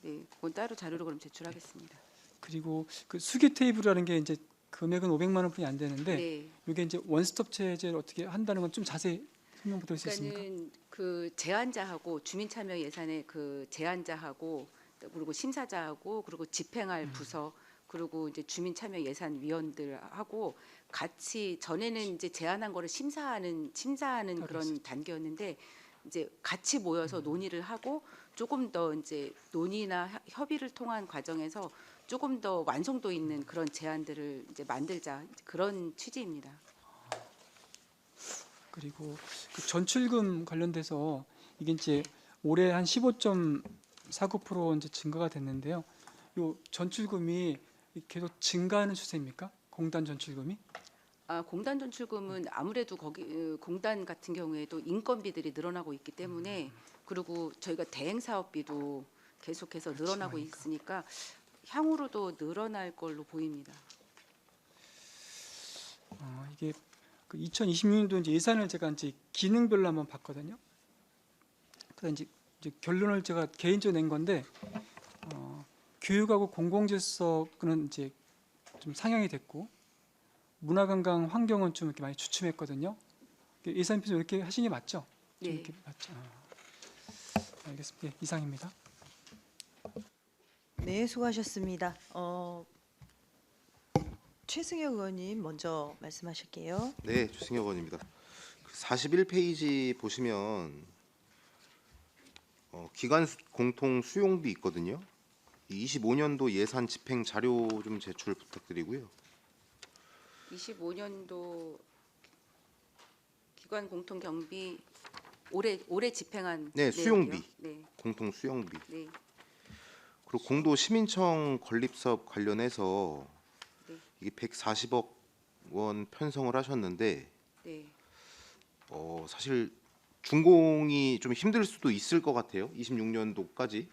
네, 그건 따로 자료로 그럼 제출하겠습니다. 그리고 그 수기 테이블이라는 게 이제 금액은 500만 원뿐이 안 되는데 네. 이게 이제 원스톱 체제를 어떻게 한다는 건 좀 자세히 설명 부탁드릴 수 있습니까? 그러니까는 그 제안자하고 주민참여 예산의 그 제안자하고 그리고 심사자하고 그리고 집행할 부서 그리고 이제 주민참여예산위원들하고 같이 전에는 이제 제안한 거를 심사하는 그런 단계였는데 이제 같이 모여서 논의를 하고 조금 더 이제 논의나 협의를 통한 과정에서 조금 더 완성도 있는 그런 제안들을 이제 만들자 그런 취지입니다. 그리고 그 전출금 관련돼서 이게 이제 올해 한 15.49% 이제 증가가 됐는데요. 요 전출금이 계속 증가하는 추세입니까? 공단 전출금이? 공단 전출금은 아무래도 거기 공단 같은 경우에도 인건비들이 늘어나고 있기 때문에 그리고 저희가 대행 사업비도 계속해서 늘어나고 있으니까 향후로도 늘어날 걸로 보입니다. 이게 그 2026년도 이제 예산을 제가 이제 기능별로 한번 봤거든요. 그래서 이제 결론을 제가 개인적으로 낸 건데 교육하고 공공질서는 이제 좀 상향이 됐고 문화관광 환경은 좀 이렇게 많이 주춤했거든요. 예산 편성 이렇게 하신 게 맞죠? 좀 네. 이렇게 맞죠. 알겠습니다. 예, 이상입니다. 네, 수고하셨습니다. 최승혁 의원님 먼저 말씀하실게요. 네, 주승혁 의원입니다. 41페이지 보시면 기관 공통 수용비 있거든요. 25년도 예산 집행 자료 좀 제출 부탁드리고요. 25년도 기관 공통 경비 올해 집행한 네, 수용비. 내역이요? 네, 공통 수용비. 네, 그리고 공도 시민청 건립사업 관련해서 네. 이게 140억 원 편성을 하셨는데 네. 사실 준공이 좀 힘들 수도 있을 것 같아요. 26년도까지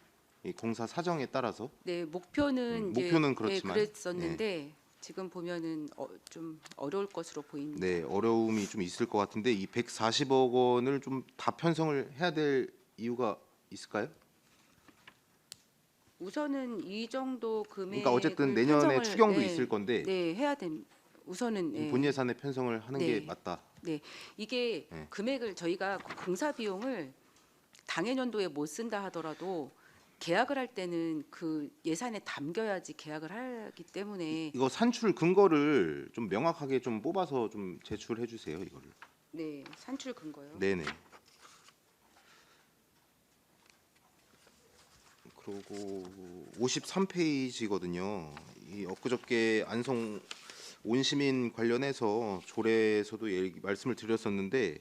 이 공사 사정에 따라서. 네, 목표는 이제 목표는 그렇지만, 그랬었는데 지금 보면은 좀 어려울 것으로 보입니다. 네, 어려움이 좀 있을 것 같은데 이 140억 원을 좀 다 편성을 해야 될 이유가 있을까요? 우선은 이 정도 금액 그러니까 어쨌든 내년에 추경도 있을 건데 네, 해야 됩니다. 우선은 네. 본 예산에 편성을 하는 네. 게 맞다. 이게 네. 금액을 저희가 공사 비용을 당해년도에 못 쓴다 하더라도 계약을 할 때는 그 예산에 담겨야지 계약을 하기 때문에 이거 산출 근거를 좀 명확하게 좀 뽑아서 좀 제출해 주세요. 이거를. 네, 산출 근거요. 네네. 그리고 53페이지거든요. 이 엊그저께 안성 온시민 관련해서 조례에서도 말씀을 드렸었는데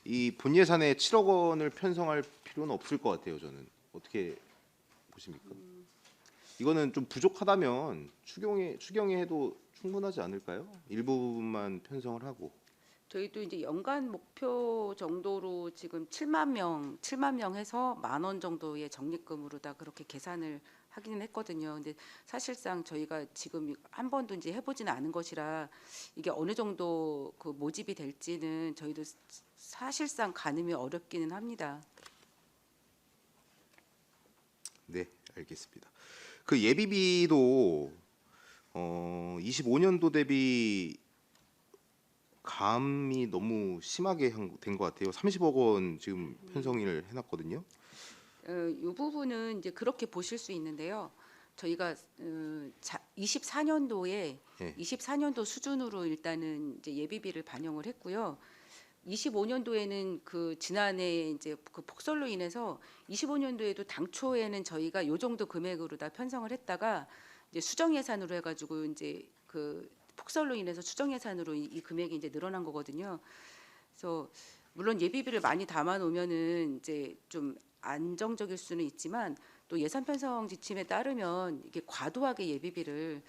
이 본 예산에 7억 원을 편성할 필요는 없을 것 같아요. 저는 어떻게 보십니까? 이거는 좀 부족하다면 추경에 해도 충분하지 않을까요? 일부분만 편성을 하고. 저희도 이제 연간 목표 정도로 지금 7만 명 해서 10,000원 정도의 적립금으로 다 그렇게 계산을 하기는 했거든요. 근데 사실상 저희가 지금 한 번도 이제 해보지는 않은 것이라 이게 어느 정도 그 모집이 될지는 저희도 사실상 가늠이 어렵기는 합니다. 네, 알겠습니다. 그 예비비도 25년도 대비 감이 너무 심하게 된 것 같아요. 30억 원 지금 편성을 해놨거든요. 이 부분은 이제 그렇게 보실 수 있는데요. 저희가 24년도에 예. 24년도 수준으로 일단은 이제 예비비를 반영을 했고요. 25년도에는 그 지난해 이제 그 폭설로 인해서 25년도에도 당초에는 저희가 요 정도 금액으로 다 편성을 했다가 이제 수정 예산으로 해가지고 이제 그 폭설로 인해서 수정 예산으로 이 금액이 이제 늘어난 거거든요. 그래서 물론 예비비를 많이 담아 놓으면은 이제 좀 안정적일 수는 있지만 또 예산 편성 지침에 따르면 이게 과도하게 예비비를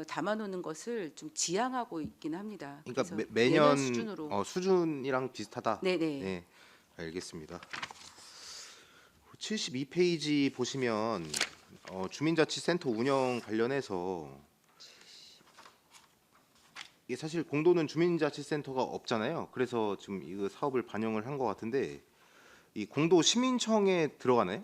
담아 놓는 것을 좀 지양하고 있긴 합니다. 그러니까 그래서 매년 수준으로. 수준이랑 비슷하다. 네네. 네, 알겠습니다. 72페이지 보시면 주민자치센터 운영 관련해서 이게 사실 공도는 주민자치센터가 없잖아요. 그래서 지금 이 사업을 반영을 한 것 같은데 이 공도 시민청에 들어가나요?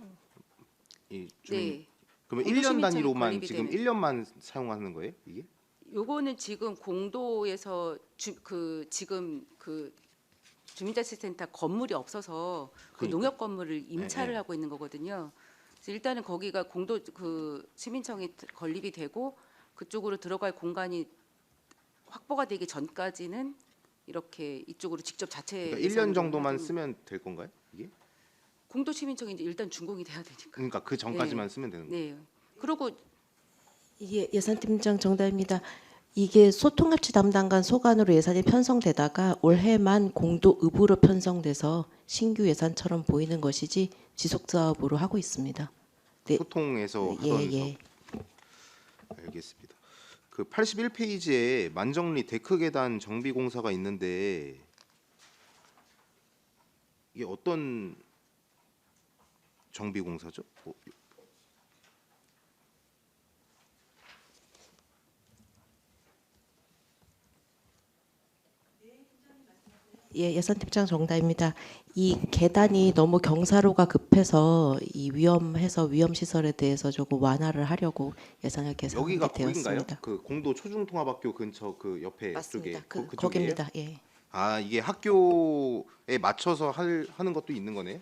이 주민 네. 그러면 공도 1년 시민청에 단위로만 건립이 지금 되는. 1년만 사용하는 거예요? 이게? 요거는 지금 공도에서 지금 그 주민자치센터 건물이 없어서 그 그러니까. 농협 건물을 임차를 네. 하고 있는 거거든요. 그래서 일단은 거기가 공도 그 시민청이 건립이 되고 그쪽으로 들어갈 공간이 확보가 되기 전까지는 이렇게 이쪽으로 직접 자체 그러니까 1년 예산으로 정도만 하도록. 쓰면 될 건가요? 이게? 공도 시민청이 이제 일단 준공이 돼야 되니까. 그러니까 그 전까지만 쓰면 되는 거예요. 네. 그리고 이게 예산팀장 정답입니다. 이게 소통합치 담당관 소관으로 예산이 편성되다가 올해만 공도 읍으로 편성돼서 신규 예산처럼 보이는 것이지 지속 사업으로 하고 있습니다. 네. 소통에서 예, 하던 예. 사업. 알겠습니다. 그 81페이지에 만정리 데크 계단 정비 공사가 있는데 이게 어떤 정비 공사죠? 예, 예산팀장 정답입니다. 이 계단이 너무 경사로가 급해서 이 위험해서 위험 시설에 대해서 조금 완화를 하려고 예산을 계산하게 여기가 거긴가요? 되었습니다. 그 공도 초중통합학교 근처 그 옆에 맞습니다. 쪽에 그, 그쪽이에요? 거기입니다. 예. 아 이게 학교에 맞춰서 하는 것도 있는 거네요?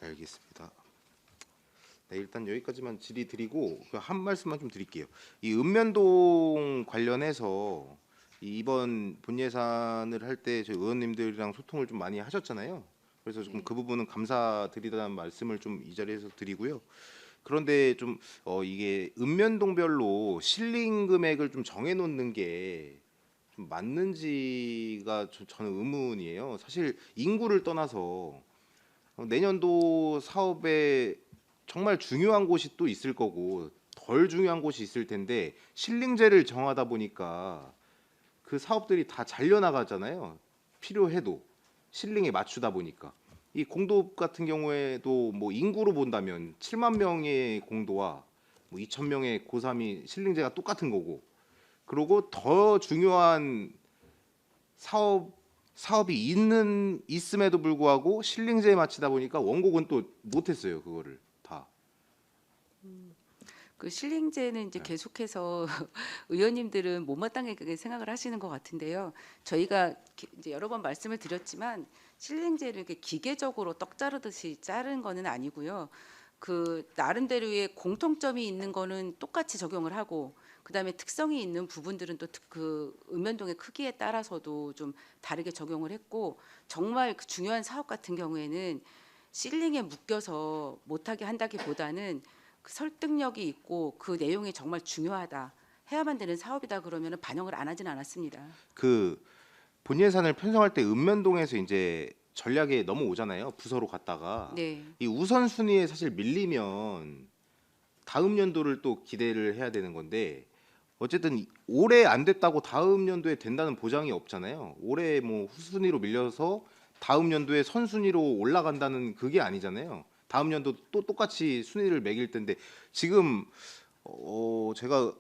알겠습니다. 네, 일단 여기까지만 질의드리고 한 말씀만 좀 드릴게요. 이 읍면동 관련해서 이번 본 예산을 할 때 저희 의원님들이랑 소통을 좀 많이 하셨잖아요. 그래서 좀 그 부분은 감사드리다는 말씀을 좀 이 자리에서 드리고요. 그런데 좀 이게 읍면동별로 실링 금액을 좀 정해놓는 게 좀 맞는지가 저는 의문이에요. 사실 인구를 떠나서 내년도 사업에 정말 중요한 곳이 또 있을 거고 덜 중요한 곳이 있을 텐데 실링제를 정하다 보니까 그 사업들이 다 잘려나가잖아요. 필요해도 실링에 맞추다 보니까 이 공도 같은 경우에도 뭐 인구로 본다면 7만 명의 공도와 뭐 2천 명의 고3이 실링제가 똑같은 거고 그리고 더 중요한 사업이 있음에도 불구하고 실링제에 맞추다 보니까 원곡은 또 못했어요. 그거를 다. 그 실링제는 이제 계속해서 의원님들은 못마땅하게 생각을 하시는 것 같은데요. 저희가 이제 여러 번 말씀을 드렸지만 실링제를 이렇게 기계적으로 떡 자르듯이 자른 거는 아니고요. 그 나름대로의 공통점이 있는 거는 똑같이 적용을 하고 그다음에 특성이 있는 부분들은 또 그 읍면동의 크기에 따라서도 좀 다르게 적용을 했고 정말 그 중요한 사업 같은 경우에는 실링에 묶여서 못하게 한다기보다는 그 설득력이 있고 그 내용이 정말 중요하다. 해야만 되는 사업이다 그러면 반영을 안 하진 않았습니다. 그 본 예산을 편성할 때 읍면동에서 이제 전략에 넘어오잖아요. 부서로 갔다가 네. 이 우선순위에 사실 밀리면 다음 연도를 또 기대를 해야 되는 건데 어쨌든 올해 안 됐다고 다음 연도에 된다는 보장이 없잖아요. 올해 뭐 후순위로 밀려서 다음 연도에 선순위로 올라간다는 그게 아니잖아요. 다음 연도 또 똑같이 순위를 매길 텐데 지금 제가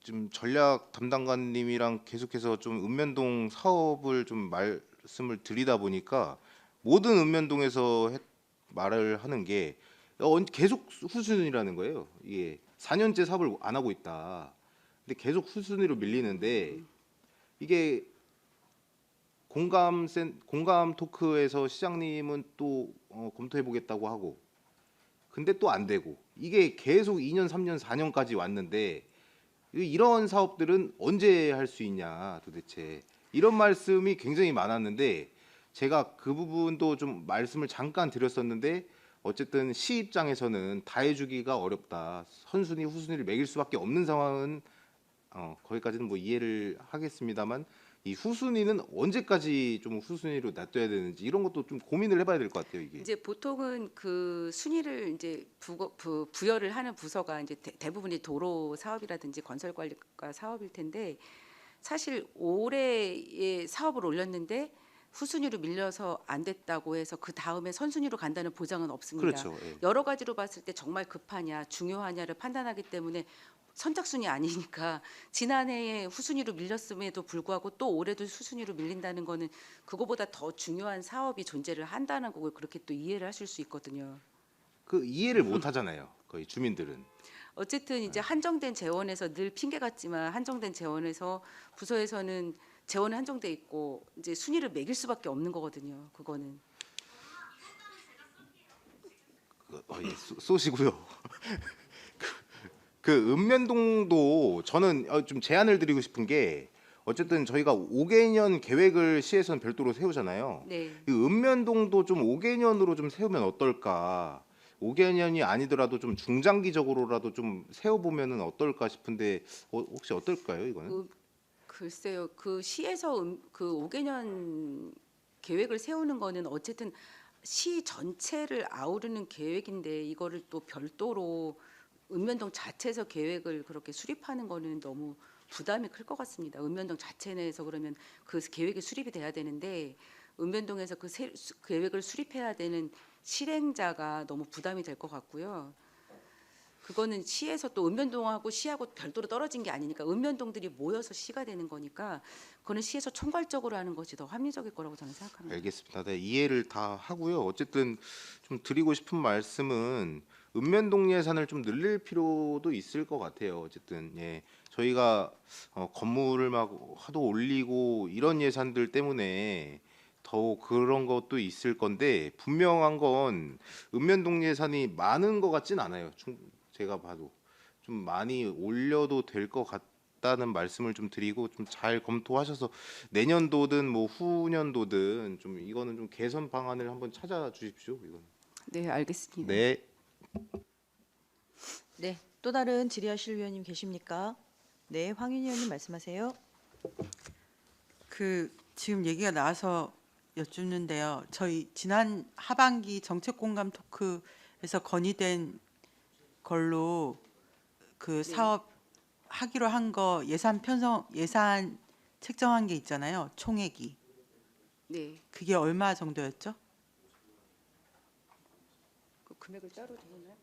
지금 전략 담당관님이랑 계속해서 좀 읍면동 사업을 좀 말씀을 드리다 보니까 모든 읍면동에서 말을 하는 게 계속 후순위라는 거예요. 이게 4년째 사업을 안 하고 있다. 근데 계속 후순위로 밀리는데 이게 공감 토크에서 시장님은 또 검토해 보겠다고 하고 근데 또 안 되고 이게 계속 2년, 3년, 4년까지 왔는데 이런 사업들은 언제 할 수 있냐 도대체 이런 말씀이 굉장히 많았는데 제가 그 부분도 좀 말씀을 잠깐 드렸었는데 어쨌든 시 입장에서는 다 해주기가 어렵다. 선순위 후순위를 매길 수밖에 없는 상황은 거기까지는 뭐 이해를 하겠습니다만 이 후순위는 언제까지 좀 후순위로 놔둬야 되는지 이런 것도 좀 고민을 해봐야 될 것 같아요. 이게. 이제 보통은 그 순위를 이제 부여를 하는 부서가 이제 대부분이 도로 사업이라든지 건설 관리과 사업일 텐데 사실 올해에 사업을 올렸는데 후순위로 밀려서 안 됐다고 해서 그 다음에 선순위로 간다는 보장은 없습니다. 그렇죠. 예. 여러 가지로 봤을 때 정말 급하냐 중요하냐를 판단하기 때문에 선착순이 아니니까 지난해에 후순위로 밀렸음에도 불구하고 또 올해도 후순위로 밀린다는 거는 그거보다 더 중요한 사업이 존재를 한다는 거고 그렇게 또 이해를 하실 수 있거든요. 그 이해를 못 하잖아요. 거의 주민들은. 어쨌든 이제 한정된 재원에서 늘 핑계 같지만 한정된 재원에서 부서에서는 재원이 한정돼 있고 이제 순위를 매길 수밖에 없는 거거든요. 그거는. 예, 쏘시고요. 그 읍면동도 저는 좀 제안을 드리고 싶은 게 어쨌든 저희가 5개년 계획을 시에서는 별도로 세우잖아요. 네. 이 읍면동도 좀 5개년으로 좀 세우면 어떨까? 5개년이 아니더라도 좀 중장기적으로라도 좀 세워보면은 어떨까 싶은데 혹시 어떨까요, 이거는? 글쎄요. 그 시에서 그 5개년 계획을 세우는 거는 어쨌든 시 전체를 아우르는 계획인데 이거를 또 별도로 읍면동 자체에서 계획을 그렇게 수립하는 거는 너무 부담이 클 것 같습니다. 읍면동 자체 내에서 그러면 그 계획이 수립이 돼야 되는데 읍면동에서 그 계획을 수립해야 되는 실행자가 너무 부담이 될 것 같고요. 그거는 시에서 또 읍면동하고 시하고 별도로 떨어진 게 아니니까 읍면동들이 모여서 시가 되는 거니까 그거는 시에서 총괄적으로 하는 것이 더 합리적일 거라고 저는 생각합니다. 알겠습니다. 네, 이해를 다 하고요. 어쨌든 좀 드리고 싶은 말씀은 읍면동 예산을 좀 늘릴 필요도 있을 것 같아요. 어쨌든 예, 저희가 건물을 막 하도 올리고 이런 예산들 때문에 더 그런 것도 있을 건데 분명한 건 읍면동 예산이 많은 것 같진 않아요. 제가 봐도 좀 많이 올려도 될 것 같다는 말씀을 좀 드리고 좀 잘 검토하셔서 내년도든 뭐 후년도든 좀 이거는 좀 개선 방안을 한번 찾아주십시오. 이건. 네, 알겠습니다. 네. 네, 또 다른 질의하실 위원님 계십니까? 네, 황윤희 의원님 말씀하세요. 그 지금 얘기가 나와서 여쭙는데요. 저희 지난 하반기 정책공감 토크에서 건의된 걸로 그 사업 하기로 한 거 예산 책정한 게 있잖아요. 총액이. 네, 그게 얼마 정도였죠? 그 금액을 따로 되나요?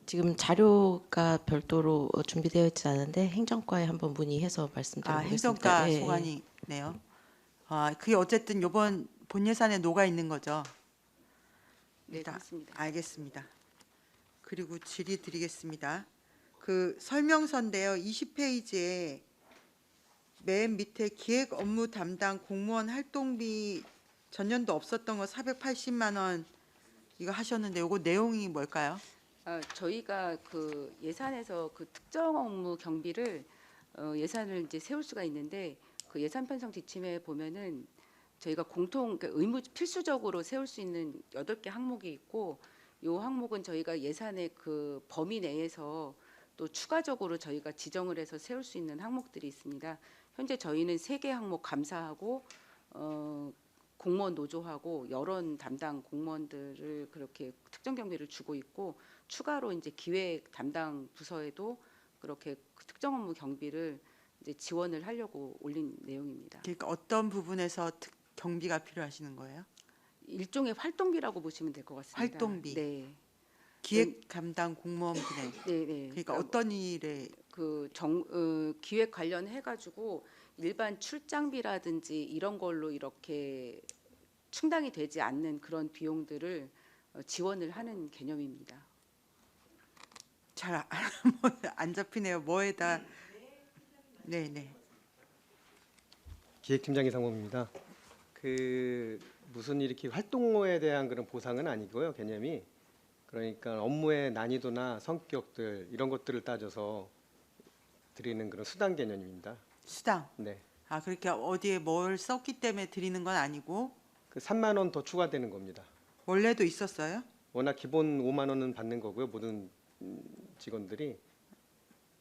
지금 자료가 별도로 준비되어 있지 않은데 행정과에 한번 문의해서 말씀드리겠습니다. 행정과 예, 예. 소관이네요. 그게 어쨌든 이번 본 예산에 녹아 있는 거죠. 네, 일단 그렇습니다. 알겠습니다. 그리고 질의 드리겠습니다. 그 설명서인데요. 20페이지에 맨 밑에 기획 업무 담당 공무원 활동비 전년도 없었던 거 480만 원 이거 하셨는데 이거 내용이 뭘까요? 저희가 그 예산에서 그 특정 업무 경비를 예산을 이제 세울 수가 있는데 그 예산 편성 지침에 보면은 저희가 공통 그러니까 의무 필수적으로 세울 수 있는 8개 항목이 있고 요 항목은 저희가 예산의 그 범위 내에서 또 추가적으로 저희가 지정을 해서 세울 수 있는 항목들이 있습니다. 현재 저희는 3개 항목 감사하고 공무원 노조하고 여론 담당 공무원들을 그렇게 특정 경비를 주고 있고 추가로 이제 기획 담당 부서에도 그렇게 그 특정 업무 경비를 이제 지원을 하려고 올린 내용입니다. 그러니까 어떤 부분에서 경비가 필요하시는 거예요? 일종의 활동비라고 보시면 될 것 같습니다. 활동비. 네. 기획 담당 공무원분의 네, 네. 그러니까 어떤 일에 기획 관련해 가지고 일반 출장비라든지 이런 걸로 이렇게 충당이 되지 않는 그런 비용들을 지원을 하는 개념입니다. 잘 안 잡히네요. 뭐에다 네네. 기획팀장 이상범입니다. 그 무슨 이렇게 활동에 대한 그런 보상은 아니고요. 개념이 그러니까 업무의 난이도나 성격들 이런 것들을 따져서 드리는 그런 수당 개념입니다. 수당. 네. 아 그렇게 어디에 뭘 썼기 때문에 드리는 건 아니고 그 3만 원 더 추가되는 겁니다. 원래도 있었어요? 워낙 기본 5만 원은 받는 거고요. 모든 직원들이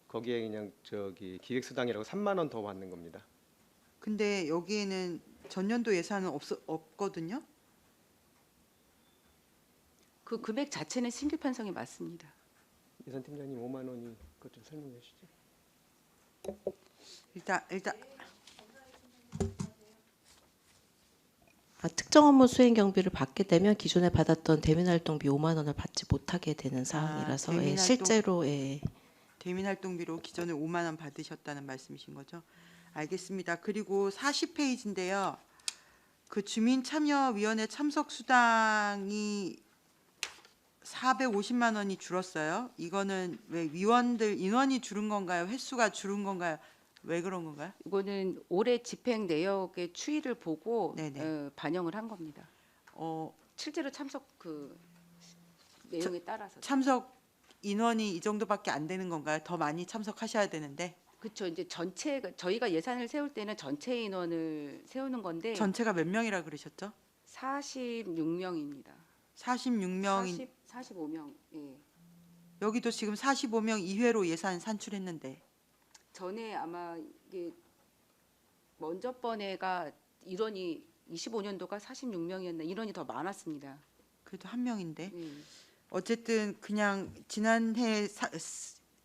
거기에 그냥 저기 기획 수당이라고 3만 원 더 받는 겁니다. 근데 여기에는 전년도 예산은 없거든요. 그 금액 자체는 신규 편성이 맞습니다. 예산팀장님 5만 원이 그것 좀 설명해 주시죠. 일단 특정 업무 수행 경비를 받게 되면 기존에 받았던 대민 활동비 5만 원을 받지 못하게 되는 상황이라서 대민 활동- 실제로 대민 활동비로 기존에 5만 원 받으셨다는 말씀이신 거죠? 알겠습니다. 그리고 40페이지인데요. 그 주민참여위원회 참석 수당이 450만 원이 줄었어요. 이거는 왜 위원들 인원이 줄은 건가요? 횟수가 줄은 건가요? 왜 그런 건가요? 이거는 올해 집행 내역의 추이를 보고 네네. 반영을 한 겁니다. 실제로 참석 그 내용에 따라서 참석 인원이 이 정도밖에 안 되는 건가요? 더 많이 참석하셔야 되는데 그렇죠. 이제 저희가 예산을 세울 때는 전체 인원을 세우는 건데 전체가 몇 명이라 그러셨죠? 46명입니다. 46명인 45명. 예. 여기도 지금 45명 이회로 예산 산출했는데 전에 아마 이게 먼저 번에가 인원이 25년도가 46명이었나 인원이 더 많았습니다. 그래도 한 명인데 네. 어쨌든 그냥 지난해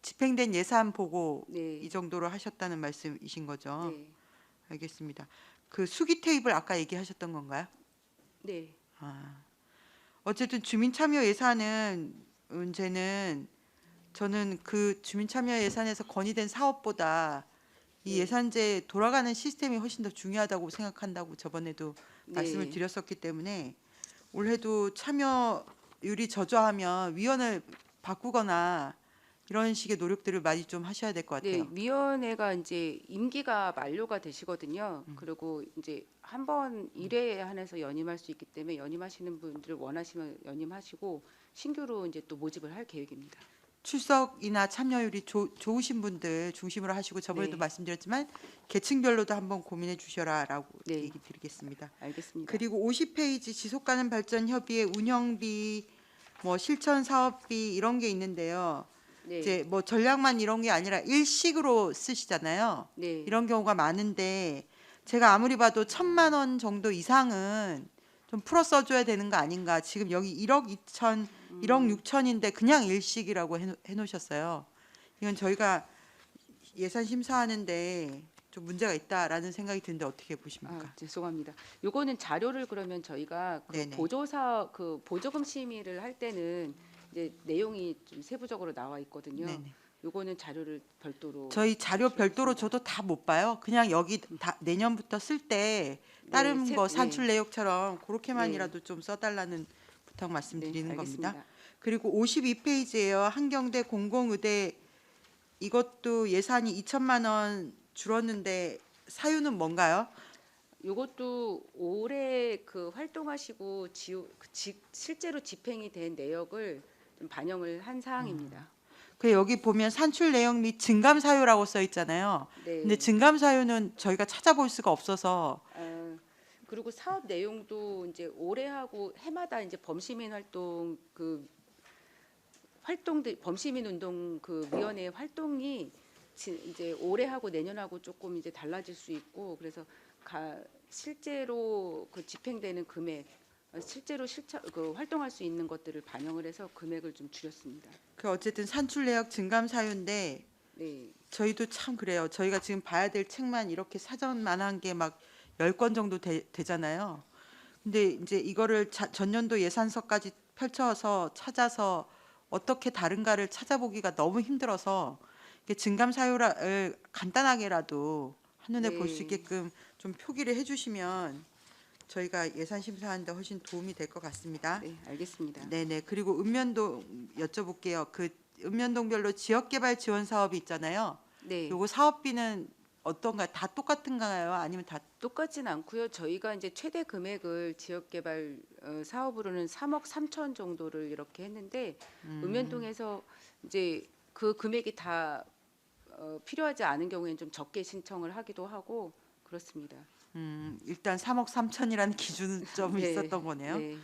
집행된 예산 보고 네. 이 정도로 하셨다는 말씀이신 거죠? 네. 알겠습니다. 그 수기 테이블 아까 얘기하셨던 건가요? 네. 어쨌든 주민참여 예산은 문제는 저는 그 주민참여 예산에서 건의된 사업보다 이 예산제 돌아가는 시스템이 훨씬 더 중요하다고 생각한다고 저번에도 말씀을 드렸었기 때문에 올해도 참여율이 저조하면 위원을 바꾸거나 이런 식의 노력들을 많이 좀 하셔야 될 것 네, 같아요. 위원회가 이제 임기가 만료가 되시거든요. 그리고 이제 한 번 1회에 한해서 연임할 수 있기 때문에 연임하시는 분들 원하시면 연임하시고 신규로 이제 또 모집을 할 계획입니다. 출석이나 참여율이 좋으신 분들 중심으로 하시고 저번에도 네. 말씀드렸지만 계층별로도 한번 고민해 주셔라라고 네. 얘기 드리겠습니다. 알겠습니다. 그리고 50페이지 지속가능 발전 협의회 운영비 뭐 실천 사업비 이런 게 있는데요. 네. 이제 뭐 전략만 이런 게 아니라 일식으로 쓰시잖아요. 네. 이런 경우가 많은데 제가 아무리 봐도 1,000만 원 정도 이상은 좀 풀어 써줘야 되는 거 아닌가. 지금 여기 1억 2천, 1억 6천인데 그냥 일식이라고 해놓으셨어요. 이건 저희가 예산 심사하는데 좀 문제가 있다라는 생각이 드는데 어떻게 보십니까? 죄송합니다. 요거는 자료를 그러면 저희가 그 네네. 보조금 심의를 할 때는 이제 내용이 좀 세부적으로 나와 있거든요. 네네. 요거는 자료를 별도로 저희 자료 별도로 저도 다 못 봐요. 그냥 여기 다 내년부터 쓸 때 다른 네, 거 산출 내역처럼 그렇게만이라도 네. 좀 써달라는 부탁 말씀드리는 네, 겁니다. 알겠습니다. 그리고 52페이지예요. 한경대 공공의대 이것도 예산이 2천만 원 줄었는데 사유는 뭔가요? 요것도 올해 그 활동하시고 실제로 집행이 된 내역을 좀 좀 반영을 한 사항입니다. 그 여기 보면 산출 내역 및 증감 사유라고 써 있잖아요. 네. 근데 증감 사유는 저희가 찾아볼 수가 없어서 그리고 사업 내용도 이제 올해 하고 해마다 이제 범시민 활동 그 활동들 범시민 운동 그 위원회 활동이 이제 올해 하고 내년하고 조금 이제 달라질 수 있고 그래서 실제로 그 집행되는 금액 실제로 그 활동할 수 있는 것들을 반영을 해서 금액을 좀 줄였습니다. 그 어쨌든 산출 내역 증감 사유인데 네. 저희도 참 그래요. 저희가 지금 봐야 될 책만 이렇게 사전만 한 게 막 10권 정도 되잖아요. 근데 이제 이거를 전년도 예산서까지 펼쳐서 찾아서 어떻게 다른가를 찾아보기가 너무 힘들어서 이게 증감 사유를 간단하게라도 한눈에 볼 수 네. 있게끔 좀 표기를 해주시면 저희가 예산 심사하는데 훨씬 도움이 될 것 같습니다. 네, 알겠습니다. 네네. 그리고 읍면동 여쭤볼게요. 그 읍면동별로 지역개발 지원 사업이 있잖아요. 네. 요거 사업비는 어떤가? 다 똑같은가요? 아니면 다 똑같진 않고요. 저희가 이제 최대 금액을 지역개발 사업으로는 3억 3천 정도를 이렇게 했는데 읍면동에서 이제 그 금액이 다 필요하지 않은 경우에는 좀 적게 신청을 하기도 하고 그렇습니다. 일단 3억 3천이라는 기준점이 네, 있었던 거네요. 네.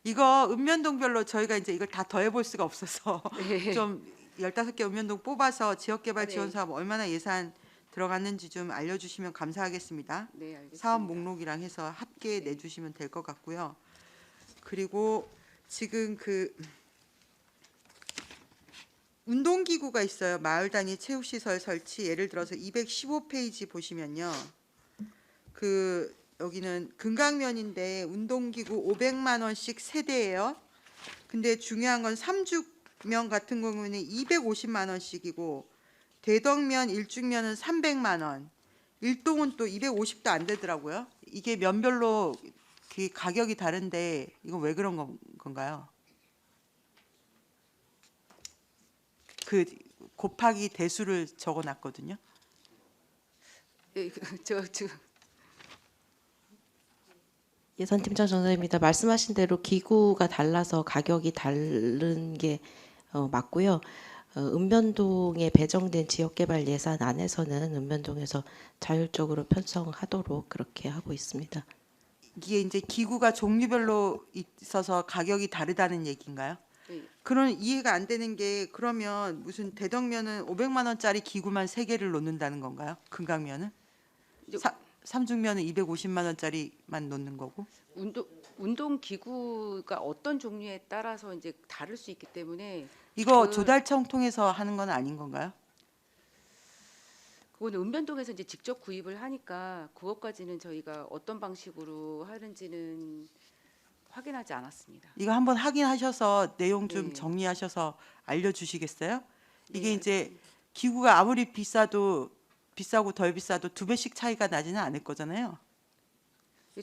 이거 읍면동별로 저희가 이제 이걸 다 더해 볼 수가 없어서 네. 좀 15개 읍면동 뽑아서 지역개발 네. 지원 사업 얼마나 예산 들어갔는지 좀 알려주시면 감사하겠습니다. 네, 알겠습니다. 사업 목록이랑 해서 합계 내주시면 될 것 같고요. 그리고 지금 그 운동기구가 있어요. 마을 단위 체육시설 설치. 예를 들어서 215페이지 보시면요. 그 여기는 금강면인데 운동기구 500만 원씩 세대예요. 근데 중요한 건 삼죽면 같은 경우는 250만 원씩이고 대덕면, 일죽면은 300만 원. 일동은 또 250도 안 되더라고요. 이게 면별로 그 가격이 다른데 이건 왜 그런 건가요? 그 곱하기 대수를 적어놨거든요. 네, 저 지금 예산팀장 정답입니다. 말씀하신 대로 기구가 달라서 가격이 다른 게 맞고요. 읍면동에 배정된 지역개발 예산 안에서는 읍면동에서 자율적으로 편성하도록 그렇게 하고 있습니다. 이게 이제 기구가 종류별로 있어서 가격이 다르다는 얘기인가요? 네. 그런 이해가 안 되는 게 그러면 무슨 대덕면은 500만 원짜리 기구만 3개를 놓는다는 건가요? 금강면은? 이제 삼중면은 250만 원짜리만 놓는 거고? 운동 기구가 어떤 종류에 따라서 이제 다를 수 있기 때문에 이거 조달청 통해서 하는 건 아닌 건가요? 그거는 읍면동에서 이제 직접 구입을 하니까 그것까지는 저희가 어떤 방식으로 하는지는 확인하지 않았습니다. 이거 한번 확인하셔서 내용 좀 네. 정리하셔서 알려주시겠어요? 이게 네, 이제 기구가 아무리 비싸고 덜 비싸도 2배씩 차이가 나지는 않을 거잖아요.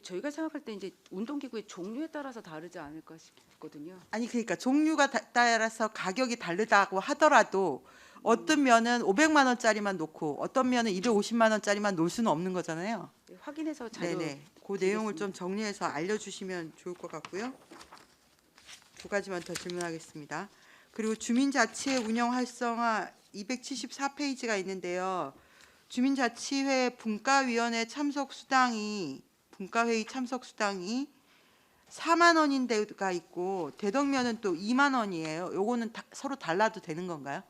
저희가 생각할 때 이제 운동기구의 종류에 따라서 다르지 않을까 싶거든요. 아니 그러니까 종류가 따라서 가격이 다르다고 하더라도 어떤 면은 500만 원짜리만 놓고 어떤 면은 250만 원짜리만 놓을 수는 없는 거잖아요. 네, 확인해서 자료 네네. 그 내용을 좀 드리겠습니다. 정리해서 알려주시면 좋을 것 같고요. 2가지만 더 질문하겠습니다. 그리고 주민자치회 운영 활성화 274페이지가 있는데요. 주민자치회 분과위원회 참석 수당이 분과회의 참석 수당이 4만 원인 데가 있고 대덕면은 또 2만 원이에요. 요거는 서로 달라도 되는 건가요?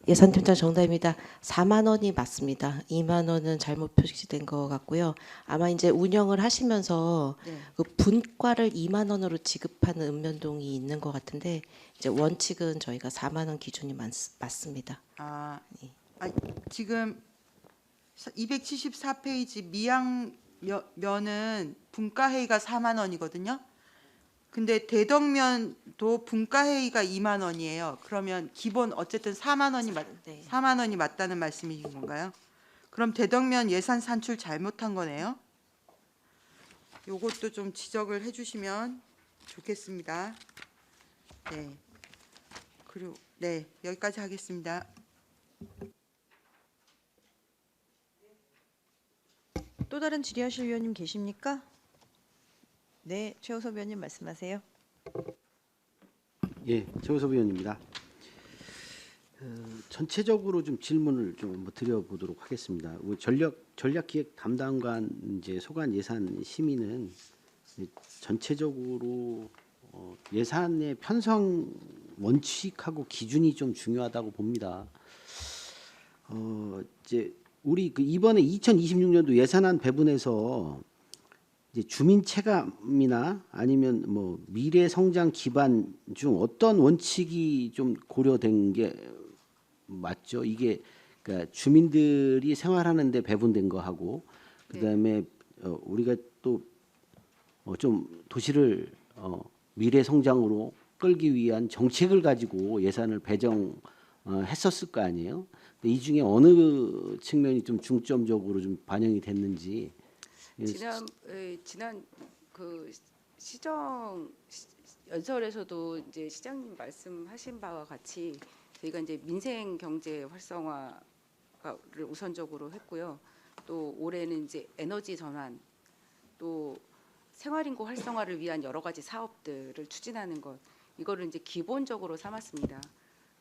예산팀장 정답입니다. 4만 원이 맞습니다. 2만 원은 잘못 표시된 것 같고요. 아마 이제 운영을 하시면서 네. 그 분과를 2만 원으로 지급하는 읍면동이 있는 것 같은데 이제 원칙은 저희가 4만 원 기준이 맞습니다. 지금 274페이지 미양면은 분과회의가 4만 원이거든요. 근데 대덕면도 분과회의가 2만 원이에요. 그러면 기본 어쨌든 4만 원이 네. 4만 원이 맞다는 말씀이신 건가요? 그럼 대덕면 예산 산출 잘못한 거네요. 요것도 좀 지적을 해주시면 좋겠습니다. 네. 그리고 네 여기까지 하겠습니다. 또 다른 질의하실 위원님 계십니까? 네, 최호섭 의원님 말씀하세요. 예, 최호섭 의원입니다. 전체적으로 좀 질문을 좀 한번 드려보도록 하겠습니다. 우리 전략기획 담당관 이제 소관 예산 심의는 전체적으로 예산의 편성 원칙하고 기준이 좀 중요하다고 봅니다. 이제 우리 그 이번에 2026년도 예산안 배분에서 이제 주민 체감이나 아니면 뭐 미래 성장 기반 중 어떤 원칙이 좀 고려된 게 맞죠? 이게 그러니까 주민들이 생활하는데 배분된 거 하고 그다음에 우리가 또 좀 도시를 미래 성장으로 끌기 위한 정책을 가지고 예산을 배정했었을 거 아니에요? 근데 이 중에 어느 측면이 좀 중점적으로 좀 반영이 됐는지. 지난 그 시정 연설에서도 이제 시장님 말씀하신 바와 같이 저희가 이제 민생 경제 활성화를 우선적으로 했고요. 또 올해는 이제 에너지 전환, 또 생활인구 활성화를 위한 여러 가지 사업들을 추진하는 것, 이거를 이제 기본적으로 삼았습니다.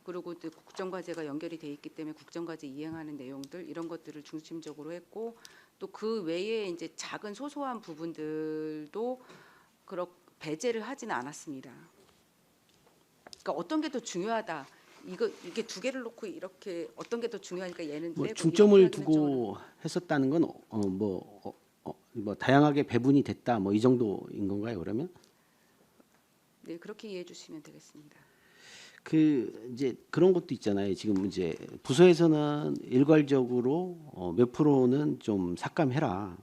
그리고 또 국정과제가 연결이 돼 있기 때문에 국정과제 이행하는 내용들 이런 것들을 중심적으로 했고, 또 그 외에 이제 작은 소소한 부분들도 배제를 하지는 않았습니다. 그러니까 어떤 게 더 중요하다. 이게 두 개를 놓고 이렇게 어떤 게 더 중요하니까 얘는 뭐 빼고 중점을 이렇게 하기는 두고 했었다는 건 뭐 다양하게 배분이 됐다 뭐 이 정도인 건가요? 그러면 네, 그렇게 이해해 주시면 되겠습니다. 그 이제 그런 것도 있잖아요. 지금 이제 부서에서는 일괄적으로 몇 프로는 좀 삭감해라.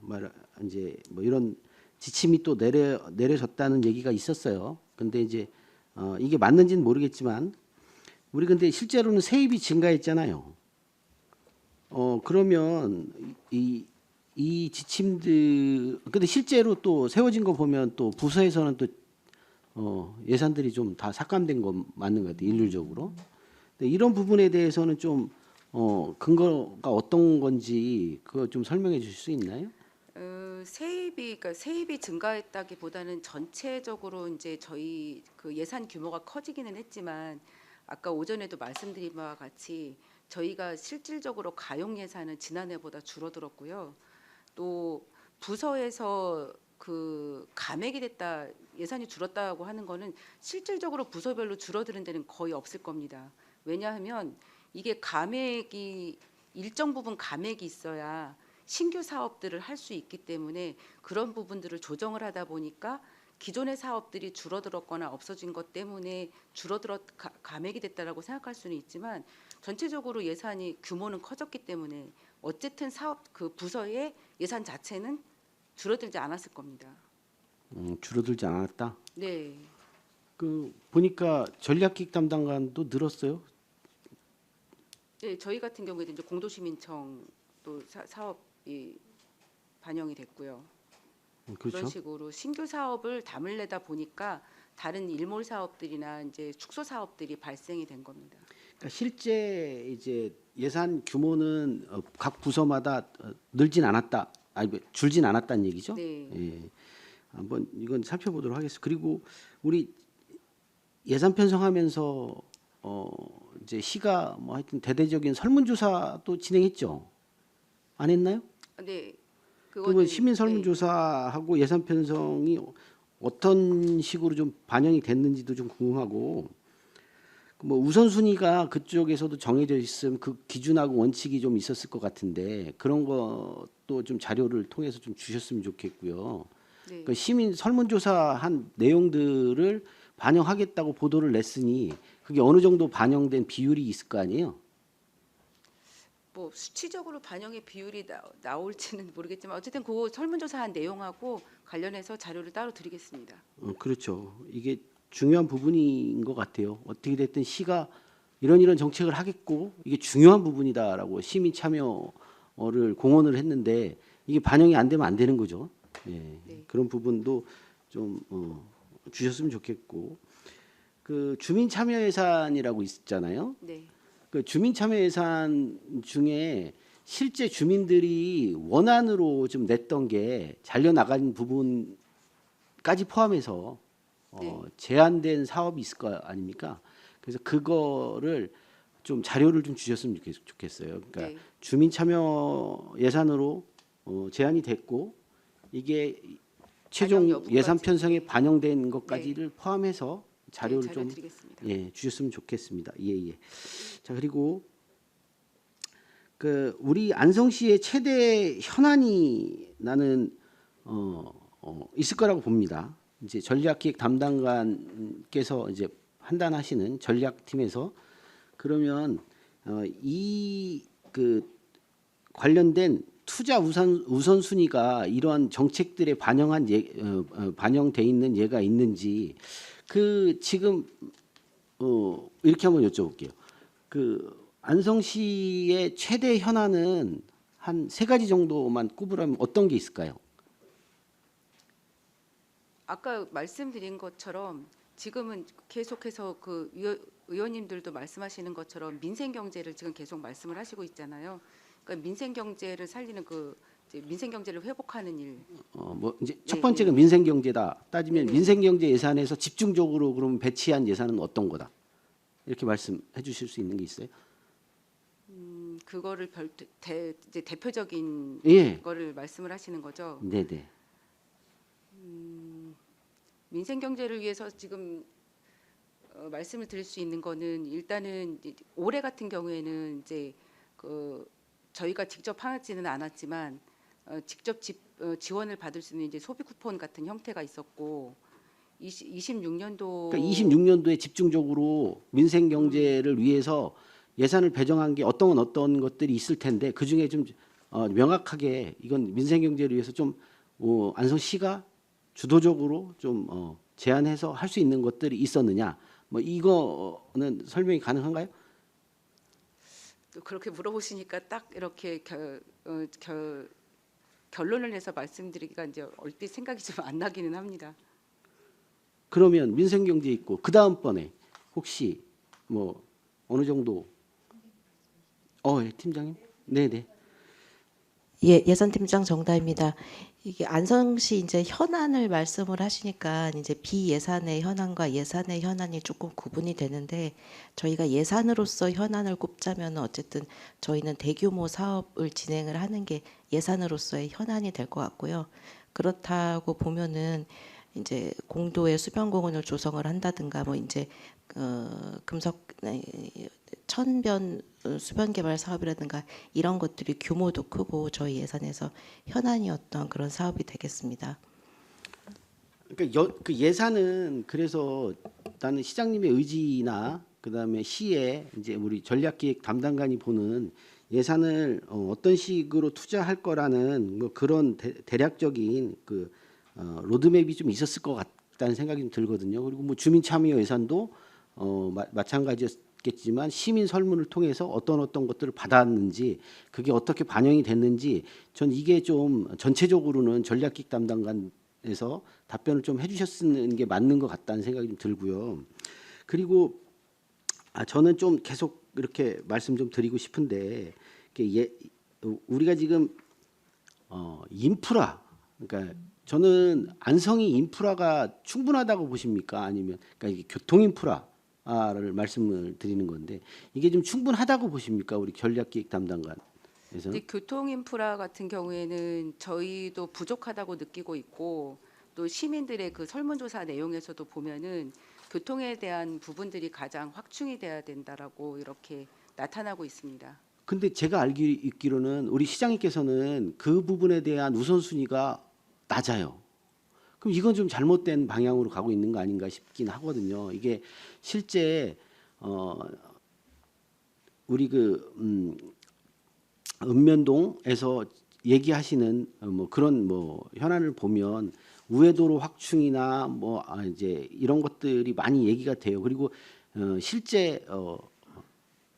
이제 뭐 이런 지침이 또 내려졌다는 얘기가 있었어요. 근데 이제 이게 맞는지는 모르겠지만 우리 근데 실제로는 세입이 증가했잖아요. 그러면 이 지침들 근데 실제로 또 세워진 거 보면 또 부서에서는 또 예산들이 좀 다 삭감된 거 맞는 것 같아요. 일률적으로. 근데 이런 부분에 대해서는 좀 근거가 어떤 건지 그거 좀 설명해 주실 수 있나요? 세입이 증가했다기보다는 전체적으로 이제 저희 그 예산 규모가 커지기는 했지만 아까 오전에도 말씀드린 바와 같이 저희가 실질적으로 가용 예산은 지난해보다 줄어들었고요. 또 부서에서 그 감액이 됐다, 예산이 줄었다고 하는 거는 실질적으로 부서별로 줄어드는 데는 거의 없을 겁니다. 왜냐하면 이게 일정 부분 감액이 있어야 신규 사업들을 할 수 있기 때문에 그런 부분들을 조정을 하다 보니까 기존의 사업들이 줄어들었거나 없어진 것 때문에 감액이 됐다라고 생각할 수는 있지만 전체적으로 예산이 규모는 커졌기 때문에 어쨌든 그 부서의 예산 자체는 줄어들지 않았을 겁니다. 줄어들지 않았다. 네. 그 보니까 전략기획 담당관도 늘었어요. 네, 저희 같은 경우에도 이제 공도시민청 또 사업이 반영이 됐고요. 그렇죠. 그런 식으로 신규 사업을 담을 내다 보니까 다른 일몰 사업들이나 이제 축소 사업들이 발생이 된 겁니다. 그러니까 실제 이제 예산 규모는 각 부서마다 늘진 않았다, 아니 줄진 않았다는 얘기죠. 네. 예. 한번 이건 살펴보도록 하겠습니다. 그리고 우리 예산 편성하면서 이제 시가 뭐 하여튼 대대적인 설문조사도 진행했죠. 안 했나요? 네. 그러면 시민 네. 설문조사하고 예산 편성이 어떤 식으로 좀 반영이 됐는지도 좀 궁금하고, 뭐 우선순위가 그쪽에서도 정해져 있으면 그 기준하고 원칙이 좀 있었을 것 같은데 그런 것도 좀 자료를 통해서 좀 주셨으면 좋겠고요. 네. 그 시민 설문조사한 내용들을 반영하겠다고 보도를 냈으니 그게 어느 정도 반영된 비율이 있을 거 아니에요? 뭐 수치적으로 반영의 비율이 나올지는 모르겠지만 어쨌든 그 설문조사한 내용하고 관련해서 자료를 따로 드리겠습니다. 그렇죠. 이게 중요한 부분인 것 같아요. 어떻게 됐든 시가 이런 정책을 하겠고 이게 중요한 부분이다라고 시민 참여를 공언을 했는데 이게 반영이 안 되면 안 되는 거죠. 예. 네. 그런 부분도 좀 주셨으면 좋겠고, 그 주민 참여 예산이라고 있잖아요. 네. 그 주민 참여 예산 중에 실제 주민들이 원안으로 좀 냈던 게 잘려 나간 부분이 까지 포함해서 네. 제한된 사업이 있을 거 아닙니까? 그래서 그거를 좀 자료를 좀 주셨으면 좋겠어요. 그러니까 네. 주민 참여 예산으로 제한이 됐고 이게 최종 반영 여부까지. 예산 편성에 반영된 것까지를 포함해서 자료를 네, 좀 드리겠습니다. 주셨으면 좋겠습니다. 예. 자, 그리고 그 우리 안성시의 최대 현안이 나는 있을 거라고 봅니다. 이제 전략기획 담당관께서 이제 판단하시는 전략팀에서 그러면 이 그 관련된 투자 우선순위가 이러한 정책들에 반영돼 있는 예가 있는지 그 지금 이렇게 한번 여쭤볼게요. 그 안성시의 최대 현안은 한 3가지 정도만 꼽으라면 어떤 게 있을까요? 아까 말씀드린 것처럼 지금은 계속해서 그 의원님들도 말씀하시는 것처럼 민생 경제를 지금 계속 말씀을 하시고 있잖아요. 그러니까 민생 경제를 살리는 그 이제 민생 경제를 회복하는 일. 뭐 이제 첫 네, 번째가 네. 민생 경제다. 따지면 네, 네. 민생 경제 예산에서 집중적으로 그럼 배치한 예산은 어떤 거다? 이렇게 말씀해 주실 수 있는 게 있어요? 그거를 이제 대표적인 예. 거를 말씀을 하시는 거죠. 네네. 민생 경제를 위해서 지금 말씀을 드릴 수 있는 거는 일단은 이제 올해 같은 경우에는 이제 그 저희가 직접 하지는 않았지만 직접 지원을 받을 수 있는 이제 소비 쿠폰 같은 형태가 있었고 26년도 그러니까 26년도에 집중적으로 민생 경제를 위해서 예산을 배정한 게 어떤 것들이 있을 텐데 그 중에 좀 명확하게 이건 민생 경제를 위해서 좀 안성시가 주도적으로 좀 제안해서 할 수 있는 것들이 있었느냐? 뭐 이거는 설명이 가능한가요? 또 그렇게 물어보시니까 딱 이렇게 결론을 내서 말씀드리기가 이제 얼핏 생각이 좀 안 나기는 합니다. 그러면 민생 경제 있고 그 다음번에 혹시 뭐 어느 정도 예, 팀장님? 네네. 예, 예산팀장 정다입니다. 이게 안성시 이제 현안을 말씀을 하시니까 이제 비예산의 현안과 예산의 현안이 조금 구분이 되는데 저희가 예산으로서 현안을 꼽자면 어쨌든 저희는 대규모 사업을 진행을 하는 게 예산으로서의 현안이 될 것 같고요. 그렇다고 보면은 이제 공도의 수변공원을 조성을 한다든가 뭐 이제 금속 천변 수변 개발 사업이라든가 이런 것들이 규모도 크고 저희 예산에서 현안이었던 그런 사업이 되겠습니다. 그러니까 그 예산은 그래서 나는 시장님의 의지나 그다음에 시에 이제 우리 전략기획 담당관이 보는 예산을 어떤 식으로 투자할 거라는 뭐 그런 대략적인 그 로드맵이 좀 있었을 것 같다는 생각이 좀 들거든요. 그리고 뭐 주민 참여 예산도 마찬가지였겠지만 시민 설문을 통해서 어떤 것들을 받았는지 그게 어떻게 반영이 됐는지 전 이게 좀 전체적으로는 전략기획 담당관에서 답변을 좀 해주셨는 게 맞는 것 같다는 생각이 좀 들고요. 그리고 저는 좀 계속 이렇게 말씀 좀 드리고 싶은데 우리가 지금 인프라 그러니까 저는 안성이 인프라가 충분하다고 보십니까? 아니면 그러니까 이게 교통 인프라를 말씀을 드리는 건데 이게 좀 충분하다고 보십니까? 우리 전략기획 담당관에서? 이제 교통 인프라 같은 경우에는 저희도 부족하다고 느끼고 있고 또 시민들의 그 설문조사 내용에서도 보면은 교통에 대한 부분들이 가장 확충이 돼야 된다라고 이렇게 나타나고 있습니다. 근데 제가 있기로는 우리 시장님께서는 그 부분에 대한 우선순위가 낮아요. 그럼 이건 좀 잘못된 방향으로 가고 있는 거 아닌가 싶긴 하거든요. 이게 실제 우리 그 읍면동에서 얘기하시는 뭐 그런 뭐 현안을 보면 우회도로 확충이나 뭐 이제 이런 것들이 많이 얘기가 돼요. 그리고 실제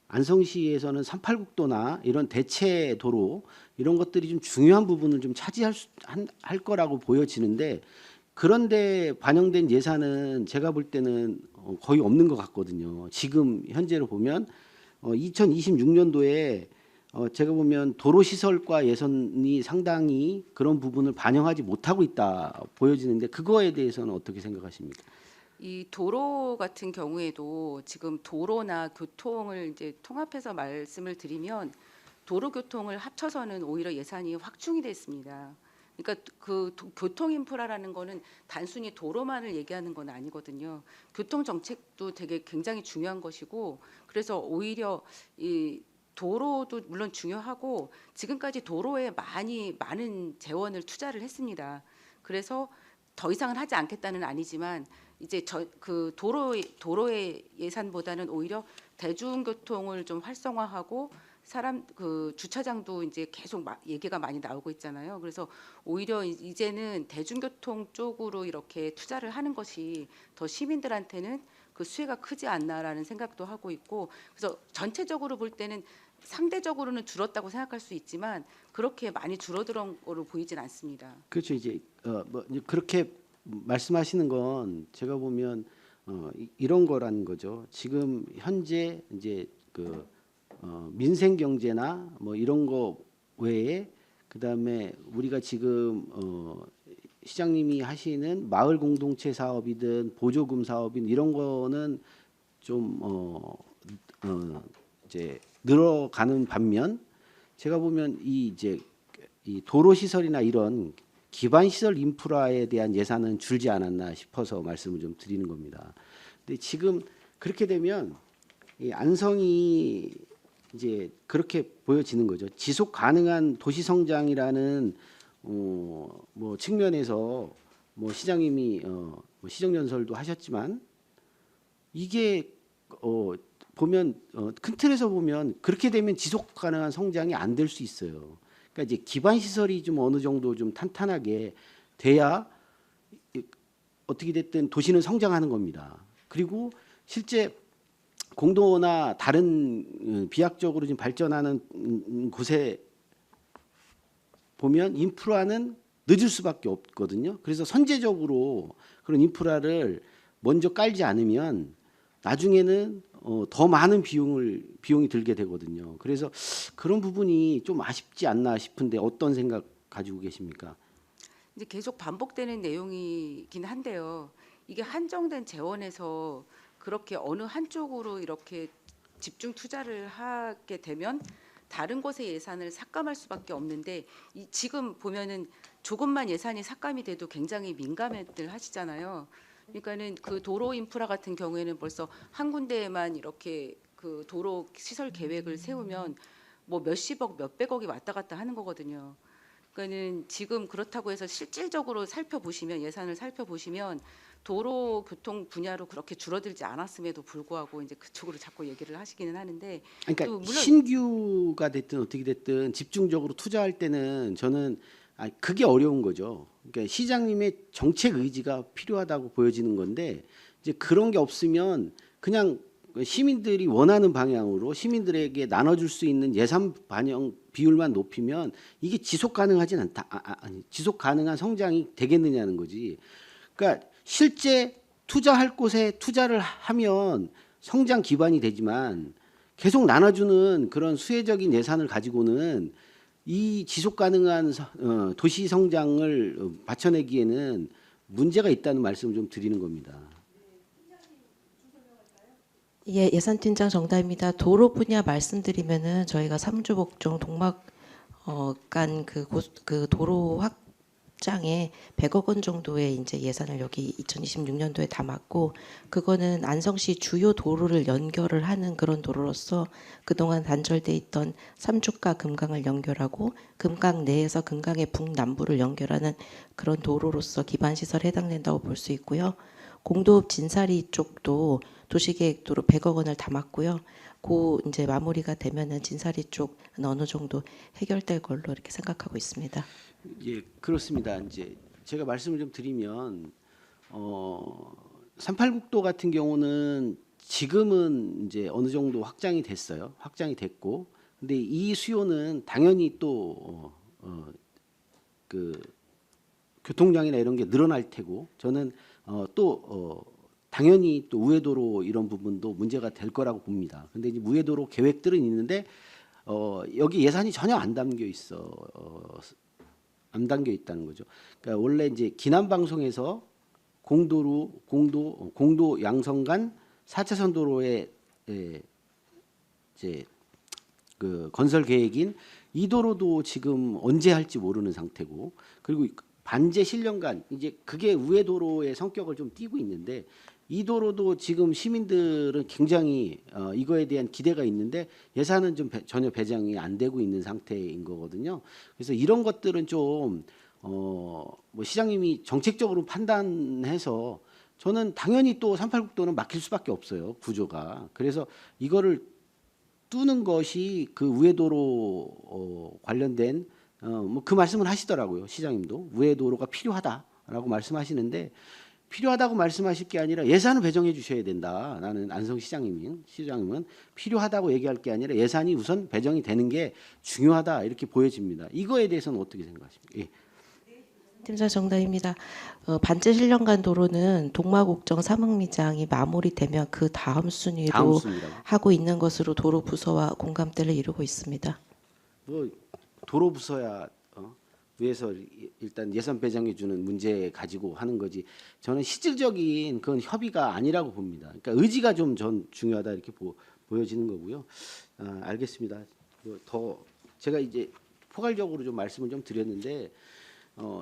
안성시에서는 386도나 이런 대체 도로 이런 것들이 좀 중요한 부분을 좀 차지할 할 거라고 보여지는데 그런데 반영된 예산은 제가 볼 때는 거의 없는 것 같거든요. 지금 현재로 보면 2026년도에 제가 보면 도로 시설과 예산이 상당히 그런 부분을 반영하지 못하고 있다 보여지는데 그거에 대해서는 어떻게 생각하십니까? 이 도로 같은 경우에도 지금 도로나 교통을 이제 통합해서 말씀을 드리면 도로 교통을 합쳐서는 오히려 예산이 확충이 됐습니다. 그러니까 교통 인프라라는 거는 단순히 도로만을 얘기하는 건 아니거든요. 교통 정책도 되게 굉장히 중요한 것이고 그래서 오히려 이 도로도 물론 중요하고 지금까지 도로에 많은 재원을 투자를 했습니다. 그래서 더 이상은 하지 않겠다는 아니지만 이제 그 도로의 예산보다는 오히려 대중교통을 좀 활성화하고 그 주차장도 이제 계속 얘기가 많이 나오고 있잖아요. 그래서 오히려 이제는 대중교통 쪽으로 이렇게 투자를 하는 것이 더 시민들한테는 그 수혜가 크지 않나라는 생각도 하고 있고 그래서 전체적으로 볼 때는 상대적으로는 줄었다고 생각할 수 있지만 그렇게 많이 줄어든 거로 보이진 않습니다. 그렇죠. 이제 뭐 이제 그렇게 말씀하시는 건 제가 보면 이런 거라는 거죠. 지금 현재 이제 그 민생 경제나 뭐 이런 거 외에 그다음에 우리가 지금 시장님이 하시는 마을 공동체 사업이든 보조금 사업이든 이런 거는 좀 이제 늘어가는 반면 제가 보면 이 도로 시설이나 이런 기반 시설 인프라에 대한 예산은 줄지 않았나 싶어서 말씀을 좀 드리는 겁니다. 근데 지금 그렇게 되면 이 안성이 이제 그렇게 보여지는 거죠. 지속 가능한 도시 성장이라는 뭐 측면에서 뭐 시장님이 뭐 시정 연설도 하셨지만 이게 보면 큰 틀에서 보면 그렇게 되면 지속 가능한 성장이 안 될 수 있어요. 그러니까 이제 기반 시설이 좀 어느 정도 좀 탄탄하게 돼야 어떻게 됐든 도시는 성장하는 겁니다. 그리고 실제 공도나 다른 비약적으로 지금 발전하는 곳에 보면 인프라는 늦을 수밖에 없거든요. 그래서 선제적으로 그런 인프라를 먼저 깔지 않으면 나중에는 더 많은 비용이 들게 되거든요. 그래서 그런 부분이 좀 아쉽지 않나 싶은데 어떤 생각 가지고 계십니까? 이제 계속 반복되는 내용이긴 한데요. 이게 한정된 재원에서 그렇게 어느 한쪽으로 이렇게 집중 투자를 하게 되면 다른 곳의 예산을 삭감할 수밖에 없는데 지금 보면은 조금만 예산이 삭감이 돼도 굉장히 민감해들 하시잖아요. 그러니까는 그 도로 인프라 같은 경우에는 벌써 한 군데에만 이렇게 그 도로 시설 계획을 세우면 뭐 몇십억, 몇백억이 왔다 갔다 하는 거거든요. 그러니까는 지금 그렇다고 해서 실질적으로 살펴보시면 예산을 살펴보시면 도로 교통 분야로 그렇게 줄어들지 않았음에도 불구하고 이제 그쪽으로 자꾸 얘기를 하시기는 하는데 그러니까 또 물론 신규가 됐든 어떻게 됐든 집중적으로 투자할 때는 저는 그게 어려운 거죠. 그러니까 시장님의 정책 의지가 필요하다고 보여지는 건데 이제 그런 게 없으면 그냥 시민들이 원하는 방향으로 시민들에게 나눠줄 수 있는 예산 반영 비율만 높이면 이게 지속 가능하진 않다. 아니, 지속 가능한 성장이 되겠느냐는 거지. 그러니까 실제 투자할 곳에 투자를 하면 성장 기반이 되지만 계속 나눠주는 그런 수혜적인 예산을 가지고는 이 지속 가능한 도시 성장을 받쳐내기에는 문제가 있다는 말씀을 좀 드리는 겁니다. 예, 예산팀장 정다입니다. 도로 분야 말씀드리면은 저희가 삼주복종 동막 간 그 도로 확장에 100억 원 정도의 이제 예산을 여기 2026년도에 담았고 그거는 안성시 주요 도로를 연결을 하는 그런 도로로서 그동안 단절돼 있던 삼주가 금강을 연결하고 금강 내에서 금강의 북남부를 연결하는 그런 도로로서 기반 시설에 해당된다고 볼 수 있고요. 공도읍 진사리 쪽도 도시계획도로 100억 원을 담았고요. 그 이제 마무리가 되면은 진사리 쪽은 어느 정도 해결될 걸로 이렇게 생각하고 있습니다. 예, 그렇습니다. 이제 제가 말씀을 좀 드리면 38국도 같은 경우는 지금은 이제 어느 정도 확장이 됐어요. 확장이 됐고, 근데 이 수요는 당연히 또 그 교통량이나 이런 게 늘어날 테고, 저는 당연히 또 우회도로 이런 부분도 문제가 될 거라고 봅니다. 근데 이제 우회도로 계획들은 있는데 여기 예산이 전혀 안 담겨 있어. 안 담겨 있다는 거죠. 그러니까 원래 이제 기남 방송에서 공도 양성 간 4차선 도로의 이제 그 건설 계획인 이 도로도 지금 언제 할지 모르는 상태고, 그리고 반제 실년간 이제 그게 우회도로의 성격을 좀 띠고 있는데, 이 도로도 지금 시민들은 굉장히 이거에 대한 기대가 있는데 예산은 좀 전혀 배정이 안 되고 있는 상태인 거거든요. 그래서 이런 것들은 좀 뭐 시장님이 정책적으로 판단해서, 저는 당연히 또 386도는 막힐 수밖에 없어요, 구조가. 그래서 이거를 뚫는 것이 그 우회도로 관련된 뭐 그 말씀을 하시더라고요, 시장님도. 우회도로가 필요하다라고 말씀하시는데, 필요하다고 말씀하실 게 아니라 예산을 배정해 주셔야 된다. 나는 안성 시장님은 필요하다고 얘기할 게 아니라 예산이 우선 배정이 되는 게 중요하다, 이렇게 보여집니다. 이거에 대해서는 어떻게 생각하십니까? 예. 팀장 정답입니다. 반제 실년간 도로는 동마곡정 삼흥리장이 마무리되면 그 다음 순위로 다음 순위라고. 하고 있는 것으로 도로 부서와 공감대를 이루고 있습니다. 뭐 도로 부서야 위에서 일단 예산 배정해 주는 문제 가지고 하는 거지, 저는 실질적인 그건 협의가 아니라고 봅니다. 그러니까 의지가 좀 전 중요하다, 이렇게 보여지는 거고요. 알겠습니다. 더 제가 이제 포괄적으로 좀 말씀을 좀 드렸는데,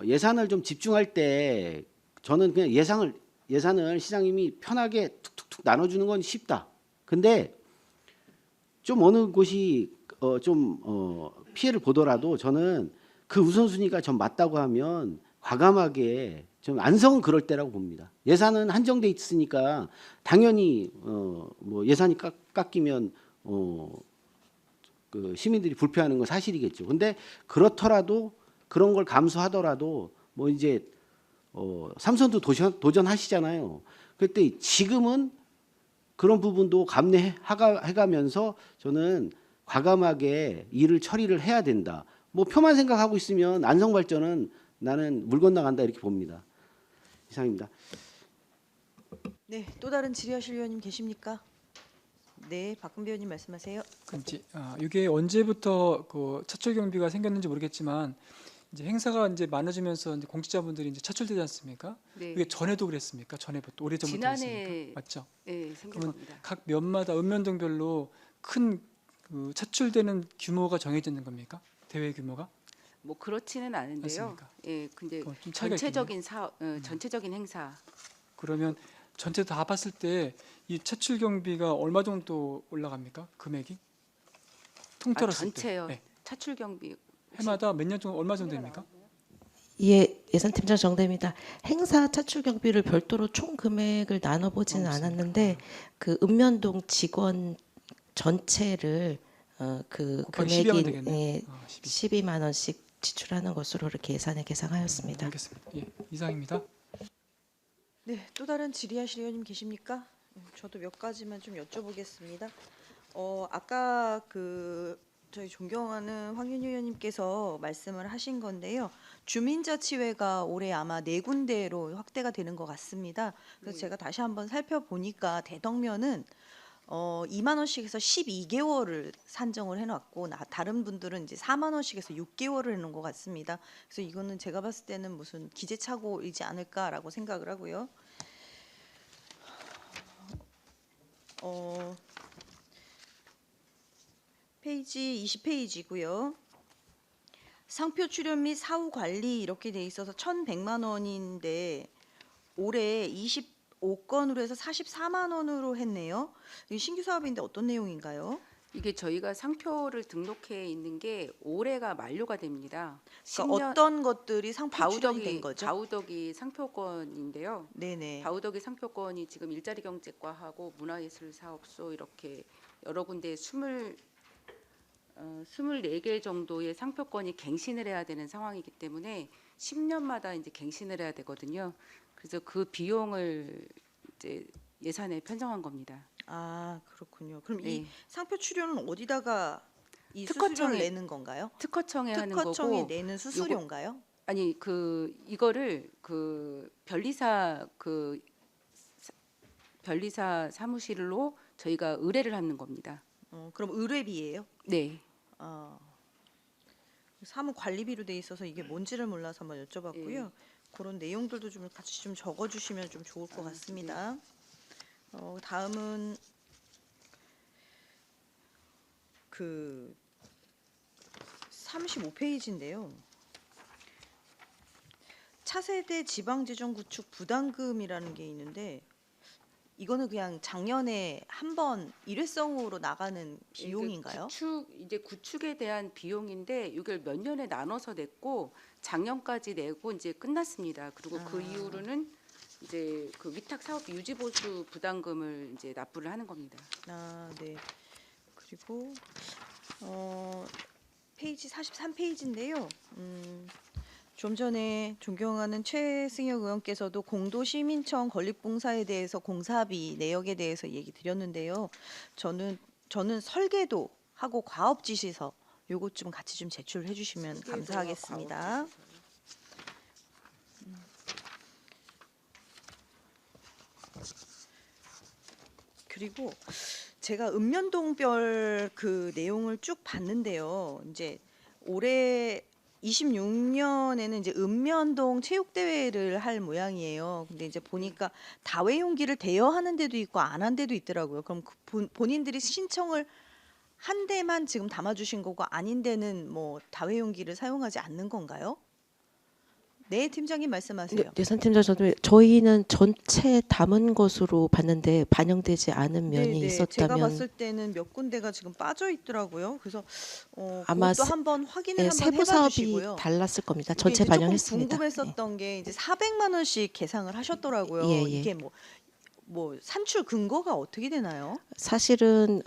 예산을 좀 집중할 때 저는 그냥 예산을 시장님이 편하게 툭툭툭 나눠주는 건 쉽다. 근데 좀 어느 곳이 피해를 보더라도 저는 그 우선순위가 좀 맞다고 하면 과감하게, 좀 안성은 그럴 때라고 봅니다. 예산은 한정돼 있으니까 당연히 뭐 예산이 깎이면 그 시민들이 불편하는 건 사실이겠죠. 근데 그렇더라도, 그런 걸 감수하더라도 뭐 이제 삼선도 도전하시잖아요. 그때 지금은 그런 부분도 감내해가면서 저는 과감하게 일을 처리를 해야 된다. 뭐 표만 생각하고 있으면 안성발전은 나는 물 건너간다, 이렇게 봅니다. 이상입니다. 네, 또 다른 질의하실 의원님 계십니까? 네, 박근배 의원님 말씀하세요. 그럼 이제 이게 언제부터 그 차출 경비가 생겼는지 모르겠지만, 이제 행사가 이제 많아지면서 이제 공직자분들이 이제 차출되지 않습니까? 네. 이게 전에도 그랬습니까? 전에부터, 오래전부터 지난해 그랬습니까? 맞죠? 네, 생긴 그러면 겁니다. 각 면마다 읍면동별로 큰 그 차출되는 규모가 정해져 있는 겁니까? 대회 규모가? 뭐 그렇지는 않은데요. 않습니까? 예, 근데 그건 좀 차이가 전체적인 전체적인 행사. 그러면 전체 다 봤을 때 이 차출 경비가 얼마 정도 올라갑니까? 금액이? 통틀었을 전체요. 때. 네. 차출 경비 해마다 몇 년 정도, 얼마 정도 됩니까? 예, 예산팀장 정답입니다. 행사 차출 경비를 별도로 총 금액을 나눠보지는 않았는데, 그 읍면동 직원 전체를 그 곱하기 12하면 금액인 되겠네요. 12만 원씩 지출하는 것으로 이렇게 예산에 계상하였습니다. 알겠습니다. 예, 이상입니다. 네, 또 다른 질의하실 의원님 계십니까? 저도 몇 가지만 좀 여쭤보겠습니다. 아까 저희 존경하는 황윤희 의원님께서 말씀을 하신 건데요. 주민자치회가 올해 아마 4군데로 확대가 되는 것 같습니다. 그래서 제가 다시 한번 살펴보니까 대덕면은 2만 원씩에서 12개월을 산정을 해놨고, 다른 분들은 이제 4만 원씩에서 6개월을 해놓은 것 같습니다. 그래서 이거는 제가 봤을 때는 무슨 기재착오이지 않을까라고 생각을 하고요. 페이지 20페이지고요. 상표 출연 및 사후 관리 이렇게 돼 있어서 1,100만 원인데 올해 25건으로 해서 44만 원으로 했네요. 이 신규 사업인데 어떤 내용인가요? 이게 저희가 상표를 등록해 있는 게 올해가 만료가 됩니다. 그러니까 어떤 것들이 상표 출연이 된 거죠? 바우덕이 상표권인데요. 네네. 바우덕이 상표권이 지금 일자리 경제과하고 문화예술 사업소 이렇게 여러 군데 24개 정도의 상표권이 갱신을 해야 되는 상황이기 때문에 10년마다 이제 갱신을 해야 되거든요. 그래서 그 비용을 이제 예산에 편성한 겁니다. 아, 그렇군요. 그럼 네. 이 상표 출연은 어디다가 이 특허청에 수수료를 내는 건가요? 특허청에 하는 특허청이 거고, 내는 수수료인가요? 아니 이거를 변리사 사무실로 저희가 의뢰를 하는 겁니다. 그럼 의뢰비예요? 네. 사무 관리비로 돼 있어서 이게 뭔지를 몰라서 한번 여쭤봤고요. 그런 내용들도 좀 같이 좀 적어주시면 좀 좋을 것 같습니다. 다음은 그 35페이지인데요. 차세대 지방재정 구축 부담금이라는 게 있는데 이거는 그냥 작년에 한 번 일회성으로 나가는 비용인가요? 구축에 대한 비용인데 이걸 몇 년에 나눠서 냈고 작년까지 내고 이제 끝났습니다. 그리고 그 이후로는 이제 그 위탁 사업비 유지 보수 부담금을 이제 납부를 하는 겁니다. 네. 그리고 페이지 43페이지인데요. 좀 전에 존경하는 최승혁 의원께서도 공도시민청 건립공사에 대해서 공사비 내역에 대해서 얘기 드렸는데요. 저는 설계도 하고 과업 지시서 요것 좀 같이 좀 제출해 주시면 감사하겠습니다. 그리고 제가 읍면동별 그 내용을 쭉 봤는데요. 이제 올해 26년에는 이제 읍면동 체육대회를 할 모양이에요. 근데 이제 보니까 다회용기를 대여하는 데도 있고 안 한 데도 있더라고요. 그럼 본인들이 신청을 한 데만 지금 담아주신 거고 아닌 데는 뭐 다회용기를 사용하지 않는 건가요? 네, 팀장님 말씀하세요. 예산팀장 저희는 전체 담은 것으로 봤는데 반영되지 않은 면이 제가 있었다면 봤을 때는 몇 군데가 지금 빠져 있더라고요. 그래서 아마 그것도 한번 확인을 한번 세부 해봐 사업이 주시고요. 달랐을 겁니다. 이게 전체 이제 조금 반영했습니다. 궁금했었던 게 이제 400만 원씩 계상을 하셨더라고요. 예, 예. 이게 뭐 산출 근거가 어떻게 되나요? 사실은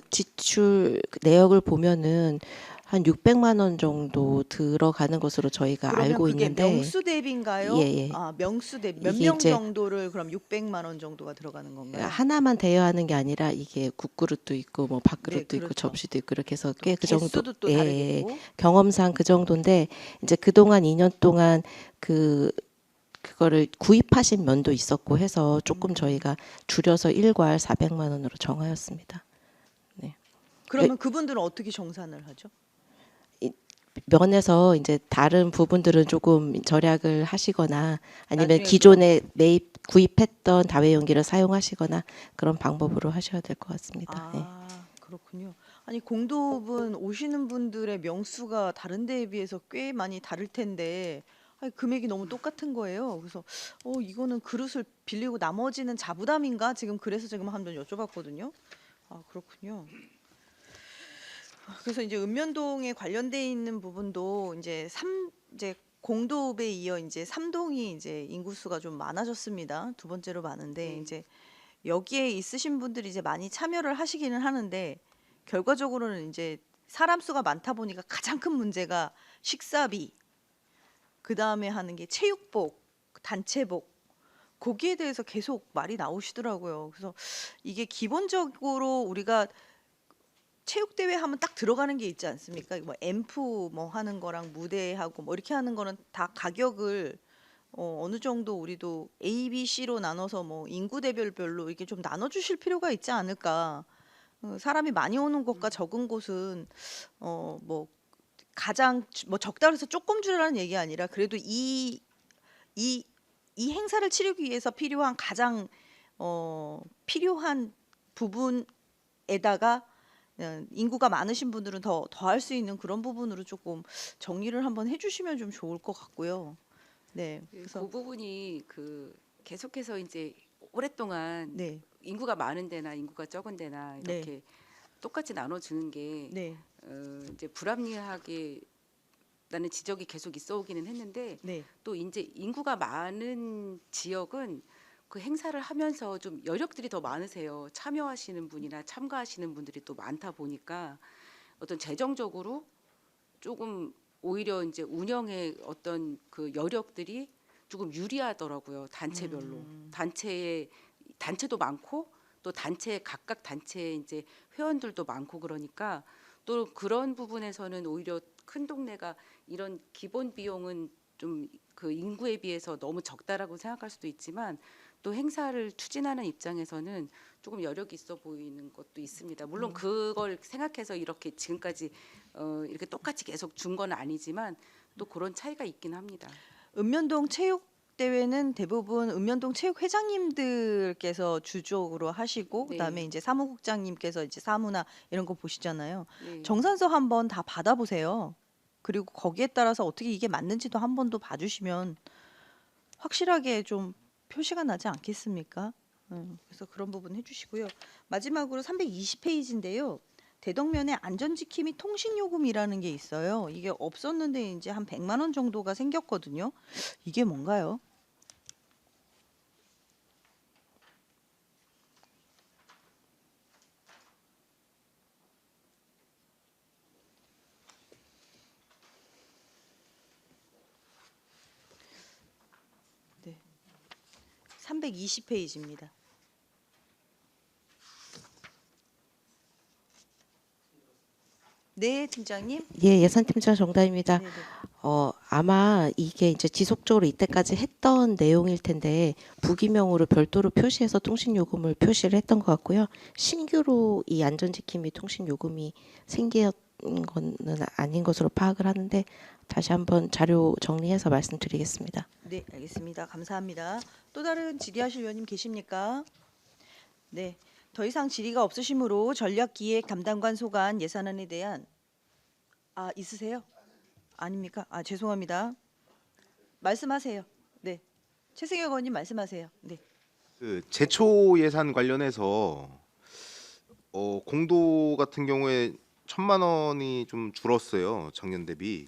지출 내역을 보면은 한 600만 원 정도 들어가는 것으로 저희가 그러면 알고 그게 있는데 명수 대비인가요? 예, 예. 명수 대비 몇 이게 명 이제 정도를 그럼 600만 원 정도가 들어가는 건가요? 하나만 대여하는 게 아니라 이게 국그릇도 있고 뭐 밥그릇도 있고 그렇죠. 접시도 있고 그렇게 해서 꽤 그 정도 개수도 또 다르겠고. 경험상 그 정도인데 이제 그동안 2년 동안 그거를 구입하신 면도 있었고 해서 조금 저희가 줄여서 1괄 400만 원으로 정하였습니다. 그러면 그분들은 어떻게 정산을 하죠? 면에서 이제 다른 부분들은 조금 절약을 하시거나 아니면 나중에 기존에 구입했던 다회용기를 사용하시거나 그런 방법으로 하셔야 될 것 같습니다. 네. 그렇군요. 아니 공도읍은 오시는 분들의 명수가 다른 데에 비해서 꽤 많이 다를 텐데 금액이 너무 똑같은 거예요. 그래서 이거는 그릇을 빌리고 나머지는 자부담인가? 그래서 지금 한번 여쭤봤거든요. 그렇군요. 그래서 이제 읍면동에 관련돼 있는 부분도 이제 공도읍에 이어 이제 3동이 이제 인구수가 좀 많아졌습니다. 두 번째로 많은데 이제 여기에 있으신 분들이 이제 많이 참여를 하시기는 하는데 결과적으로는 이제 사람 수가 많다 보니까 가장 큰 문제가 식사비, 그 다음에 하는 게 체육복, 단체복, 거기에 대해서 계속 말이 나오시더라고요. 그래서 이게 기본적으로 우리가 체육대회 하면 딱 들어가는 게 있지 않습니까? 뭐 앰프 뭐 하는 거랑 무대하고 뭐 이렇게 하는 거는 다 가격을 어느 정도 우리도 A, B, C로 나눠서 뭐 인구대별로 이렇게 좀 나눠주실 필요가 있지 않을까. 사람이 많이 오는 곳과 적은 곳은 뭐 가장 뭐 적다 그래서 조금 줄이라는 얘기 아니라 그래도 이 행사를 치르기 위해서 필요한 가장 필요한 부분에다가 인구가 많으신 분들은 더 할 수 있는 그런 부분으로 조금 정리를 한번 해주시면 좀 좋을 것 같고요. 네, 그래서 그 부분이 계속해서 이제 오랫동안 네, 인구가 많은 데나 인구가 적은 데나 이렇게 똑같이 나눠주는 게 네, 이제 불합리하게 라는 지적이 계속 있어 오기는 했는데 네, 또 이제 인구가 많은 지역은 그 행사를 하면서 좀 여력들이 더 많으세요. 참여하시는 분이나 참가하시는 분들이 또 많다 보니까 어떤 재정적으로 조금 오히려 이제 운영의 어떤 그 여력들이 조금 유리하더라고요. 단체별로. 단체도 많고 또 각각 단체에 이제 회원들도 많고 그러니까 또 그런 부분에서는 오히려 큰 동네가 이런 기본 비용은 좀 그 인구에 비해서 너무 적다라고 생각할 수도 있지만 또 행사를 추진하는 입장에서는 조금 여력이 있어 보이는 것도 있습니다. 물론 그걸 생각해서 이렇게 지금까지 이렇게 똑같이 계속 준 건 아니지만 또 그런 차이가 있긴 합니다. 읍면동 체육 대회는 대부분 읍면동 체육 회장님들께서 주적으로 하시고 네. 그다음에 이제 사무국장님께서 이제 사무나 이런 거 보시잖아요. 네. 정산서 한번 다 받아보세요. 그리고 거기에 따라서 어떻게 이게 맞는지도 한 번 더 봐주시면 확실하게 좀 표시가 나지 않겠습니까? 그래서 그런 부분 해주시고요. 마지막으로 320페이지인데요. 대덕면에 안전지킴이 및 통신요금이라는 게 있어요. 이게 없었는데 이제 한 100만 원 정도가 생겼거든요. 이게 뭔가요? 네. 320페이지입니다. 네, 팀장님. 예, 예산팀장 정다입니다. 네네. 아마 이게 이제 지속적으로 이때까지 했던 내용일 텐데 부기명으로 별도로 표시해서 통신요금을 표시를 했던 것 같고요. 신규로 이 안전지킴 및 통신요금이 생긴 거는 아닌 것으로 파악을 하는데 다시 한번 자료 정리해서 말씀드리겠습니다. 네, 알겠습니다. 감사합니다. 또 다른 질의하실 위원님 계십니까? 네, 더 이상 질의가 없으시므로 전략기획 담당관 소관 예산안에 대한 있으세요? 아닙니까? 죄송합니다. 말씀하세요. 네, 최승혁 의원님 말씀하세요. 네. 그 제초 예산 관련해서 공도 같은 경우에 1,000만 원이 좀 줄었어요, 작년 대비.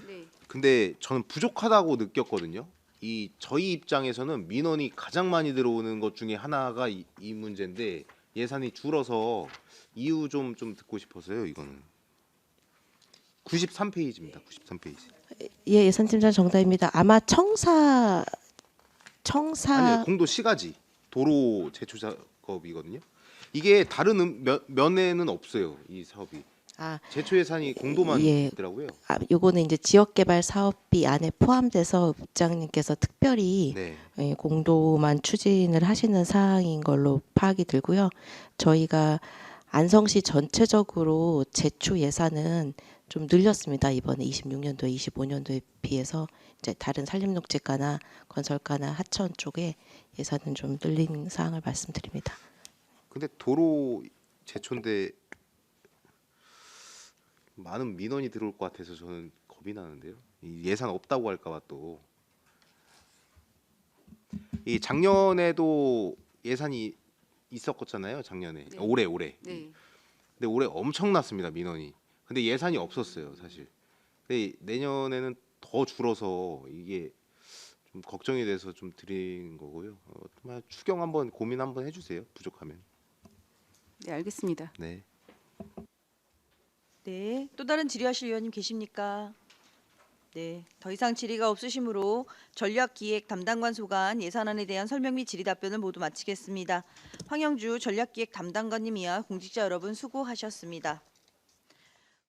네. 근데 저는 부족하다고 느꼈거든요. 저희 입장에서는 민원이 가장 많이 들어오는 것 중에 하나가 이 문제인데 예산이 줄어서 이유 좀 듣고 싶어서요. 이거는 93페이지입니다. 93페이지. 예, 예산팀장 정다입니다. 아마 아니요, 공도 시가지 도로 제초 작업이거든요. 이게 다른 면에는 없어요. 이 사업이 제초 예산이 공도만 예. 있더라고요. 요거는 이제 지역개발 사업비 안에 포함돼서 국장님께서 특별히 네. 공도만 추진을 하시는 사항인 걸로 파악이 들고요. 저희가 안성시 전체적으로 제초 예산은 좀 늘렸습니다. 이번에 26년도에 25년도에 비해서 이제 다른 산림녹지과나 건설과나 하천 쪽에 예산은 좀 늘린 사항을 말씀드립니다. 근데 도로 제초인데 많은 민원이 들어올 것 같아서 저는 겁이 나는데요. 이 예산 없다고 할까봐 또. 이 작년에도 예산이 있었잖아요. 작년에 네. 올해. 네. 근데 올해 엄청났습니다, 민원이. 근데 예산이 없었어요, 사실. 근데 내년에는 더 줄어서 이게 좀 걱정이 돼서 좀 드린 거고요. 정말 추경 한번 고민 한번 해주세요. 부족하면. 네, 알겠습니다. 네. 네, 또 다른 질의하실 위원님 계십니까? 네, 더 이상 질의가 없으시므로 전략기획 담당관 소관 예산안에 대한 설명 및 질의 답변을 모두 마치겠습니다. 황영주 전략기획 담당관님 이하 공직자 여러분 수고하셨습니다.